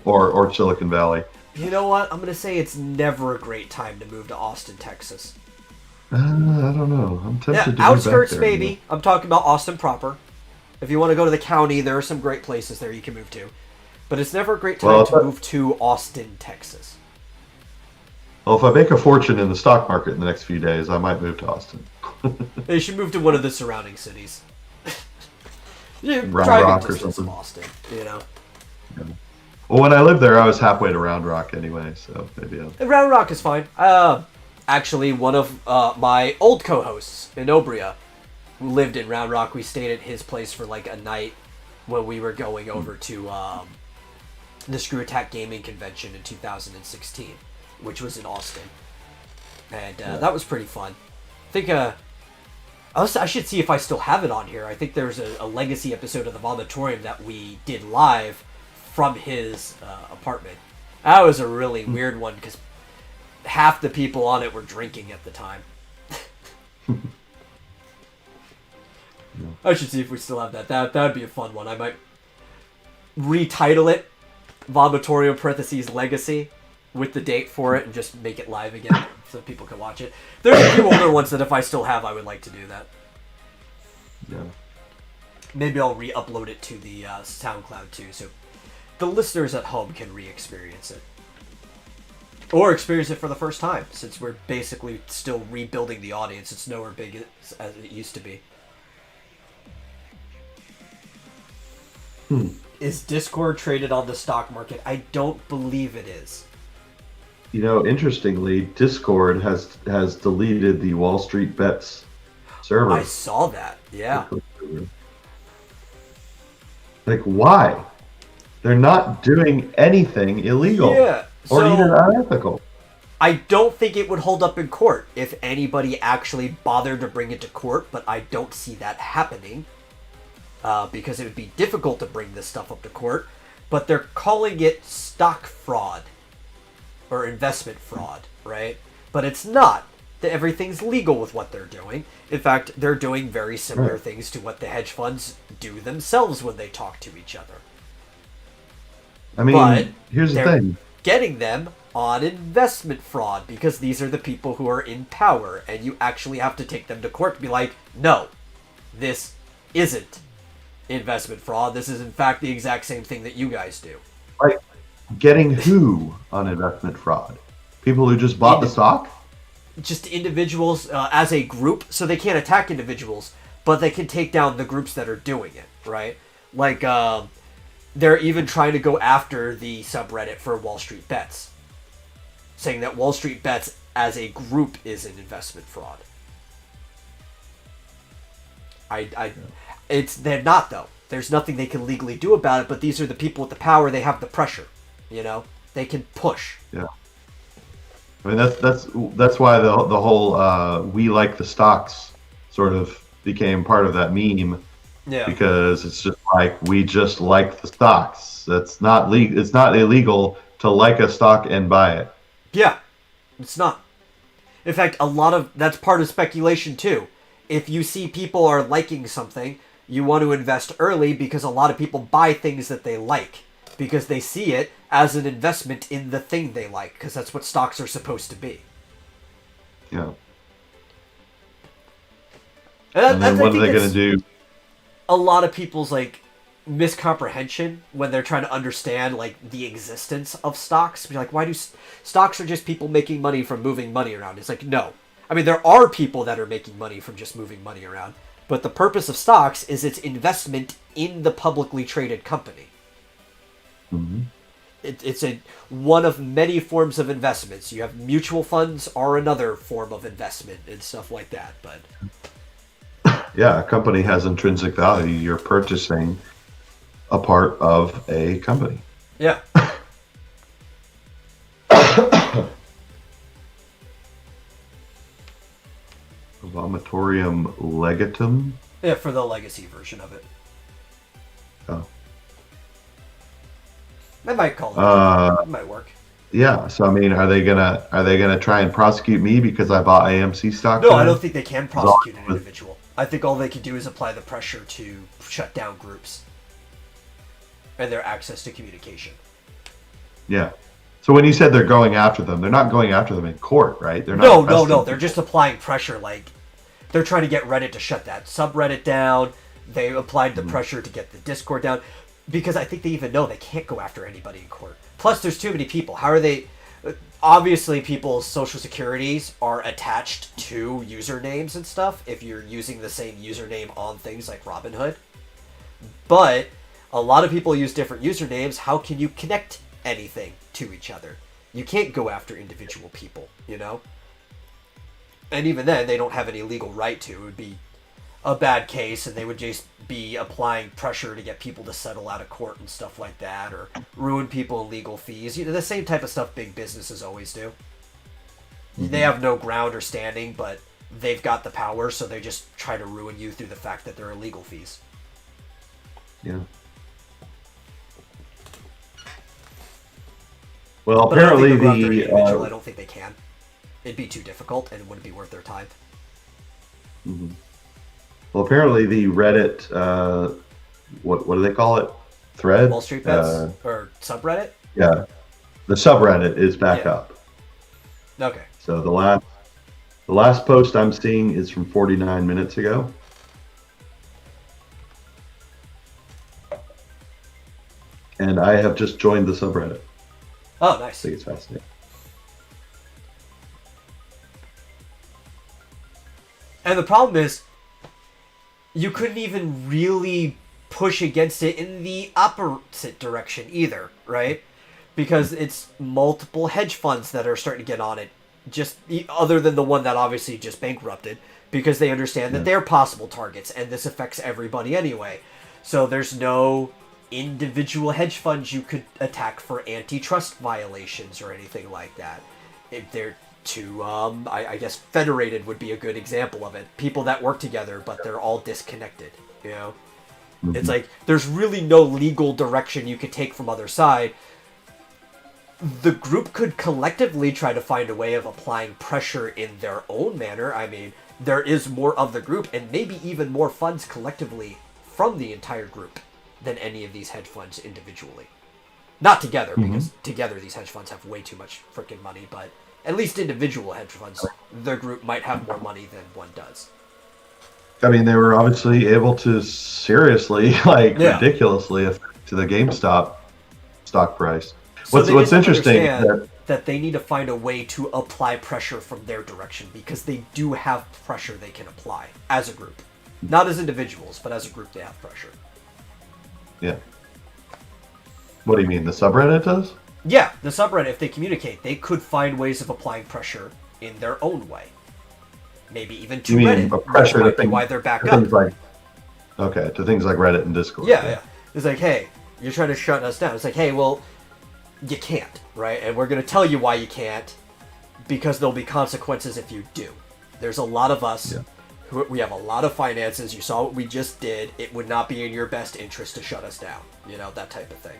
S1: or Silicon Valley.
S2: You know what? I'm going to say it's never a great time to move to Austin, Texas.
S1: I don't know. I'm tempted to
S2: outskirts,
S1: move back there,
S2: maybe. I'm talking about Austin proper. If you want to go to the county, there are some great places there you can move to. But it's never a great time to move to Austin, Texas.
S1: Well, if I make a fortune in the stock market in the next few days, I might move to Austin.
S2: You should move to one of the surrounding cities.
S1: Round Rock or something.
S2: Austin, you know.
S1: Yeah. Well, when I lived there, I was halfway to Round Rock anyway, so maybe
S2: Round Rock is fine. Actually, one of my old co-hosts in Obria, who lived in Round Rock, we stayed at his place for like a night when we were going over to the Screw Attack Gaming Convention in 2016, which was in Austin, and that was pretty fun. I think I should see if I still have it on here. I think there's a legacy episode of the Vomitorium that we did live from his apartment. That was a really weird one because half the people on it were drinking at the time. I should see if we still have that. That would be a fun one. I might retitle it Vomitorium parentheses Legacy with the date for it and just make it live again so people can watch it. There's a few older ones that if I still have, I would like to do that.
S1: Yeah.
S2: Maybe I'll re-upload it to the SoundCloud too, so the listeners at home can re-experience it. Or experience it for the first time, since we're basically still rebuilding the audience. It's nowhere big as it used to be. Is Discord traded on the stock market? I don't believe it is.
S1: Interestingly, Discord has deleted the Wall Street Bets server.
S2: I saw that, yeah.
S1: Like, why? They're not doing anything illegal.
S2: Yeah.
S1: Or even unethical.
S2: I don't think it would hold up in court if anybody actually bothered to bring it to court, but I don't see that happening. Because it would be difficult to bring this stuff up to court. But they're calling it stock fraud. Or investment fraud, right? But it's not. Everything's legal with what they're doing. In fact, they're doing very similar things to what the hedge funds do themselves when they talk to each other.
S1: I mean, but here's the thing.
S2: Getting them on investment fraud because these are the people who are in power, and you actually have to take them to court to be like, no, this isn't investment fraud. This is in fact the exact same thing that you guys do.
S1: Like, getting who on investment fraud? People who just bought the stock?
S2: Just individuals as a group, so they can't attack individuals, but they can take down the groups that are doing it, right? Like, they're even trying to go after the subreddit for Wall Street Bets, saying that Wall Street Bets as a group is an investment fraud. They're not, though. There's nothing they can legally do about it, but these are the people with the power. They have the pressure, They can push.
S1: Yeah. I mean, that's why the whole we like the stocks sort of became part of that meme.
S2: Yeah.
S1: Because it's just like, we just like the stocks. It's not It's not illegal to like a stock and buy it.
S2: Yeah, it's not. In fact, that's part of speculation too. If you see people are liking something, you want to invest early because a lot of people buy things that they like because they see it as an investment in the thing they like, because that's what stocks are supposed to be.
S1: Yeah. And then what are they going to do?
S2: A lot of people's miscomprehension when they're trying to understand the existence of stocks. Be like, why do stocks are just people making money from moving money around? It's like, no. I mean, there are people that are making money from just moving money around, but the purpose of stocks is its investment in the publicly traded company.
S1: Mm-hmm.
S2: It's one of many forms of investments. You have mutual funds are another form of investment and stuff like that, but
S1: yeah, a company has intrinsic value. You're purchasing a part of a company.
S2: Yeah.
S1: Vomitorium legatum?
S2: Yeah, for the legacy version of it.
S1: Oh.
S2: I might call it. It might work.
S1: Yeah, so I mean, are they gonna try and prosecute me because I bought AMC stock?
S2: No, I don't think they can prosecute an individual. I think all they can do is apply the pressure to shut down groups and their access to communication.
S1: Yeah. So when you said they're going after them, they're not going after them in court, right? They're not.
S2: No. They're just applying pressure. They're trying to get Reddit to shut that subreddit down. They applied the pressure to get the Discord down, because I think they even know they can't go after anybody in court. Plus, there's too many people. How are they? Obviously, people's social securities are attached to usernames and stuff if you're using the same username on things like Robinhood. But a lot of people use different usernames. How can you connect anything to each other? You can't go after individual people, And even then, they don't have any legal right to. It would be a bad case, and they would just be applying pressure to get people to settle out of court and stuff like that, or ruin people in legal fees. The same type of stuff big businesses always do. Mm-hmm. They have no ground or standing, but they've got the power, so they just try to ruin you through the fact that there are legal fees.
S1: Yeah. Well, but apparently
S2: I don't think they can. It'd be too difficult, and it wouldn't be worth their time.
S1: Mm-hmm. Well, apparently the Reddit, what do they call it? Thread?
S2: Wall Street Bets? Or subreddit?
S1: Yeah. The subreddit is back up.
S2: Okay.
S1: So the last post I'm seeing is from 49 minutes ago. and I have just joined the subreddit.
S2: Oh,
S1: I
S2: nice.
S1: think it's fascinating.
S2: And the problem is, you couldn't even really push against it in the opposite direction either, right? Because it's multiple hedge funds that are starting to get on it, just other than the one that obviously just bankrupted, because they understand that they're possible targets and this affects everybody anyway. So there's no individual hedge funds you could attack for antitrust violations or anything like that. If they're too, I guess federated would be a good example of it. People that work together, but they're all disconnected, you know?
S1: Mm-hmm.
S2: It's like, there's really no legal direction you could take from other side. The group could collectively try to find a way of applying pressure in their own manner. I mean, there is more of the group, and maybe even more funds collectively from the entire group than any of these hedge funds individually. Not together, because together these hedge funds have way too much freaking money, but at least individual hedge funds, their group might have more money than one does.
S1: I mean, they were obviously able to seriously, ridiculously affect the GameStop stock price.
S2: So
S1: What's interesting is
S2: that they need to find a way to apply pressure from their direction, because they do have pressure they can apply as a group. Not as individuals, but as a group they have pressure.
S1: Yeah. What do you mean? The subreddit does?
S2: Yeah, the subreddit, if they communicate, they could find ways of applying pressure in their own way. Maybe even to Reddit.
S1: Pressure
S2: might be why they're back up.
S1: Things like, okay, to things like Reddit and Discord.
S2: Yeah. It's like, hey, you're trying to shut us down. It's like, hey, well, you can't, right? And we're going to tell you why you can't, because there'll be consequences if you do. There's a lot of us who we have a lot of finances. You saw what we just did. It would not be in your best interest to shut us down. You know, that type of thing.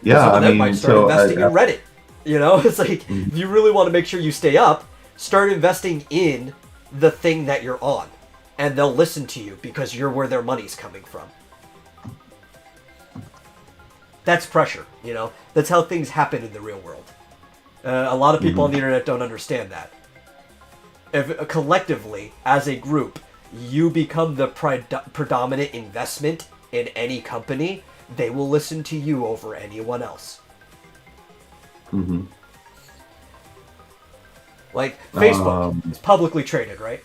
S1: Yeah,
S2: I mean, might start investing in Reddit. You know, it's like, if you really want to make sure you stay up, start investing in the thing that you're on, and they'll listen to you because you're where their money's coming from. That's pressure, you know? That's how things happen in the real world. A lot of people on the internet don't understand that. If collectively, as a group, you become the predominant investment in any company, they will listen to you over anyone else.
S1: Mm-hmm.
S2: Like, Facebook is publicly traded, right?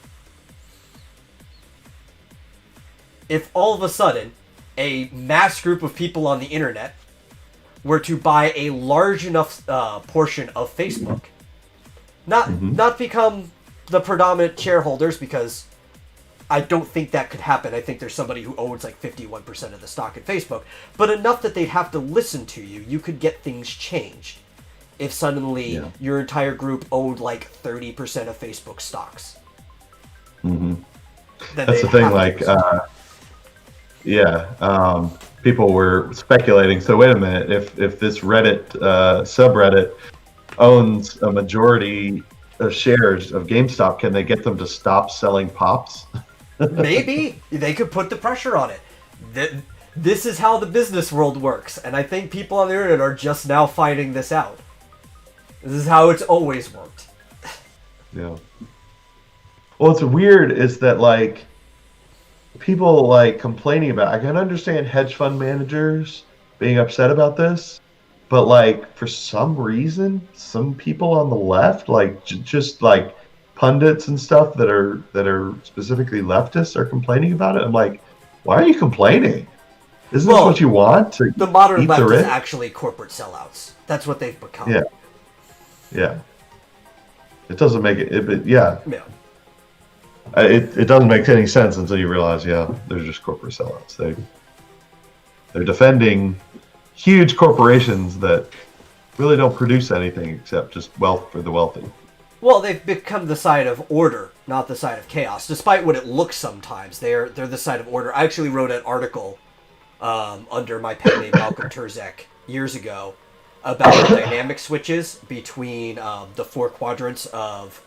S2: If all of a sudden, a mass group of people on the internet were to buy a large enough portion of Facebook, not become the predominant shareholders, because I don't think that could happen. I think there's somebody who owns like 51% of the stock in Facebook, but enough that they'd have to listen to you. You could get things changed if suddenly your entire group owned like 30% of Facebook stocks.
S1: Mm-hmm. That's the thing, like, people were speculating. So wait a minute, if this Reddit subreddit owns a majority of shares of GameStop, can they get them to stop selling pops?
S2: Maybe they could put the pressure on it. This is how the business world works, and I think people on the internet are just now finding this out. This is how it's always worked.
S1: Yeah. Well, what's weird is that, like, people like complaining about, I can understand hedge fund managers being upset about this, but like for some reason, some people on the left, like just like pundits and stuff that are specifically leftists, are complaining about it. I'm like, why are you complaining? Isn't this what you want?
S2: The modern left is actually corporate sellouts. That's what they've become.
S1: Yeah. It doesn't make it yeah. It doesn't make any sense until you realize, they're just corporate sellouts. They're defending huge corporations that really don't produce anything except just wealth for the wealthy.
S2: Well, they've become the side of order, not the side of chaos. Despite what it looks sometimes, they're the side of order. I actually wrote an article under my pen name Malcolm Turzek years ago about the dynamic switches between the four quadrants of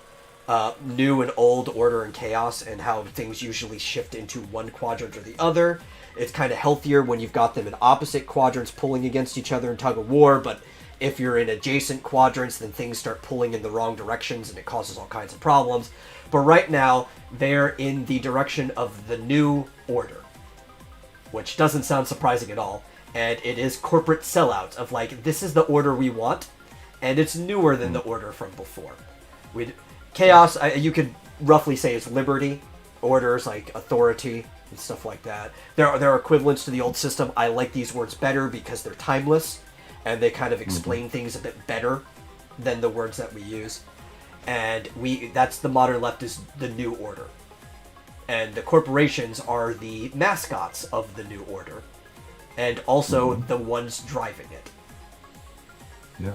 S2: new and old, order and chaos, and how things usually shift into one quadrant or the other. It's kind of healthier when you've got them in opposite quadrants pulling against each other in tug of war, but if you're in adjacent quadrants, then things start pulling in the wrong directions and it causes all kinds of problems. But right now, they're in the direction of the new order, which doesn't sound surprising at all. and it is corporate sellouts of like, this is the order we want, and it's newer than the order from before. Chaos, you could roughly say, is liberty. Orders like authority and stuff like that. There are equivalents to the old system. I like these words better because they're timeless, and they kind of explain things a bit better than the words that we use. And that's the modern left, is the new order. And the corporations are the mascots of the new order, and also the ones driving it.
S1: Yeah.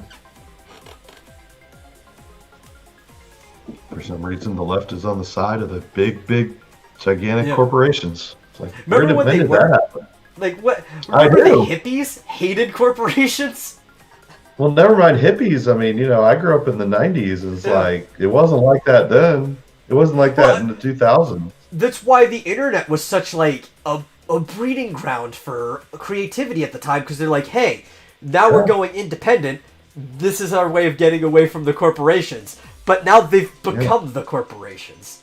S1: For some reason, the left is on the side of the big, gigantic corporations. It's like,
S2: remember when they were? Like, what? Remember the hippies hated corporations?
S1: Well, never mind hippies. I mean, I grew up in the 90s. It's like, it wasn't like that then. It wasn't like that in the 2000s.
S2: That's why the internet was such like a breeding ground for creativity at the time, because they're like, hey, now we're going independent. This is our way of getting away from the corporations. But now they've become the corporations.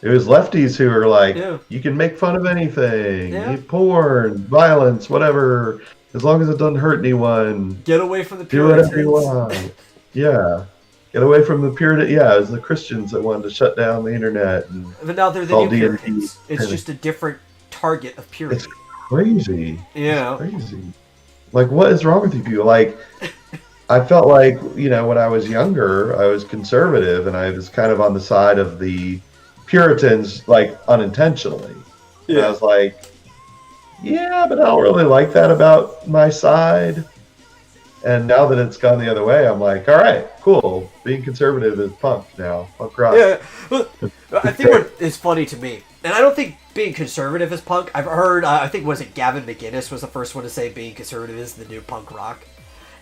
S1: It was lefties who were like, you can make fun of anything, porn, violence, whatever, as long as it doesn't hurt anyone.
S2: Get away from the Puritans.
S1: Do whatever you want. Yeah. Get away from the Puritan. Yeah, it was the Christians that wanted to shut down the internet.
S2: But now they're the new Puritans. It's just a different target of purity.
S1: It's crazy.
S2: Yeah.
S1: It's crazy. Like, what is wrong with you people? Like, I felt like, when I was younger, I was conservative, and I was kind of on the side of the Puritans, like, unintentionally. Yeah. And I was like, yeah, but I don't really like that about my side. And now that it's gone the other way, I'm like, all right, cool. Being conservative is punk now. Punk rock.
S2: Yeah. Well, I think what is funny to me, and I don't think being conservative is punk. I've heard, I think, was it Gavin McInnes was the first one to say being conservative is the new punk rock.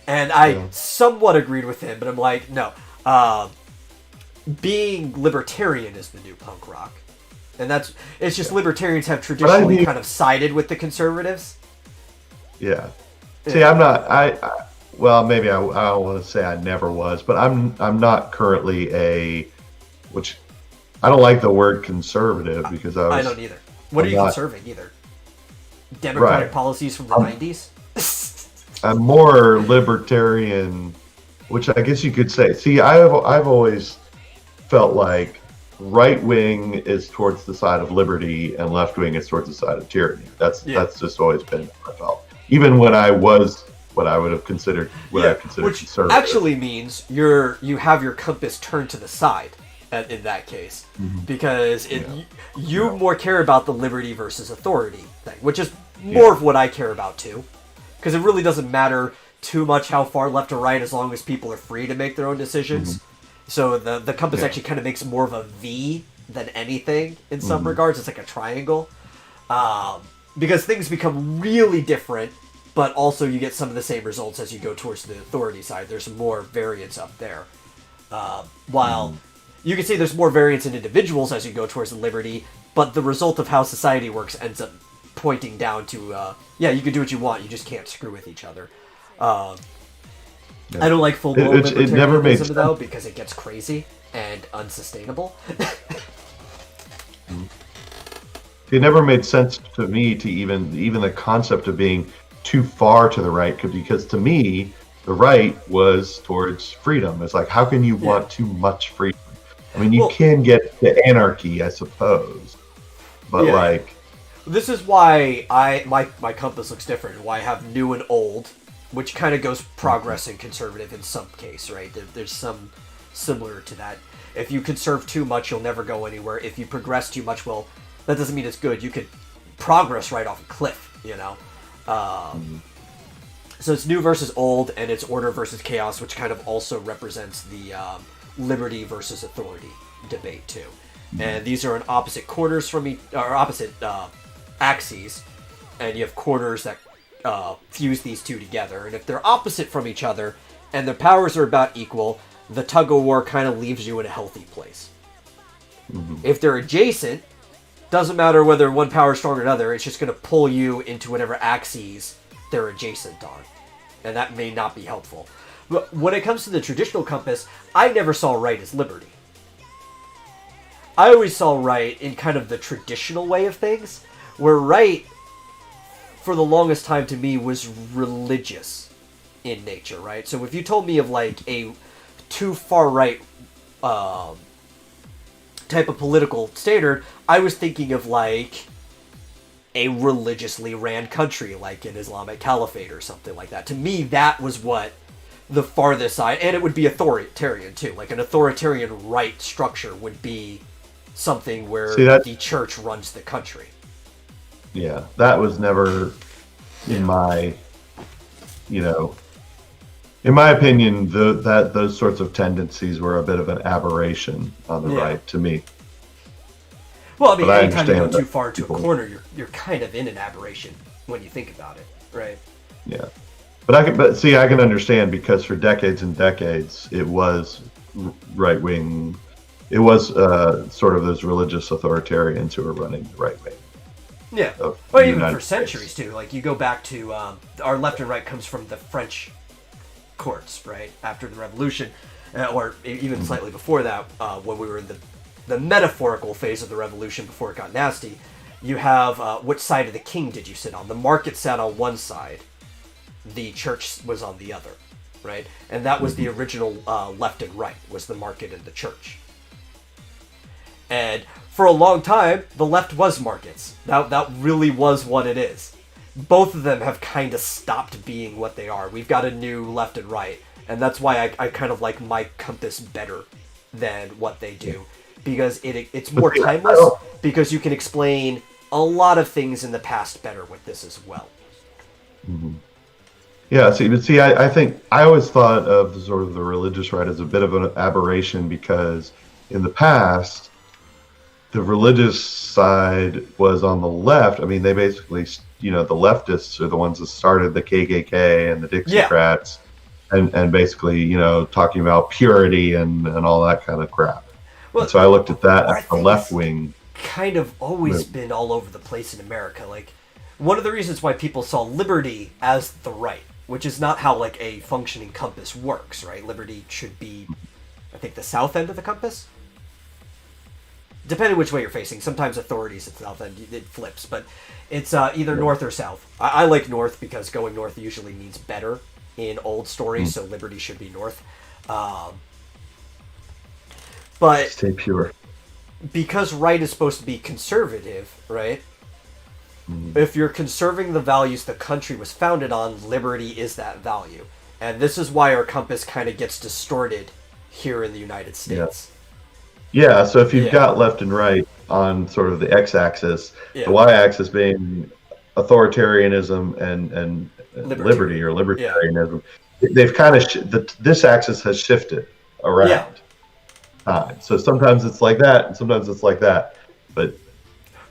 S2: And I somewhat agreed with him, but I'm like, no. Being libertarian is the new punk rock. And it's just libertarians have traditionally kind of sided with the conservatives.
S1: Yeah. See, I'm not, well, maybe I don't want to say I never was, but I'm not currently which I don't like the word conservative because
S2: I don't either. What are you conserving either? Democratic policies from the 90s?
S1: I'm more libertarian, which I guess you could say. See, I've always felt like right wing is towards the side of liberty and left wing is towards the side of tyranny. That's just always been what I felt. Even when I was what I would have considered I considered
S2: which
S1: conservative.
S2: Actually means you have your compass turned to the side in that case, because you more care about the liberty versus authority thing, which is more of what I care about too. Because it really doesn't matter too much how far left or right, as long as people are free to make their own decisions. So the compass actually kind of makes more of a V than anything in some regards. It's like a triangle. Because things become really different, but also you get some of the same results as you go towards the authority side. There's more variance up there. While you can say there's more variance in individuals as you go towards the liberty, but the result of how society works ends up pointing down to, you can do what you want, you just can't screw with each other. I don't like full-blown libertarianism, though, because it gets crazy and unsustainable.
S1: It never made sense to me to even the concept of being too far to the right, because to me, the right was towards freedom. It's like, how can you want too much freedom? I mean, you can get to anarchy, I suppose, but
S2: this is why my compass looks different. Why I have new and old, which kind of goes progress and conservative in some case, right? There's some similar to that. If you conserve too much, you'll never go anywhere. If you progress too much, well, that doesn't mean it's good. You could progress right off a cliff, So it's new versus old, and it's order versus chaos, which kind of also represents the liberty versus authority debate too. And these are on opposite corners from or opposite axes, and you have corners that fuse these two together. And if they're opposite from each other and their powers are about equal, the tug of war kind of leaves you in a healthy place. If they're adjacent, doesn't matter whether one power is stronger than another, it's just going to pull you into whatever axes they're adjacent on. And that may not be helpful. But when it comes to the traditional compass, I never saw right as liberty. I always saw right in kind of the traditional way of things, where right for the longest time to me was religious in nature, right? So if you told me of like a too far right type of political standard, I was thinking of like a religiously ran country, like an Islamic caliphate or something like that. To me, that was what the farthest side, and it would be authoritarian too. Like an authoritarian right structure would be something where the church runs the country.
S1: Yeah, that was never in my, in my opinion, those sorts of tendencies were a bit of an aberration on the right to me.
S2: Well, I mean, anytime you go too far into a corner, you're kind of in an aberration when you think about it, right?
S1: Yeah, but I can understand, because for decades and decades it was right wing. It was sort of those religious authoritarians who were running the right wing.
S2: Yeah, or even for centuries too. Like you go back to our left and right comes from the French courts, right after the Revolution, or even slightly before that, when we were in the metaphorical phase of the Revolution before it got nasty. You have which side of the king did you sit on? The market sat on one side, the church was on the other, right? And that was the original left and right, was the market and the church. And for a long time, the left was markets. That really was what it is. Both of them have kind of stopped being what they are. We've got a new left and right, and that's why I kind of like my compass better than what they do. Because it's more timeless, because you can explain a lot of things in the past better with this as well.
S1: Mm-hmm. Yeah, I think I always thought of sort of the religious right as a bit of an aberration, because in the past, the religious side was on the left. I mean, they basically, the leftists are the ones that started the KKK and the Dixiecrats, and basically, talking about purity and all that kind of crap. Well, and so I looked at that as the left wing.
S2: Kind of always been all over the place in America. Like, one of the reasons why people saw liberty as the right, which is not how like a functioning compass works, right? Liberty should be, I think, the south end of the compass. Depending which way you're facing. Sometimes authorities at the south end, it flips, but it's either north or south. I like north because going north usually means better in old stories, so liberty should be north. But
S1: stay pure.
S2: Because right is supposed to be conservative, right? If you're conserving the values the country was founded on, liberty is that value. And this is why our compass kind of gets distorted here in the United States.
S1: Yeah, so if you've got left and right on sort of the x-axis, the y-axis being authoritarianism and liberty or libertarianism, they've kind of this axis has shifted around. So sometimes it's like that, and sometimes it's like that. But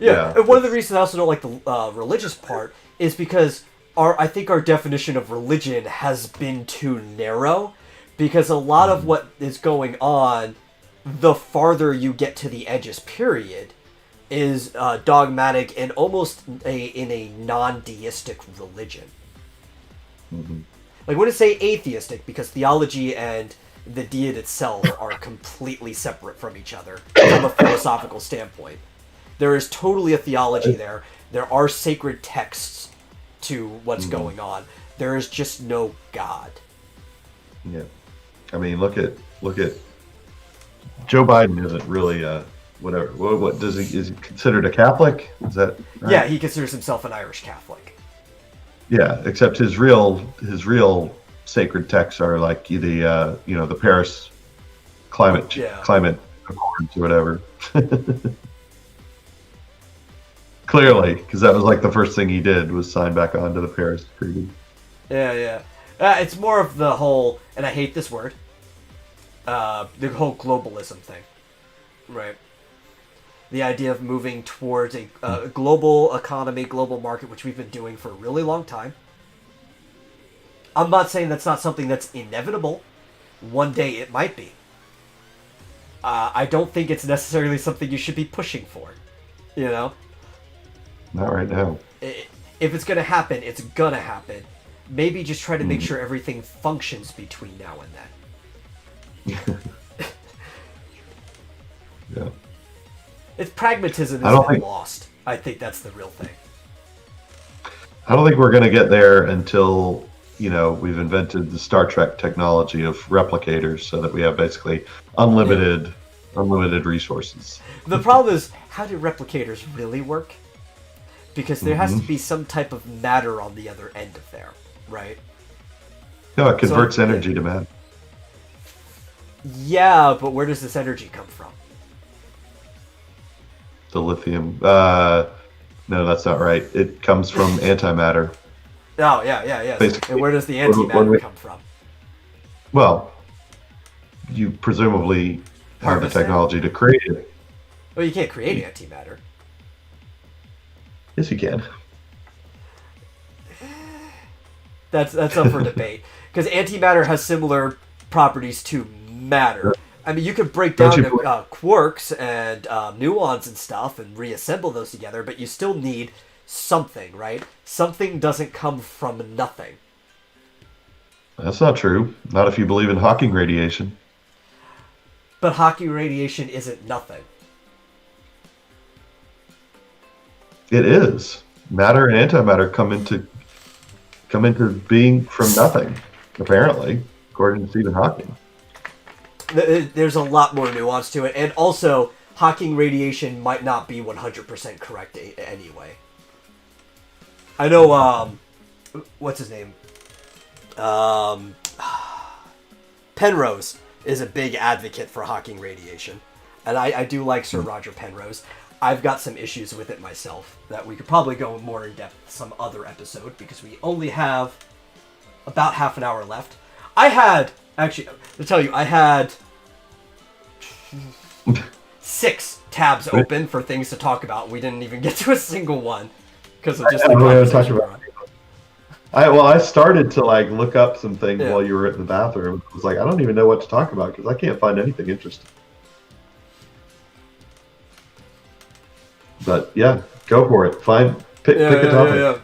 S2: and one of the reasons I also don't like the religious part is because I think our definition of religion has been too narrow, because a lot of what is going on, the farther you get to the edges, period, is dogmatic and almost in a non-deistic religion. Like, I wouldn't say atheistic, because theology and the deity itself are completely separate from each other from a philosophical standpoint. There is totally a theology there. There are sacred texts to what's going on. There is just no God.
S1: Yeah. I mean, look at Joe Biden isn't really whatever. What is he considered a Catholic? Is that right?
S2: Yeah, he considers himself an Irish Catholic. Yeah,
S1: except his real sacred texts are like the Paris climate accords or whatever. Clearly, because that was like the first thing he did was sign back on to the Paris Treaty.
S2: Yeah. It's more of the whole, and I hate this word, the whole globalism thing, right? The idea of moving towards a global economy, global market, which we've been doing for a really long time. I'm not saying that's not something that's inevitable. One day it might be. I don't think it's necessarily something you should be pushing for,
S1: Not right now.
S2: If it's going to happen, it's going to happen. Maybe just try to make sure everything functions between now and then.
S1: Yeah.
S2: It's pragmatism is lost. I think that's the real thing.
S1: I don't think we're going to get there until, we've invented the Star Trek technology of replicators so that we have basically unlimited resources.
S2: The problem is, how do replicators really work? Because there has to be some type of matter on the other end of there, right?
S1: No, it converts energy to matter.
S2: Yeah, but where does this energy come from?
S1: The lithium. No, that's not right. It comes from antimatter.
S2: Oh, yeah.
S1: Basically,
S2: and where does the antimatter come from?
S1: Well, you presumably have the technology to create it.
S2: Well, you can't create antimatter.
S1: Yes, you can.
S2: That's up for debate. Because antimatter has similar properties to matter. I mean, you could break down quarks and muons and stuff and reassemble those together, but you still need something, right? Something doesn't come from nothing.
S1: That's not true. Not if you believe in Hawking radiation.
S2: But Hawking radiation isn't nothing.
S1: It is. Matter and antimatter come into being from nothing, apparently, according to Stephen Hawking.
S2: There's a lot more nuance to it, and also Hawking radiation might not be 100% correct anyway. I know, what's his name? Penrose is a big advocate for Hawking radiation, and I do like Sir Roger Penrose. I've got some issues with it myself that we could probably go more in depth some other episode because we only have about half an hour left. Actually, to tell you, I had 6 tabs open for things to talk about. We didn't even get to a single one because of just the conversation we're on.
S1: I started to look up some things while you were in the bathroom. I was like, I don't even know what to talk about because I can't find anything interesting. But yeah, go for it. Pick a topic.
S2: Yeah.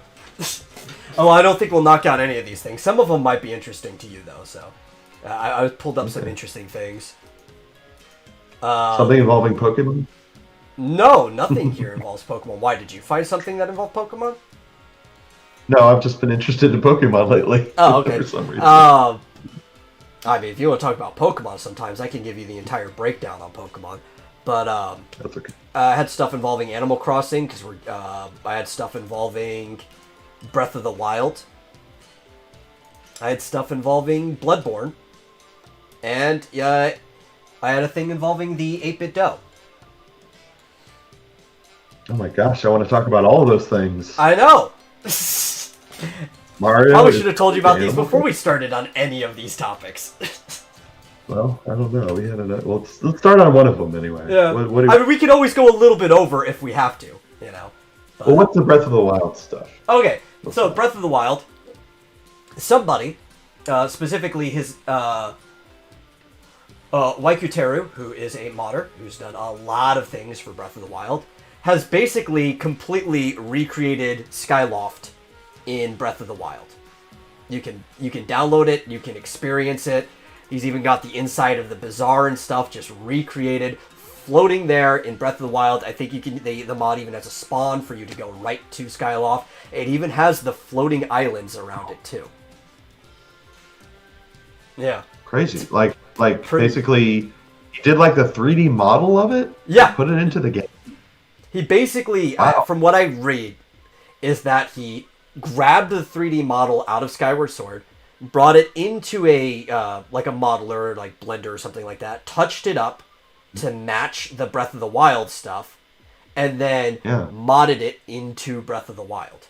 S2: Oh, I don't think we'll knock out any of these things. Some of them might be interesting to you, though. So, I pulled up some interesting things.
S1: Something involving Pokemon?
S2: No, nothing here involves Pokemon. Why, did you find something that involved Pokemon?
S1: No, I've just been interested in Pokemon lately.
S2: Oh, okay.
S1: For some reason.
S2: I mean, if you want to talk about Pokemon sometimes, I can give you the entire breakdown on Pokemon. But,
S1: that's okay.
S2: I had stuff involving Animal Crossing, because I had stuff involving Breath of the Wild. I had stuff involving Bloodborne. And, I had a thing involving the 8-Bit Dough.
S1: Oh my gosh, I want to talk about all of those things.
S2: I know!
S1: Mario.
S2: Probably should have told you about these before we started on any of these topics.
S1: Well, I don't know. We had let's start on one of them anyway.
S2: Yeah. I mean, we can always go a little bit over if we have to, But...
S1: Well, what's the Breath of the Wild stuff?
S2: Okay, so Breath of the Wild. Somebody, specifically his Waikuteru, who is a modder who's done a lot of things for Breath of the Wild, has basically completely recreated Skyloft in Breath of the Wild. You can download it, you can experience it. He's even got the inside of the bazaar and stuff just recreated, floating there in Breath of the Wild. I think the mod even has a spawn for you to go right to Skyloft. It even has the floating islands around it too. Yeah.
S1: Crazy. Basically, he did the 3D model of it?
S2: Yeah.
S1: Put it into the game? He
S2: basically, from what I read, is that he grabbed the 3D model out of Skyward Sword, brought it into a modeler, like Blender or something like that, touched it up to match the Breath of the Wild stuff, and then modded it into Breath of the Wild.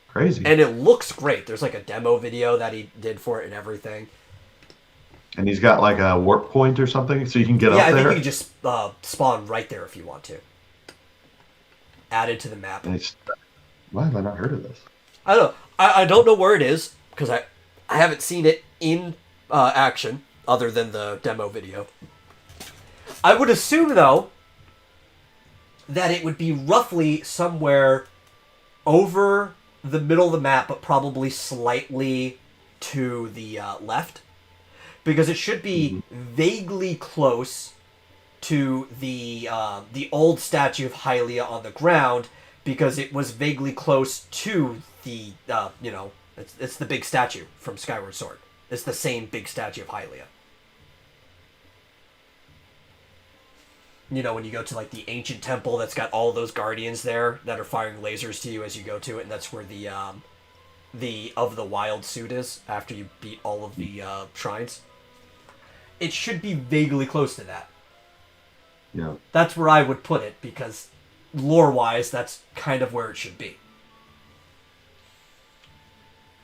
S1: Crazy.
S2: And it looks great. There's a demo video that he did for it and everything. And
S1: he's got a warp point or something so you can get up there?
S2: Yeah, I think you can just spawn right there if you want to. Added to the map.
S1: Why have I not heard of this?
S2: I don't know. I don't know where it is because I haven't seen it in action other than the demo video. I would assume, though, that it would be roughly somewhere over the middle of the map, but probably slightly to the left. Because it should be vaguely close to the old statue of Hylia on the ground, because it was vaguely close to the, it's the big statue from Skyward Sword. It's the same big statue of Hylia. You know, when you go to, like, the ancient temple that's got all those guardians there that are firing lasers to you as you go to it, and that's where the Of the Wild suit is, after you beat all of the shrines. It should be vaguely close to that.
S1: Yeah.
S2: That's where I would put it, because lore-wise, that's kind of where it should be.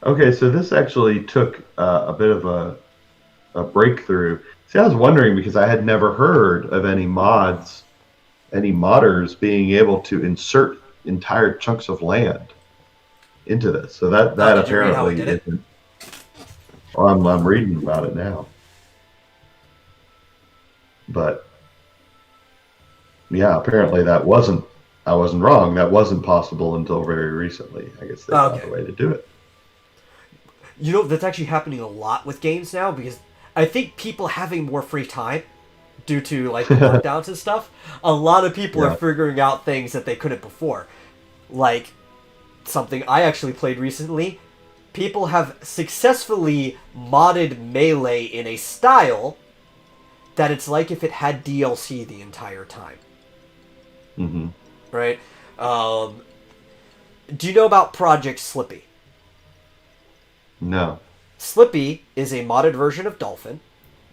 S1: Okay, so this actually took a bit of a breakthrough. See, I was wondering because I had never heard of any modders being able to insert entire chunks of land into this. So that
S2: Did you read how he
S1: apparently
S2: did it?
S1: isn't. Well, I'm reading about it now. But yeah, apparently I wasn't wrong. That wasn't possible until very recently. I guess they found a way to do it.
S2: You know, that's actually happening a lot with games now, because I think people having more free time due to, like, the lockdowns and stuff, a lot of people are figuring out things that they couldn't before. Like, something I actually played recently, people have successfully modded Melee in a style that it's like if it had DLC the entire time.
S1: Mm-hmm.
S2: Right? Do you know about Project Slippy?
S1: No.
S2: Slippy is a modded version of Dolphin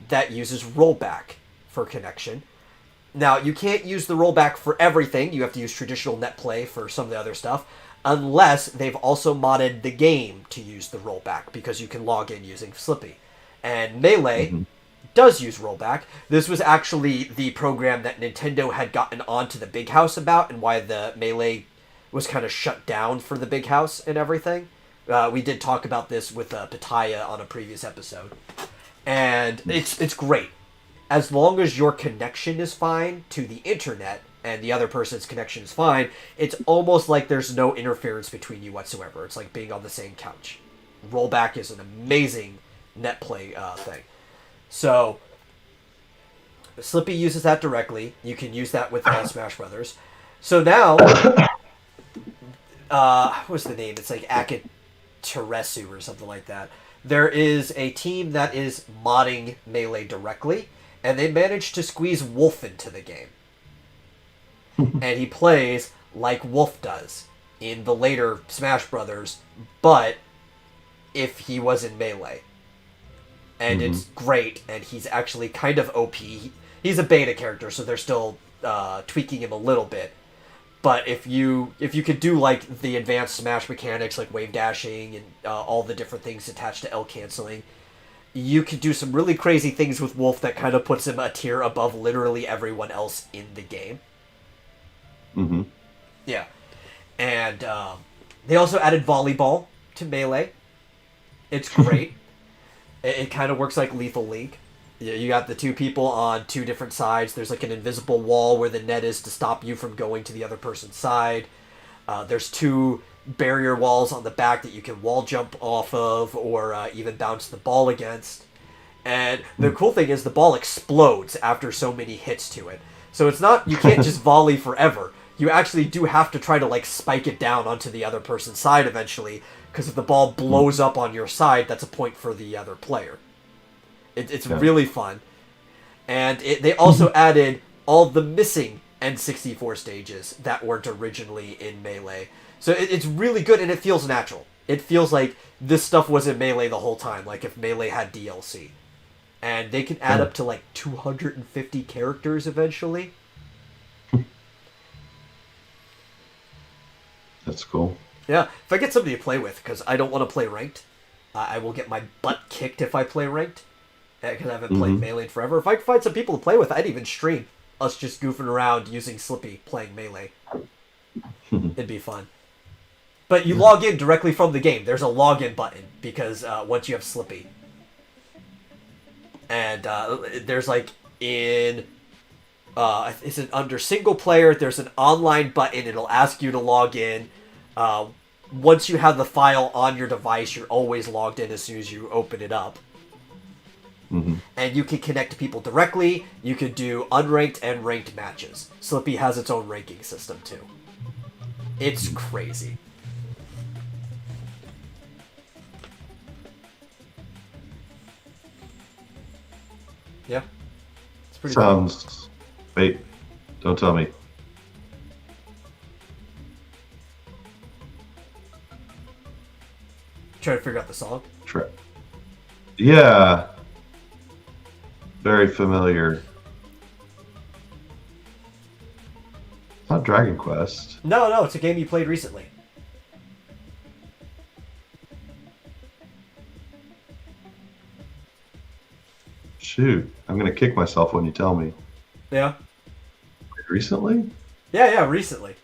S2: that uses rollback for connection. Now, you can't use the rollback for everything. You have to use traditional net play for some of the other stuff, unless they've also modded the game to use the rollback, because you can log in using Slippy. And Melee does use rollback. This was actually the program that Nintendo had gotten onto the Big House about, and why the Melee was kind of shut down for the Big House and everything. We did talk about this with Pitaya on a previous episode. And it's great. As long as your connection is fine to the internet and the other person's connection is fine, it's almost like there's no interference between you whatsoever. It's like being on the same couch. Rollback is an amazing net play thing. So, Slippy uses that directly. You can use that with Smash Brothers. So now, what's the name? It's like Akiteresu or something like that. There is a team that is modding Melee directly, and they managed to squeeze Wolf into the game. And he plays like Wolf does in the later Smash Brothers, but if he was in Melee. And it's great, and he's actually kind of OP. He's a beta character, so they're still tweaking him a little bit. But if you could do, like, the advanced Smash mechanics, like wave dashing and all the different things attached to L canceling, you could do some really crazy things with Wolf that kind of puts him a tier above literally everyone else in the game.
S1: Mm-hmm.
S2: Yeah. And they also added volleyball to Melee. It's great. It kind of works like Lethal League. You got the two people on two different sides. There's like an invisible wall where the net is to stop you from going to the other person's side. There's two barrier walls on the back that you can wall jump off of, or even bounce the ball against. And the cool thing is the ball explodes after so many hits to it. So it's not, you can't just volley forever. You actually do have to try to, like, spike it down onto the other person's side eventually, because if the ball blows up on your side, that's a point for the other player. It's really fun. And they also added all the missing N64 stages that weren't originally in Melee. So it's really good, and it feels natural. It feels like this stuff was in Melee the whole time, like if Melee had DLC. And they can add up to like 250 characters eventually.
S1: That's cool.
S2: Yeah, if I get somebody to play with, because I don't want to play ranked. I will get my butt kicked if I play ranked, because I haven't played Melee in forever. If I could find some people to play with, I'd even stream us just goofing around using Slippy playing Melee. It'd be fun. But you log in directly from the game. There's a login button, because once you have Slippy. And there's like in... is it under single player? There's an online button. It'll ask you to log in. Once you have the file on your device, you're always logged in as soon as you open it up. And you can connect to people directly. You could do unranked and ranked matches. Slippy has its own ranking system too. It's crazy. Yeah. It's pretty cool.
S1: Sounds. Wait, don't tell me.
S2: Trying to figure out the song.
S1: Yeah, very familiar. It's not Dragon Quest.
S2: No, it's a game you played recently.
S1: Shoot, I'm gonna kick myself when you tell me.
S2: Yeah.
S1: Recently?
S2: Yeah, recently.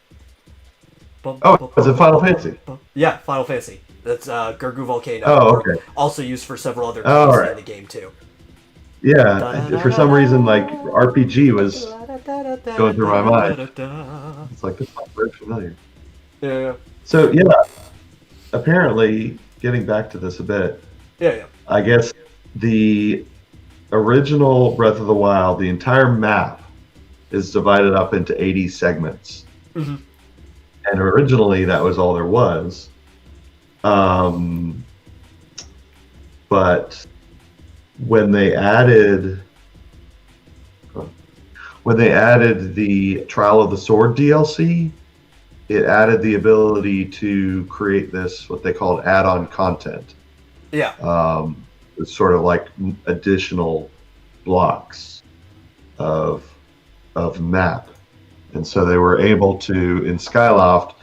S1: Oh, is it Final Fantasy?
S2: Yeah, Final Fantasy. That's Gurgu Volcano.
S1: Oh, okay.
S2: Also used for several other
S1: Oh,
S2: things
S1: right.
S2: in the game too.
S1: Yeah, for some reason, like RPG was going through my mind. It's like this sounds very familiar.
S2: Yeah.
S1: So yeah, apparently, getting back to this a bit,
S2: Yeah.
S1: I guess the original Breath of the Wild, the entire map is divided up into 80 segments.
S2: Mm-hmm.
S1: And originally that was all there was. But when they added the Trial of the Sword DLC, it added the ability to create this, what they called add-on content.
S2: Yeah.
S1: It's sort of like additional blocks of map. And so they were able to, in Skyloft,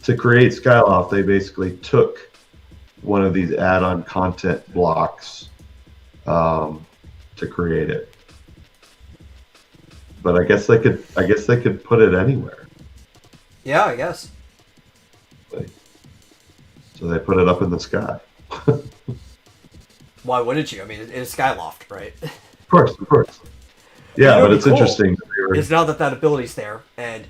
S1: to create Skyloft, they basically took one of these add-on content blocks to create it. But I guess they could put it anywhere.
S2: Yeah, I guess.
S1: So they put it up in the sky.
S2: Why wouldn't you? I mean, it's Skyloft, right?
S1: Of course. Yeah, but it's
S2: cool
S1: interesting.
S2: It's now that ability's there, and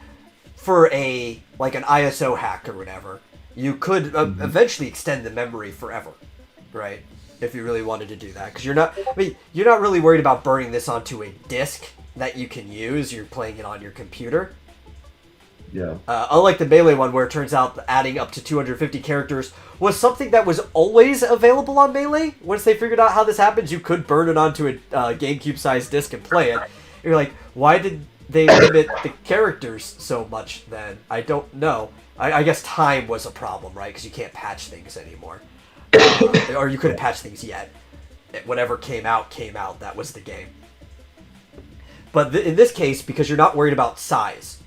S2: for an ISO hack or whatever, you could eventually extend the memory forever, right? If you really wanted to do that, because you're not really worried about burning this onto a disk that you can use. You're playing it on your computer.
S1: Yeah.
S2: Unlike the Melee one, where it turns out adding up to 250 characters was something that was always available on Melee. Once they figured out how this happens, you could burn it onto a GameCube-sized disc and play it. You're like, why did they limit the characters so much then? I don't know. I guess time was a problem, right? Because you can't patch things anymore. Or you couldn't patch things yet. Whatever came out. That was the game. But in this case, because you're not worried about size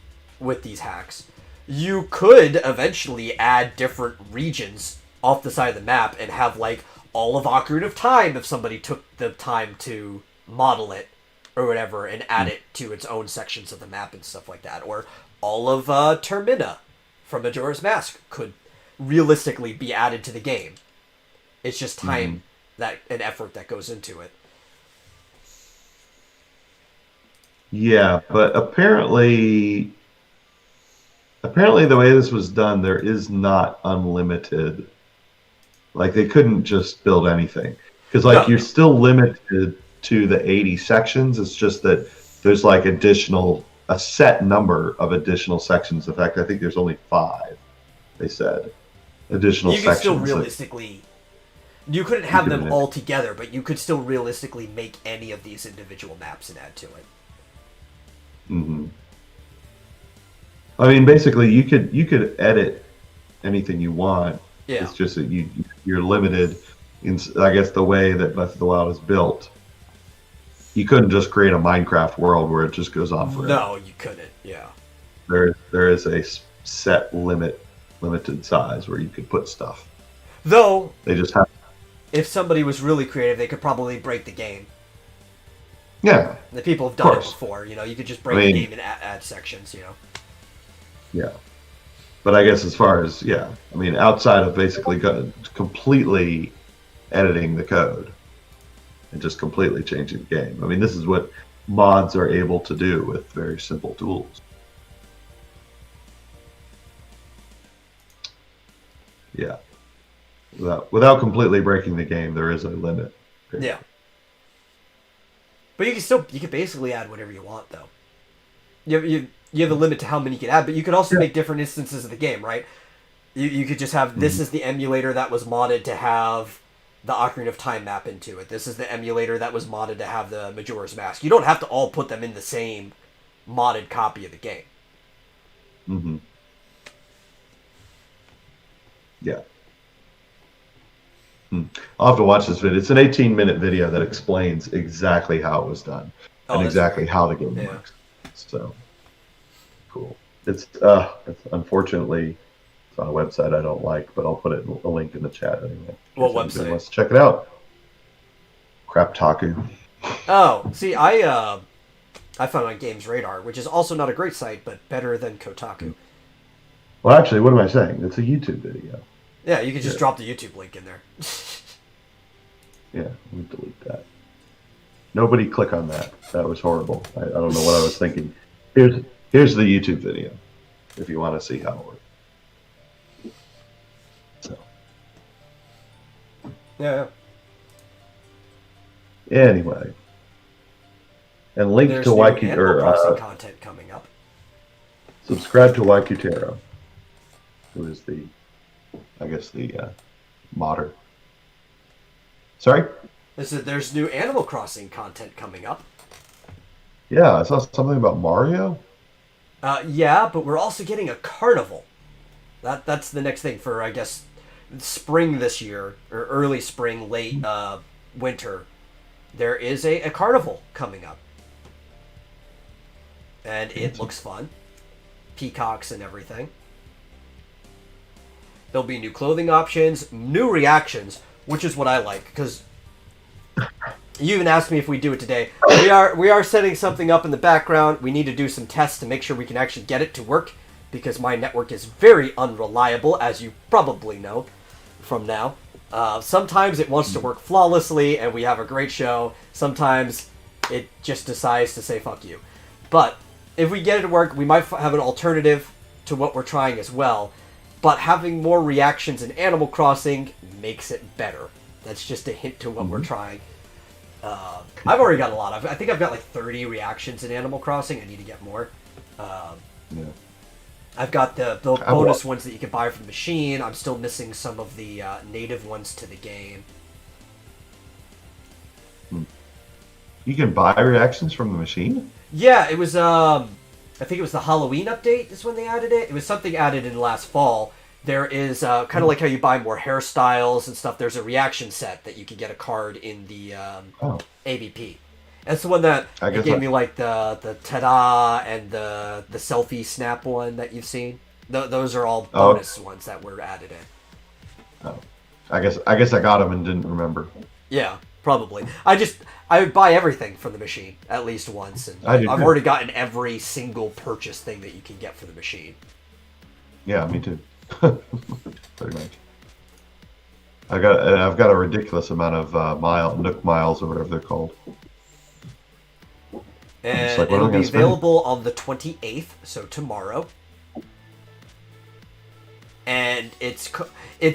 S2: with these hacks, you could eventually add different regions off the side of the map and have like all of Ocarina of Time if somebody took the time to model it or whatever and add it to its own sections of the map and stuff like that. Or all of Termina from Majora's Mask could realistically be added to the game. It's just time and effort that goes into it.
S1: Yeah, but apparently the way this was done, there is not unlimited. Like they couldn't just build anything because you're still limited to the 80 sections. It's just that there's like a set number of additional sections. In fact, I think there's only 5. They said additional sections. You could still
S2: realistically. You couldn't have them all together, but you could still realistically make any of these individual maps and add to it.
S1: Mm-hmm. I mean, basically, you could edit anything you want.
S2: Yeah.
S1: It's just that you're limited in, I guess, the way that Breath of the Wild is built. You couldn't just create a Minecraft world where it just goes on forever.
S2: No, you couldn't. Yeah.
S1: There is a set limited size where you could put stuff.
S2: Though
S1: they just have.
S2: If somebody was really creative, they could probably break the game.
S1: Yeah.
S2: The people have done it before. You could just break the game and add sections.
S1: Yeah. But I guess as far as outside of basically completely editing the code and just completely changing the game. I mean, this is what mods are able to do with very simple tools. Yeah. Without completely breaking the game, there is a limit.
S2: Yeah. But you can basically add whatever you want, though. you have a limit to how many you can add, but you could also make different instances of the game, right? You could just have, this is the emulator that was modded to have the Ocarina of Time map into it. This is the emulator that was modded to have the Majora's Mask. You don't have to all put them in the same modded copy of the game.
S1: Mm-hmm. Yeah. I'll have to watch this video. It's an 18-minute video that explains exactly how it was done and exactly how the game works. So cool. It's unfortunately it's on a website I don't like, but I'll put a link in the chat anyway.
S2: What website?
S1: Let's check it out. Craptaku.
S2: Oh, see, I found on Games Radar, which is also not a great site, but better than Kotaku.
S1: Well, actually, what am I saying? It's a YouTube video.
S2: Yeah, you could just drop the YouTube link in there.
S1: Yeah, let me delete that. Nobody click on that. That was horrible. I don't know what I was thinking. Here's the YouTube video, if you want to see how it works. So.
S2: Yeah.
S1: Anyway. And link
S2: There's
S1: to
S2: Waikutero content coming up.
S1: Subscribe to Waikutero, who is the, I guess, the modder. Sorry?
S2: There's new Animal Crossing content coming up.
S1: Yeah, I saw something about Mario.
S2: Yeah, but we're also getting a carnival. That's the next thing for, I guess, spring this year, or early spring, late winter. There is a carnival coming up. And it looks fun. Peacocks and everything. There'll be new clothing options, new reactions, which is what I like, because you even asked me if we do it today. We are setting something up in the background. We need to do some tests to make sure we can actually get it to work, because my network is very unreliable, as you probably know from now. Sometimes it wants to work flawlessly, and we have a great show. Sometimes it just decides to say fuck you. But if we get it to work, we might have an alternative to what we're trying as well. But having more reactions in Animal Crossing makes it better. That's just a hint to what we're trying. I've already got a lot. I think I've got like 30 reactions in Animal Crossing. I need to get more. I've got the bonus ones that you can buy from the machine. I'm still missing some of the native ones to the game.
S1: You can buy reactions from the machine?
S2: Yeah, it was, I think it was the Halloween update is when they added it. It was something added in last fall. There is, kind of like how you buy more hairstyles and stuff, there's a reaction set that you can get a card in the ABP. That's the one that gave me like the ta-da and the selfie snap one that you've seen. Those are all bonus ones that were added in.
S1: Oh, I guess I got them and didn't remember.
S2: Yeah, probably. I would buy everything from the machine at least once, and I've already gotten every single purchase thing that you can get for the machine.
S1: Yeah, me too. Pretty much. I've got a ridiculous amount of Nook miles or whatever they're called.
S2: And it'll be available on the 28th, so tomorrow. And it's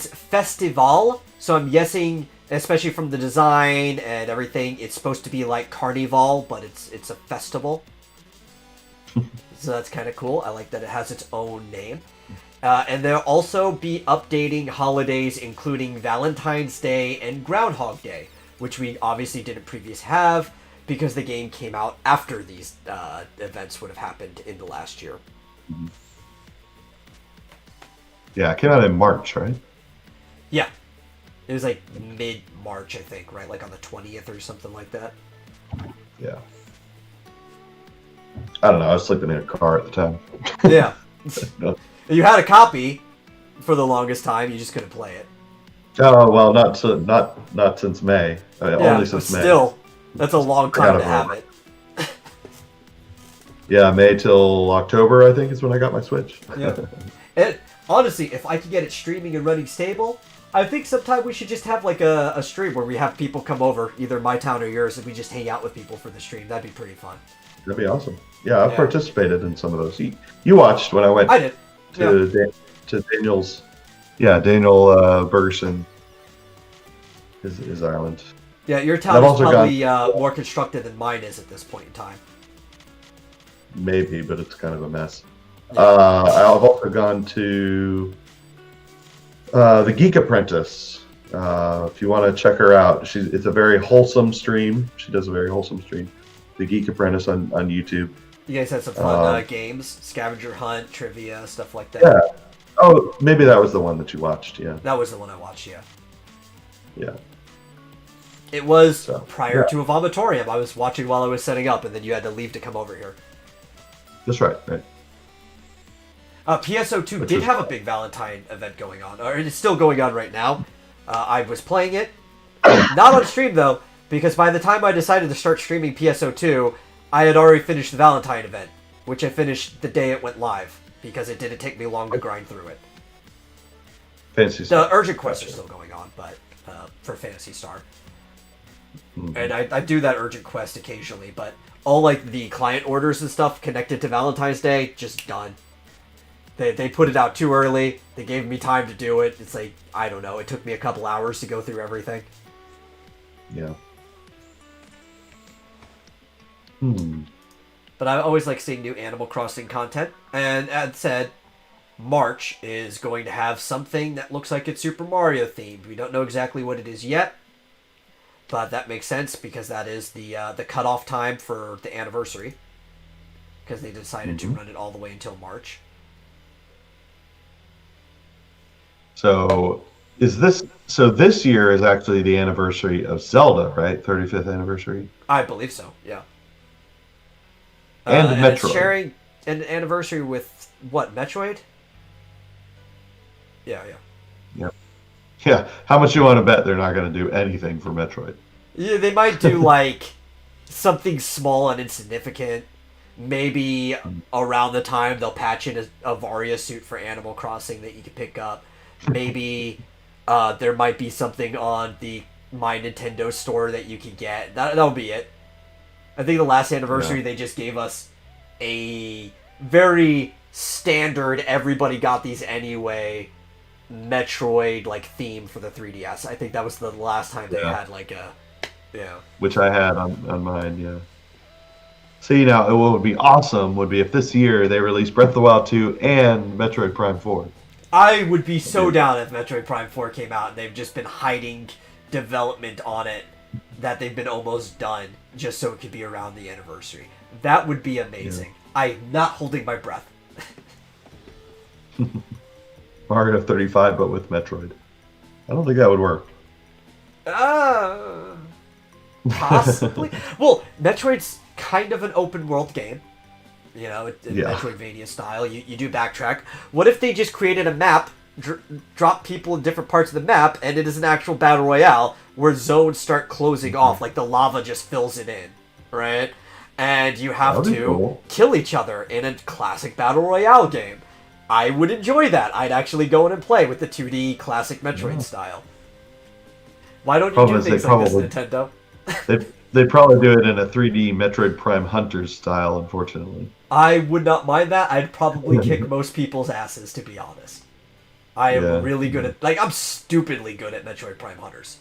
S2: festival, so I'm guessing, especially from the design and everything, it's supposed to be like Carnival, but it's a festival. So that's kind of cool. I like that it has its own name. And they'll also be updating holidays, including Valentine's Day and Groundhog Day, which we obviously didn't previously have, because the game came out after these events would have happened in the last year.
S1: Mm-hmm. Yeah, it came out in March, right?
S2: Yeah. It was like mid-March, I think, right? Like on the 20th or something like that.
S1: Yeah. I don't know. I was sleeping in a car at the time.
S2: Yeah. You had a copy for the longest time. You just couldn't play it.
S1: Oh, well, not since May. Only since May.
S2: Still, that's a long time to have it.
S1: Yeah, May till October, I think, is when I got my Switch.
S2: Yeah. And honestly, if I could get it streaming and running stable, I think sometime we should just have like a stream where we have people come over, either my town or yours, and we just hang out with people for the stream. That'd be pretty fun.
S1: That'd be awesome. Yeah, I've participated in some of those. You watched when I went
S2: I did.
S1: To Daniel's, Daniel Bergerson, his island.
S2: Yeah, your town is probably more constructed than mine is at this point in time.
S1: maybe, but it's kind of a mess.
S2: Yeah.
S1: I've also gone to the Geek Apprentice. If you want to check her out, it's a very wholesome stream. She does a very wholesome stream. The Geek Apprentice on YouTube.
S2: You guys had some fun games, scavenger hunt, trivia, stuff like that.
S1: Yeah. Oh, maybe that was the one that you watched. Yeah.
S2: That was the one I watched. Yeah.
S1: Yeah.
S2: It was prior to a Vomitorium. I was watching while I was setting up, and then you had to leave to come over here.
S1: That's right. Right.
S2: PSO2 did have a big Valentine event going on, or it's still going on right now. I was playing it, not on stream though, because by the time I decided to start streaming PSO2, I had already finished the Valentine event, which I finished the day it went live, because it didn't take me long to grind through it.
S1: Fantasy Star.
S2: The urgent quests are still going on, but for Phantasy Star. And I do that urgent quest occasionally, but all like the client orders and stuff connected to Valentine's Day, just done. They put it out too early. They gave me time to do it. It's like, I don't know, it took me a couple hours to go through everything.
S1: Yeah.
S2: But I always like seeing new Animal Crossing content. And as said, March is going to have something that looks like it's Super Mario themed. We don't know exactly what it is yet. But that makes sense because that is the cutoff time for the anniversary. Because they decided to run it all the way until March.
S1: So this year is actually the anniversary of Zelda, right? 35th anniversary.
S2: I believe so. Yeah.
S1: And Metroid.
S2: It's sharing an anniversary with what? Metroid? Yeah.
S1: Yeah. How much you want to bet they're not going to do anything for Metroid?
S2: Yeah, they might do like something small and insignificant. Maybe around the time they'll patch in a Varia suit for Animal Crossing that you can pick up. Maybe there might be something on the My Nintendo store that you can get. That'll be it. I think the last anniversary they just gave us a very standard, everybody got these anyway, Metroid like theme for the 3DS. I think that was the last time they had like a
S1: which I had on mine. Yeah. See, now what would be awesome would be if this year they released Breath of the Wild 2 and Metroid Prime 4.
S2: I would be so down if Metroid Prime 4 came out and they've just been hiding development on it, that they've been almost done just so it could be around the anniversary. That would be amazing. Yeah. I'm not holding my breath.
S1: Mario 35, but with Metroid. I don't think that would work.
S2: Possibly. Well, Metroid's kind of an open world game. You know, Metroidvania style. You do backtrack. What if they just created a map, drop people in different parts of the map, and it is an actual battle royale where zones start closing off, like the lava just fills it in, right? And you have to kill each other in a classic battle royale game. I would enjoy that. I'd actually go in and play with the 2D classic Metroid style. Why don't you do things like this, Nintendo?
S1: They'd probably do it in a 3D Metroid Prime Hunters style, unfortunately.
S2: I would not mind that. I'd probably kick most people's asses, to be honest. I am really good at... Like, I'm stupidly good at Metroid Prime Hunters.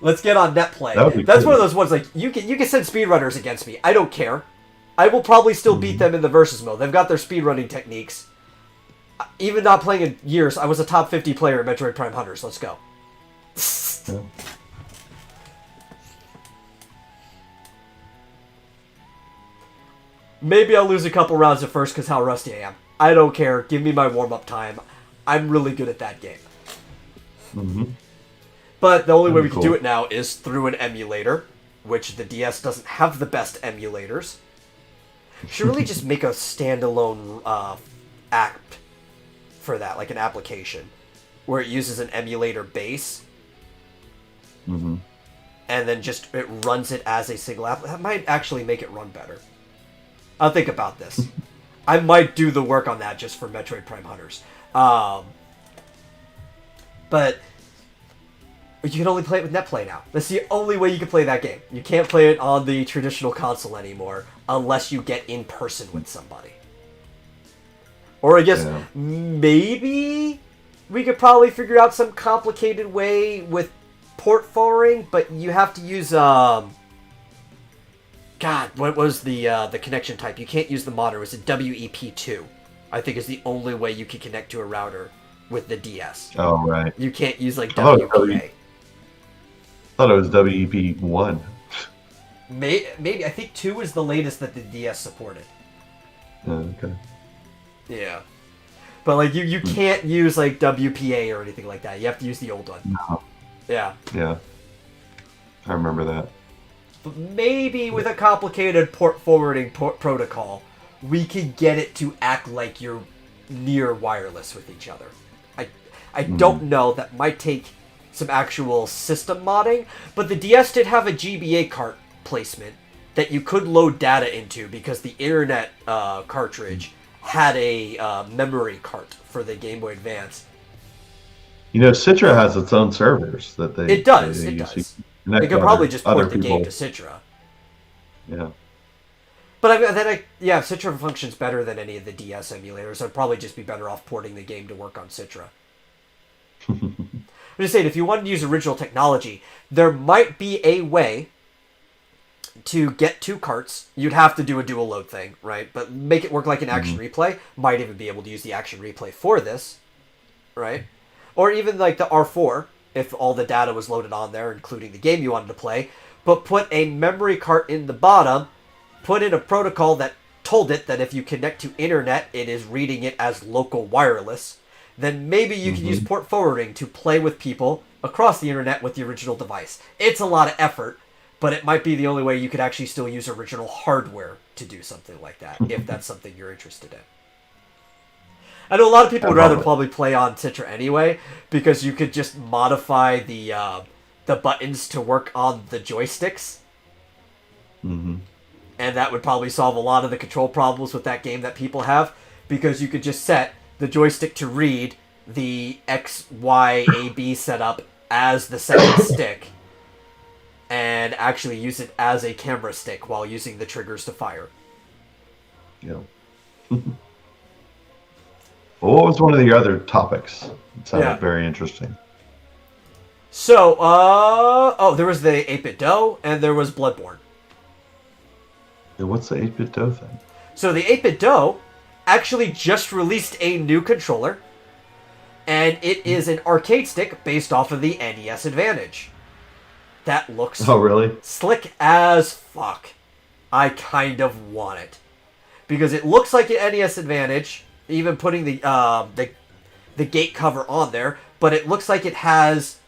S2: Let's get on netplay. That's cool. One of those ones, like, you can send speedrunners against me. I don't care. I will probably still beat them in the versus mode. They've got their speedrunning techniques. Even not playing in years, I was a top 50 player in Metroid Prime Hunters. Let's go. Maybe I'll lose a couple rounds at first because how rusty I am. I don't care. Give me my warm-up time. I'm really good at that game. But the only way we can do it now is through an emulator, which the DS doesn't have the best emulators. Should really just make a standalone app for that, like an application, where it uses an emulator base. And then just it runs it as a single app. That might actually make it run better. I'll think about this. I might do the work on that just for Metroid Prime Hunters. But you can only play it with netplay now. That's the only way you can play that game. You can't play it on the traditional console anymore unless you get in person with somebody. Or I guess maybe we could probably figure out some complicated way with port forwarding, but you have to use God, what was the connection type? You can't use the monitor. It was a WEP2. I think is the only way you can connect to a router with the DS.
S1: Oh, right.
S2: You can't use like
S1: I thought
S2: WPA.
S1: it was WEP1.
S2: Maybe I think 2 is the latest that the DS supported.
S1: Oh, okay.
S2: Yeah. But like you can't use like WPA or anything like that. You have to use the old one.
S1: No.
S2: Yeah.
S1: Yeah. I remember that.
S2: But maybe with a complicated port forwarding protocol, we could get it to act like you're near wireless with each other. I don't know. That might take some actual system modding, but the DS did have a GBA cart placement that you could load data into because the internet cartridge had a memory cart for the Game Boy Advance.
S1: You know, Citra has its own servers that they.
S2: It does.
S1: They
S2: It
S1: use
S2: does.
S1: connect
S2: They could
S1: to
S2: probably just
S1: other
S2: port the
S1: people.
S2: game to Citra.
S1: Yeah.
S2: But yeah, Citra functions better than any of the DS emulators. I'd probably just be better off porting the game to work on Citra. I'm just saying, if you wanted to use original technology, there might be a way to get 2 carts. You'd have to do a dual load thing, right? But make it work like an action replay. Might even be able to use the action replay for this, right? Or even like the R4, if all the data was loaded on there, including the game you wanted to play, but put a memory cart in the bottom, put in a protocol that told it that if you connect to internet, it is reading it as local wireless, then maybe you can use port forwarding to play with people across the internet with the original device. It's a lot of effort, but it might be the only way you could actually still use original hardware to do something like that, if that's something you're interested in. I know a lot of people would rather probably play on Citra anyway, because you could just modify the buttons to work on the joysticks. And that would probably solve a lot of the control problems with that game that people have, because you could just set the joystick to read the X, Y, A, B setup as the second stick, and actually use it as a camera stick while using the triggers to fire.
S1: Yeah. Well, what was one of the other topics? It sounded very interesting.
S2: So, there was the 8-Bit Do, and there was Bloodborne.
S1: Yeah, what's the 8-Bit Do thing?
S2: So the 8-Bit Do actually just released a new controller, and it is an arcade stick based off of the NES Advantage. That looks slick as fuck. I kind of want it. Because it looks like an NES Advantage, even putting the gate cover on there, but it looks like it has...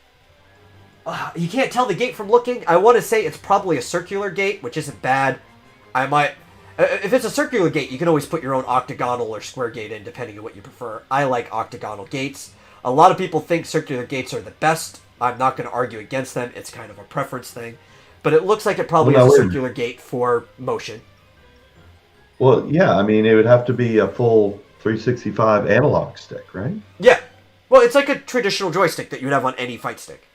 S2: you can't tell the gate from looking. I want to say it's probably a circular gate, which isn't bad. I might... If it's a circular gate, you can always put your own octagonal or square gate in, depending on what you prefer. I like octagonal gates. A lot of people think circular gates are the best. I'm not going to argue against them. It's kind of a preference thing. But it looks like it probably is a circular gate for motion.
S1: Well, yeah, I mean, it would have to be a full 365 analog stick, right?
S2: Yeah. Well, it's like a traditional joystick that you would have on any fight stick.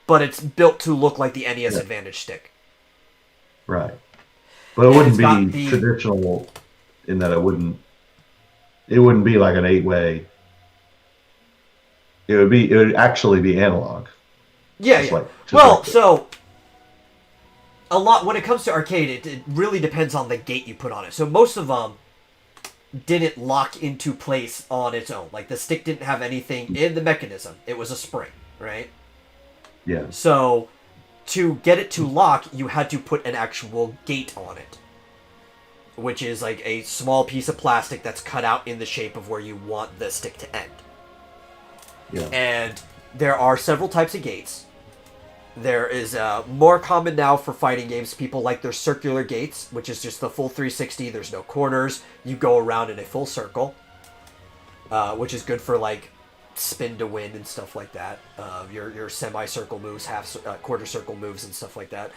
S2: But it's built to look like the NES Advantage stick.
S1: Right. But it wouldn't be traditional in that it wouldn't be like an 8-way. It would actually be analog.
S2: Yeah, yeah. So a lot when it comes to arcade, it really depends on the gate you put on it. So most of them didn't lock into place on its own. Like the stick didn't have anything in the mechanism. It was a spring, right?
S1: Yeah.
S2: So to get it to lock, you had to put an actual gate on it, which is like a small piece of plastic that's cut out in the shape of where you want the stick to end.
S1: Yeah.
S2: And there are several types of gates. There is more common now for fighting games. People like their circular gates, which is just the full 360. There's no corners. You go around in a full circle, which is good for like spin to win and stuff like that. Your semicircle moves, quarter circle moves, and stuff like that.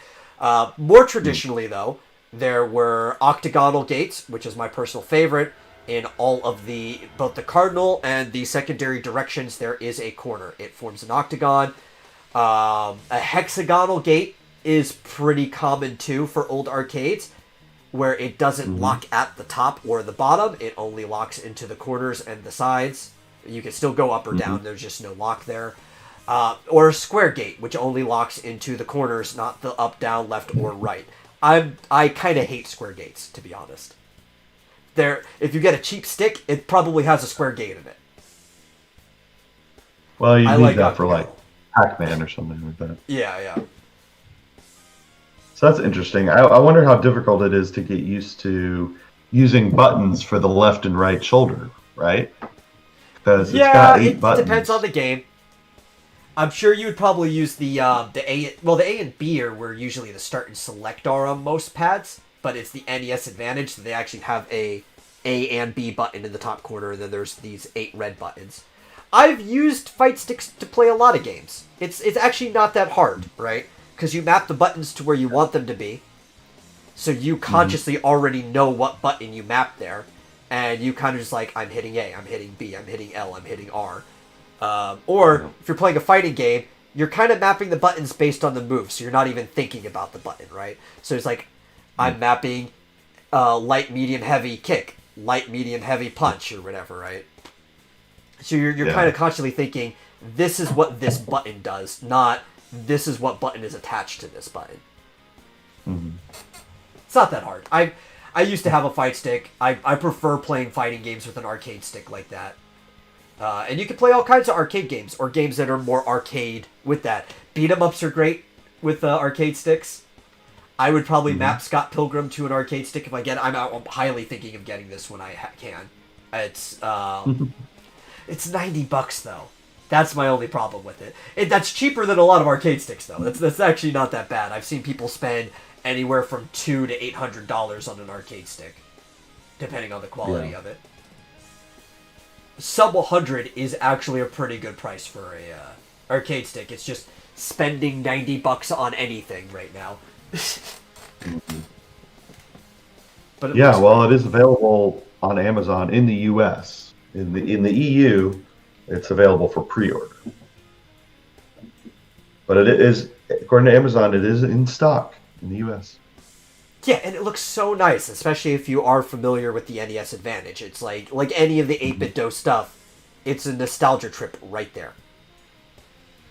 S2: More traditionally, though, there were octagonal gates, which is my personal favorite. In all of both the cardinal and the secondary directions, there is a corner. It forms an octagon. A hexagonal gate is pretty common too for old arcades, where it doesn't lock at the top or the bottom. It only locks into the corners and the sides. You can still go up or down. There's just no lock there. Or a square gate, which only locks into the corners, not the up, down, left, or right. I kind of hate square gates, to be honest. If you get a cheap stick, it probably has a square gate in it.
S1: Well, you
S2: I
S1: need
S2: like
S1: that for
S2: octagonal.
S1: like Pac-Man or something like that.
S2: Yeah.
S1: So that's interesting. I wonder how difficult it is to get used to using buttons for the left and right shoulder, right? Because it's got
S2: Yeah,
S1: 8
S2: it depends on
S1: buttons.
S2: the game. I'm sure you would probably use the A. Well, the A and B are where usually the start and select are on most pads, but it's the NES Advantage that they actually have A and B button in the top corner, and then there's these 8 red buttons. I've used fight sticks to play a lot of games. It's actually not that hard, right? Because you map the buttons to where you want them to be, so you consciously already know what button you map there, and you kind of just like, I'm hitting A, I'm hitting B, I'm hitting L, I'm hitting R. Or if you're playing a fighting game, you're kind of mapping the buttons based on the move, so you're not even thinking about the button, right? So it's like, I'm mapping light, medium, heavy kick, light, medium, heavy punch, or whatever, right? So you're kind of constantly thinking, this is what this button does, not this is what button is attached to this button. It's not that hard. I used to have a fight stick. I prefer playing fighting games with an arcade stick like that. And you can play all kinds of arcade games, or games that are more arcade with that. Beat 'em ups are great with arcade sticks. I would probably map Scott Pilgrim to an arcade stick if I get. I'm highly thinking of getting this when I can. It's it's $90 though. That's my only problem with it. That's cheaper than a lot of arcade sticks though. That's actually not that bad. I've seen people spend anywhere from $200 to $800 on an arcade stick, depending on the quality of it. Sub 100 is actually a pretty good price for a arcade stick. It's just spending $90 on anything right now. But
S1: Well, it is available on Amazon in the U.S. In the EU, it's available for pre-order. But it is, according to Amazon, it is in stock in the U.S.
S2: Yeah, and it looks so nice, especially if you are familiar with the NES Advantage. It's like any of the 8-bit DOS stuff, it's a nostalgia trip right there.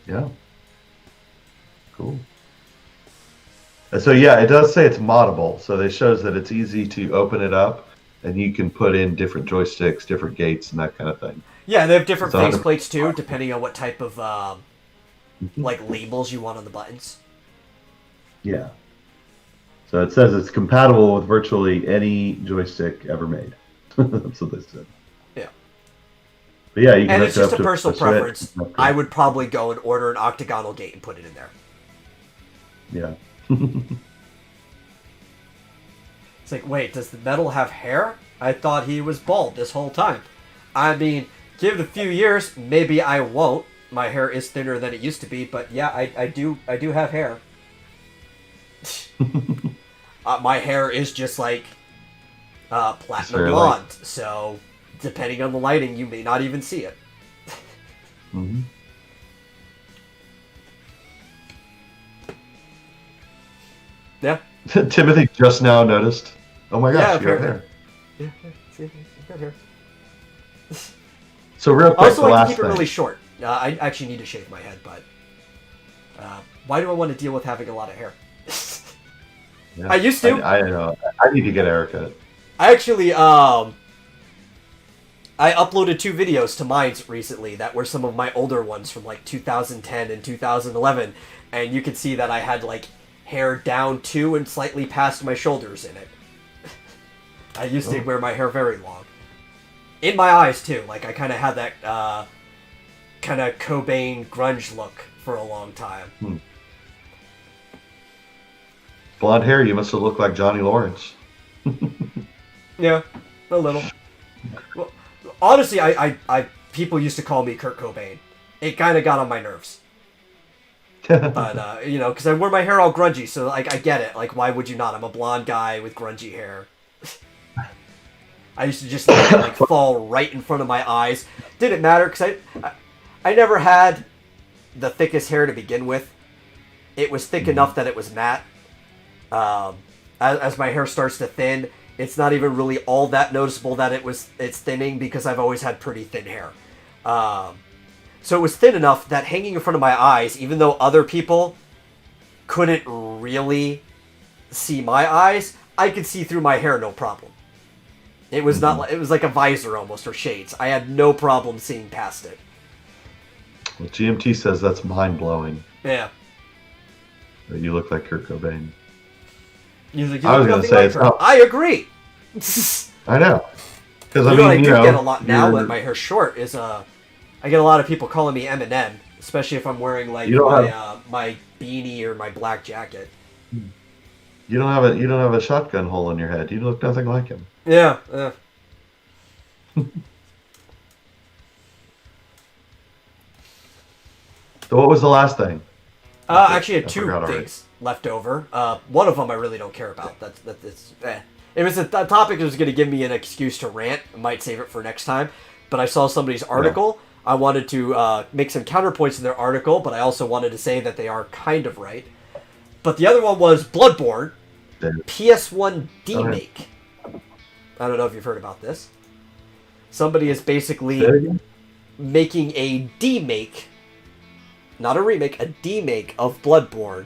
S1: Yeah. Cool. So it does say it's moddable. So it shows that it's easy to open it up, and you can put in different joysticks, different gates, and that kind of thing.
S2: Yeah, they have different
S1: It's
S2: faceplates too, depending on what type of like labels you want on the buttons.
S1: Yeah. So it says it's compatible with virtually any joystick ever made. That's what they said.
S2: Yeah.
S1: But yeah, you can
S2: And
S1: hook
S2: it's
S1: it up
S2: just a
S1: to
S2: personal
S1: Switch.
S2: preference. I would probably go and order an octagonal gate and put it in there.
S1: Yeah.
S2: It's like, wait, does the metal have hair? I thought he was bald this whole time. I mean, give it a few years, maybe I won't. My hair is thinner than it used to be, but yeah, I do have hair. My hair is just like platinum blonde, so depending on the lighting, you may not even see it.
S1: Mm-hmm.
S2: Yeah.
S1: Timothy just now noticed. Oh my gosh,
S2: Yeah,
S1: you have hair.
S2: Yeah, see, you got hair.
S1: So real quick,
S2: I also
S1: the
S2: like to
S1: last
S2: keep it
S1: thing.
S2: really short. I actually need to shave my head, but why do I want to deal with having a lot of hair?
S1: Yeah,
S2: I used to.
S1: I know. I need to get a haircut.
S2: I actually, I uploaded 2 videos to Minds recently that were some of my older ones from like 2010 and 2011, and you can see that I had like hair down to and slightly past my shoulders in it. I used to wear my hair very long. In my eyes too, like I kind of had that kind of Cobain grunge look for a long time.
S1: Blonde hair, you must have looked like Johnny Lawrence.
S2: Yeah, a little. Well, honestly, I people used to call me Kurt Cobain. It kind of got on my nerves. But, because I wear my hair all grungy, so, like, I get it. Like, why would you not? I'm a blonde guy with grungy hair. I used to just let it, like, fall right in front of my eyes. Didn't matter, because I never had the thickest hair to begin with. It was thick enough that it was matte. As my hair starts to thin, it's not even really all that noticeable that it's thinning, because I've always had pretty thin hair. So it was thin enough that hanging in front of my eyes, even though other people couldn't really see my eyes, I could see through my hair no problem. It was not like, it was like a visor almost, or shades. I had no problem seeing past it.
S1: Well, GMT says that's mind-blowing.
S2: Yeah.
S1: You look like Kurt Cobain.
S2: You look
S1: I was going to say,
S2: like
S1: it's
S2: her.
S1: not...
S2: I agree.
S1: I know. Because
S2: I do get a lot now that my hair's short is I get a lot of people calling me Eminem, especially if I'm wearing like my beanie or my black jacket.
S1: You don't have a shotgun hole in your head. You look nothing like him.
S2: Yeah.
S1: So what was the last thing?
S2: Actually, I had two things left over. One of them I really don't care about. That's It was a topic that was going to give me an excuse to rant. I might save it for next time. But I saw somebody's article. Yeah. I wanted to make some counterpoints in their article, but I also wanted to say that they are kind of right. But the other one was Bloodborne, PS1 demake. I don't know if you've heard about this. Somebody is basically making a demake, not a remake, a demake of Bloodborne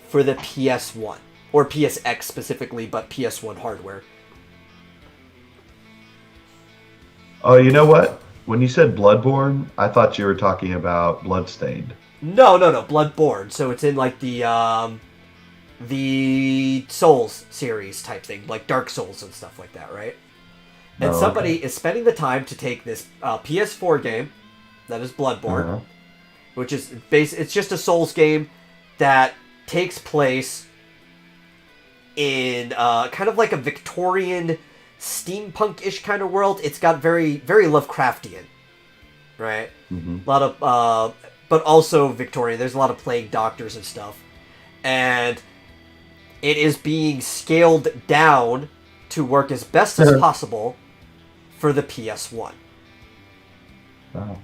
S2: for the PS1. Or PSX specifically, but PS1 hardware.
S1: Oh, you know what? When you said Bloodborne, I thought you were talking about Bloodstained.
S2: No, Bloodborne. So it's in like the Souls series type thing, like Dark Souls and stuff like that, right? And somebody is spending the time to take this PS4 game, that is Bloodborne, which is it's just a Souls game that takes place in kind of like a Victorian steampunk-ish kind of world. It's got very, very Lovecraftian, right? A lot of, but also Victorian. There's a lot of plague doctors and stuff. And it is being scaled down to work as best as possible for the PS1.
S1: Wow.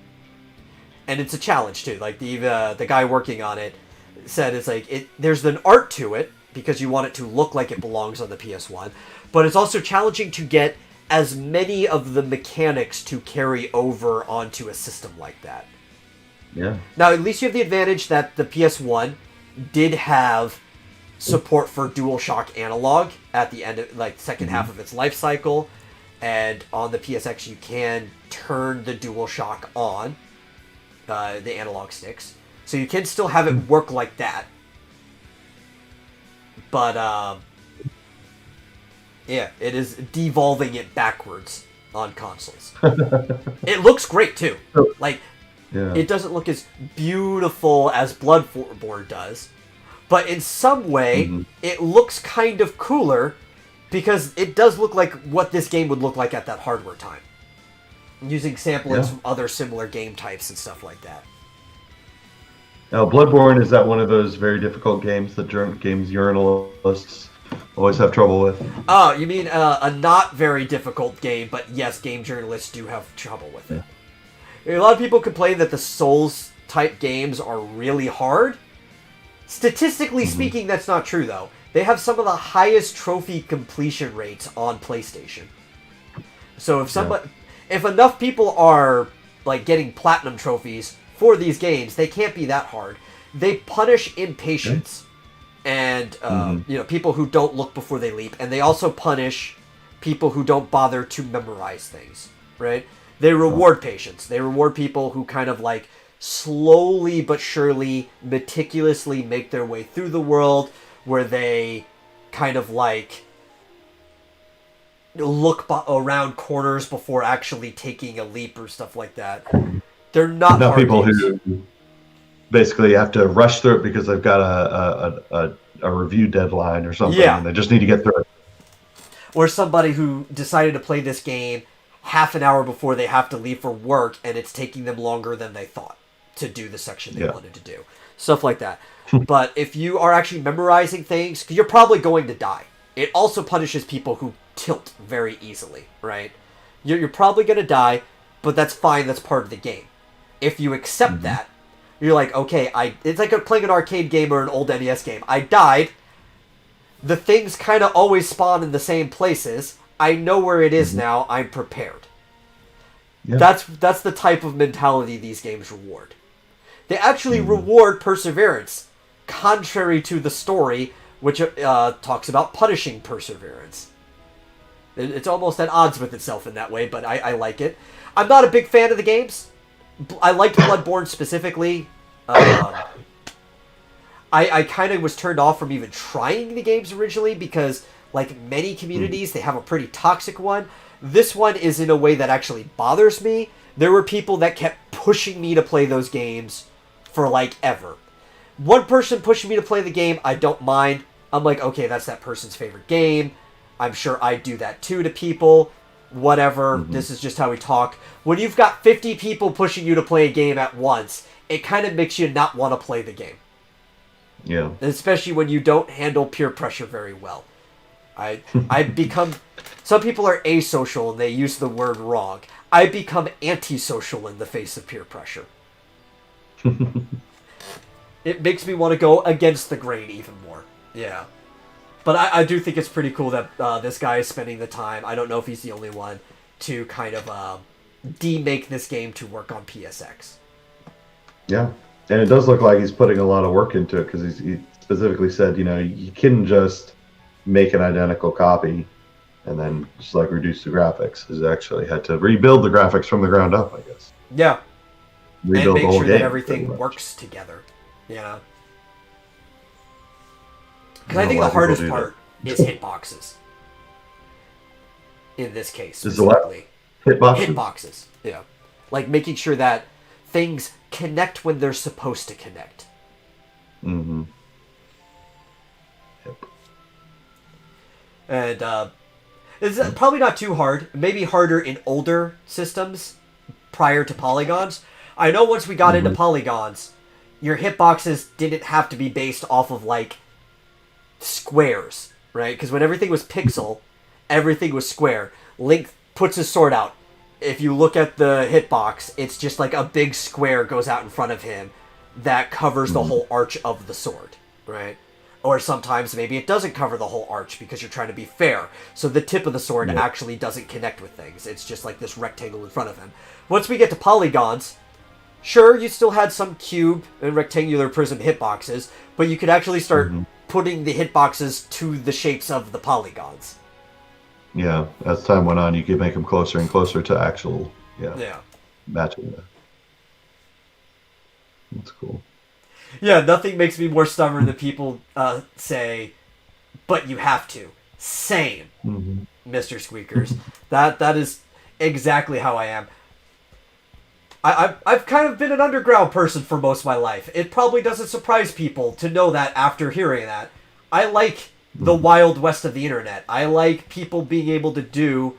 S2: And it's a challenge, too. Like, the guy working on it said it's like, there's an art to it, because you want it to look like it belongs on the PS1. But it's also challenging to get as many of the mechanics to carry over onto a system like that.
S1: Yeah.
S2: Now, at least you have the advantage that the PS1 did have support for DualShock analog at the end of, like, second half of its life cycle. And on the PSX, you can turn the DualShock on, the analog sticks. So you can still have it work like that. But, yeah, it is devolving it backwards on consoles. It looks great, too. Like, it doesn't look as beautiful as Bloodborne does. But in some way, it looks kind of cooler because it does look like what this game would look like at that hardware time. Using samplings from other similar game types and stuff like that.
S1: Now, Bloodborne, is that one of those very difficult games that games journalists always have trouble with?
S2: Oh, you mean a not very difficult game, but yes, game journalists do have trouble with it. A lot of people complain that the Souls-type games are really hard. Statistically speaking, that's not true, though. They have some of the highest trophy completion rates on PlayStation. So if enough people are like getting platinum trophies for these games, they can't be that hard. They punish impatience and people who don't look before they leap, and they also punish people who don't bother to memorize things, right? They reward patience. They reward people who kind of like slowly but surely, meticulously make their way through the world, where they kind of like look around corners before actually taking a leap or stuff like that. They're not hard
S1: people
S2: games.
S1: Who basically have to rush through it because they've got a review deadline or something, and they just need to get through it.
S2: Or somebody who decided to play this game half an hour before they have to leave for work, and it's taking them longer than they thought to do the section they wanted to do. Stuff like that. But if you are actually memorizing things, you're probably going to die. It also punishes people who tilt very easily, right? You're probably going to die, but that's fine. That's part of the game. If you accept that, you're like, okay, it's like playing an arcade game or an old NES game. I died. The things kind of always spawn in the same places. I know where it is now. I'm prepared. Yeah. That's the type of mentality these games reward. They actually reward perseverance, contrary to the story, which talks about punishing perseverance. It's almost at odds with itself in that way, but I like it. I'm not a big fan of the games. I liked Bloodborne specifically. I kind of was turned off from even trying the games originally because, like many communities, they have a pretty toxic one. This one is in a way that actually bothers me. There were people that kept pushing me to play those games for, like, ever. One person pushing me to play the game, I don't mind. I'm like, okay, that's that person's favorite game. I'm sure I do that too to people. Whatever, this is just how we talk. When you've got 50 people pushing you to play a game at once, it kind of makes you not want to play the game.
S1: Yeah.
S2: Especially when you don't handle peer pressure very well. I become... Some people are asocial and they use the word wrong. I become antisocial in the face of peer pressure. It makes me want to go against the grain even more. Yeah. But I do think it's pretty cool that this guy is spending the time, I don't know if he's the only one, to kind of demake this game to work on PSX.
S1: Yeah. And it does look like he's putting a lot of work into it because he specifically said, you couldn't just make an identical copy and then just like reduce the graphics. He's actually had to rebuild the graphics from the ground up, I guess.
S2: Yeah.
S1: Rebuild
S2: and
S1: the
S2: make
S1: whole
S2: sure
S1: game,
S2: that everything works together. Yeah. Because I think the hardest part is hitboxes. In this case, specifically.
S1: Hitboxes?
S2: Hitboxes, yeah. Like making sure that things connect when they're supposed to connect.
S1: Mm-hmm. Yep.
S2: And it's probably not too hard. Maybe harder in older systems prior to polygons. I know once we got into polygons, your hitboxes didn't have to be based off of, like, squares, right? Because when everything was pixel, everything was square. Link puts his sword out. If you look at the hitbox, it's just like a big square goes out in front of him that covers the whole arch of the sword, right? Or sometimes maybe it doesn't cover the whole arch because you're trying to be fair. So the tip of the sword actually doesn't connect with things. It's just like this rectangle in front of him. Once we get to polygons, sure, you still had some cube and rectangular prism hitboxes, but you could actually start putting the hitboxes to the shapes of the polygons.
S1: Yeah, as time went on, you could make them closer and closer to actual, matching that. That's cool.
S2: Yeah, nothing makes me more stubborn than people say, but you have to. Same, Mr. Squeakers. That is exactly how I am. I've kind of been an underground person for most of my life. It probably doesn't surprise people to know that after hearing that. I like the wild west of the internet. I like people being able to do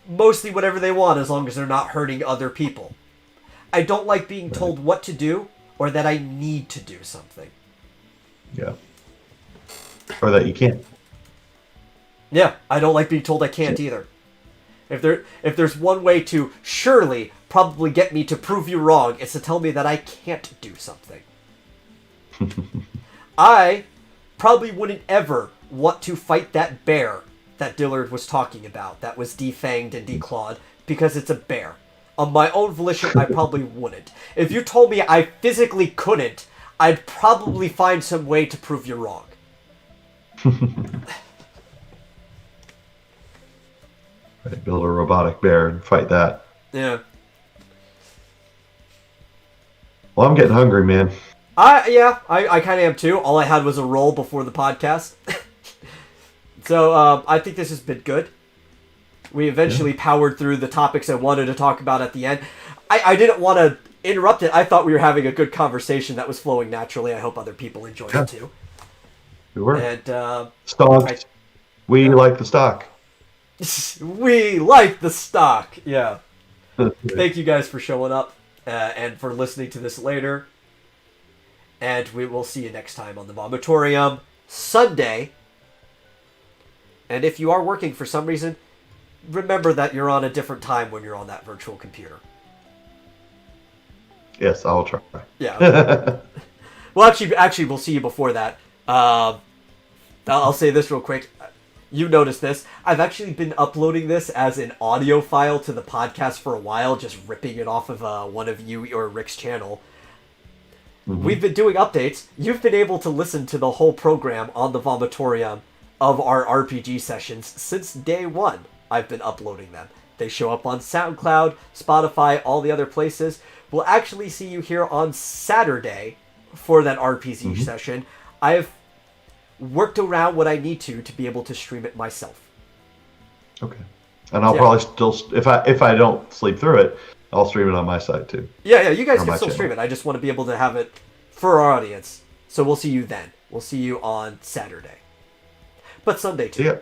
S2: mostly whatever they want as long as they're not hurting other people. I don't like being told what to do or that I need to do something.
S1: Yeah. Or that you can't.
S2: Yeah, I don't like being told I can't either. If there's one way to surely probably get me to prove you wrong, it's to tell me that I can't do something. I probably wouldn't ever want to fight that bear that Dillard was talking about, that was defanged and declawed, because it's a bear. On my own volition, I probably wouldn't. If you told me I physically couldn't, I'd probably find some way to prove you wrong.
S1: Right, build a robotic bear and fight that.
S2: Yeah.
S1: Well, I'm getting hungry, man.
S2: I kind of am too. All I had was a roll before the podcast. So, I think this has been good. We eventually powered through the topics I wanted to talk about at the end. I didn't want to interrupt it. I thought we were having a good conversation that was flowing naturally. I hope other people enjoyed it too.
S1: We were.
S2: And,
S1: stocks. We like the stock.
S2: We like the stock. Yeah. Thank you guys for showing up and for listening to this later. And we will see you next time on the Vomitorium Sunday. And if you are working for some reason, remember that you're on a different time when you're on that virtual computer.
S1: Yes, I'll try.
S2: Yeah. Well, actually, we'll see you before that. I'll say this real quick. You noticed this. I've actually been uploading this as an audio file to the podcast for a while, just ripping it off of one of you or Rick's channel. we've been doing updates. You've been able to listen to the whole program on the Vomitorium of our RPG sessions since day one. I've been uploading them. They show up on SoundCloud, Spotify, all the other places. We'll actually see you here on Saturday for that RPG session. I've worked around what I need to be able to stream it myself.
S1: Okay. And I'll probably still, if I don't sleep through it, I'll stream it on my site too.
S2: Yeah, you guys can still stream it. I just want to be able to have it for our audience. So we'll see you then. We'll see you on Saturday. But Sunday too.
S1: Yeah.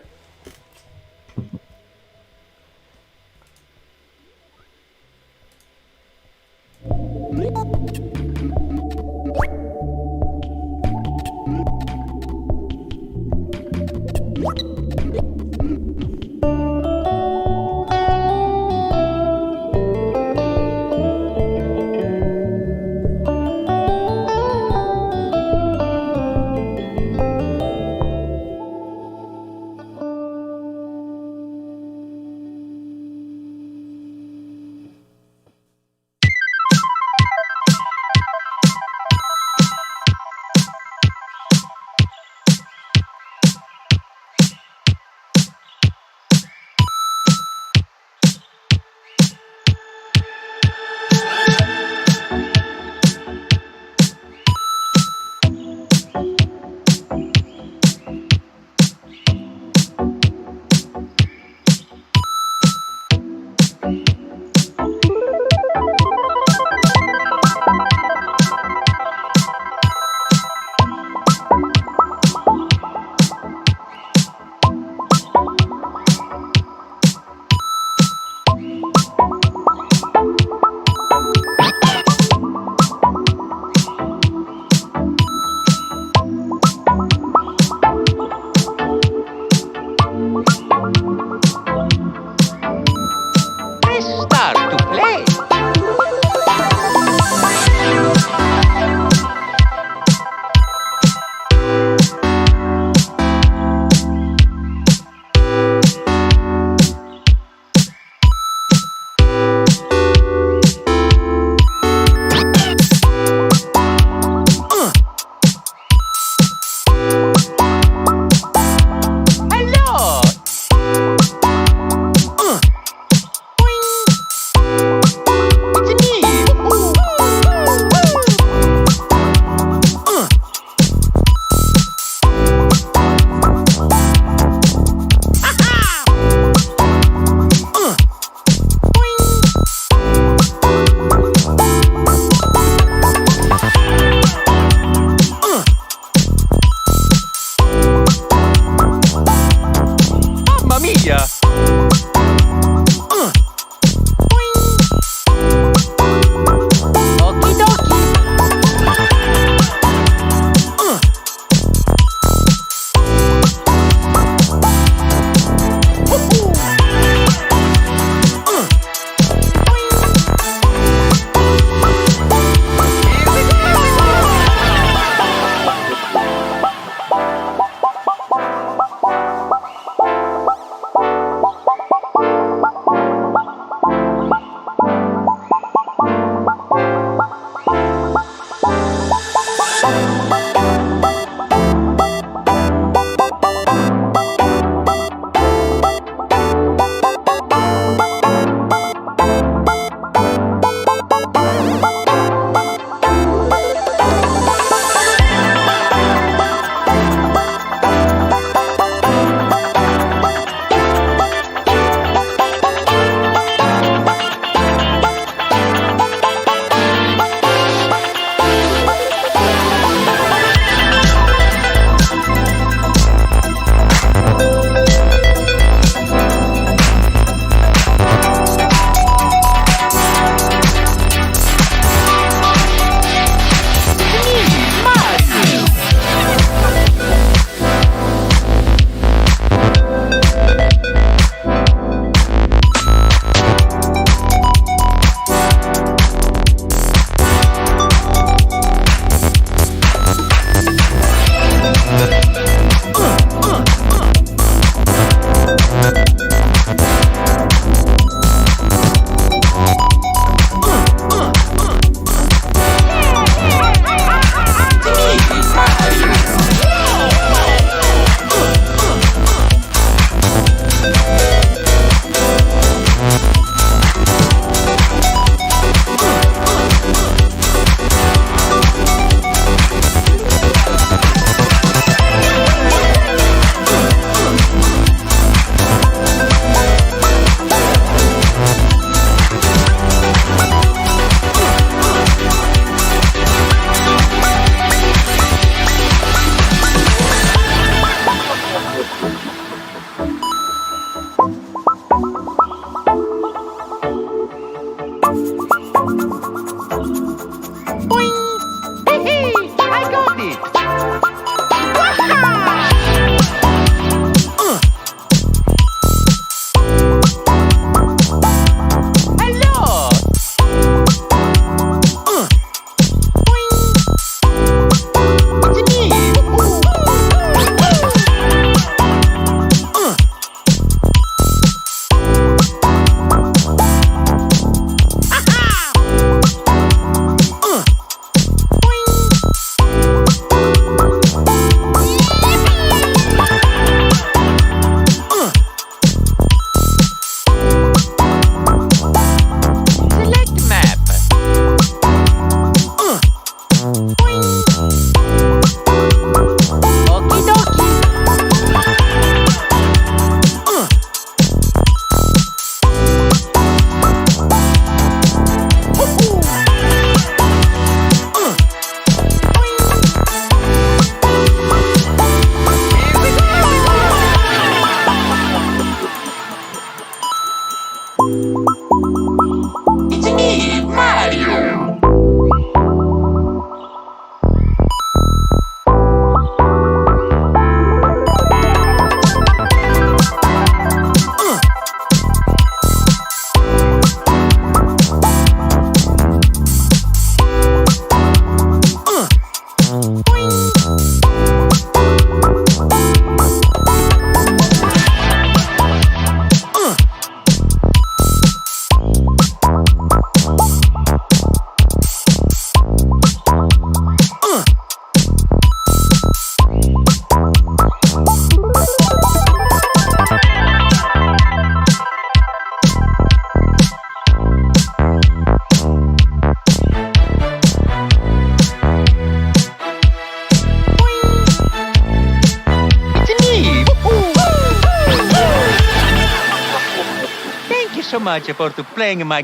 S3: much for to playing my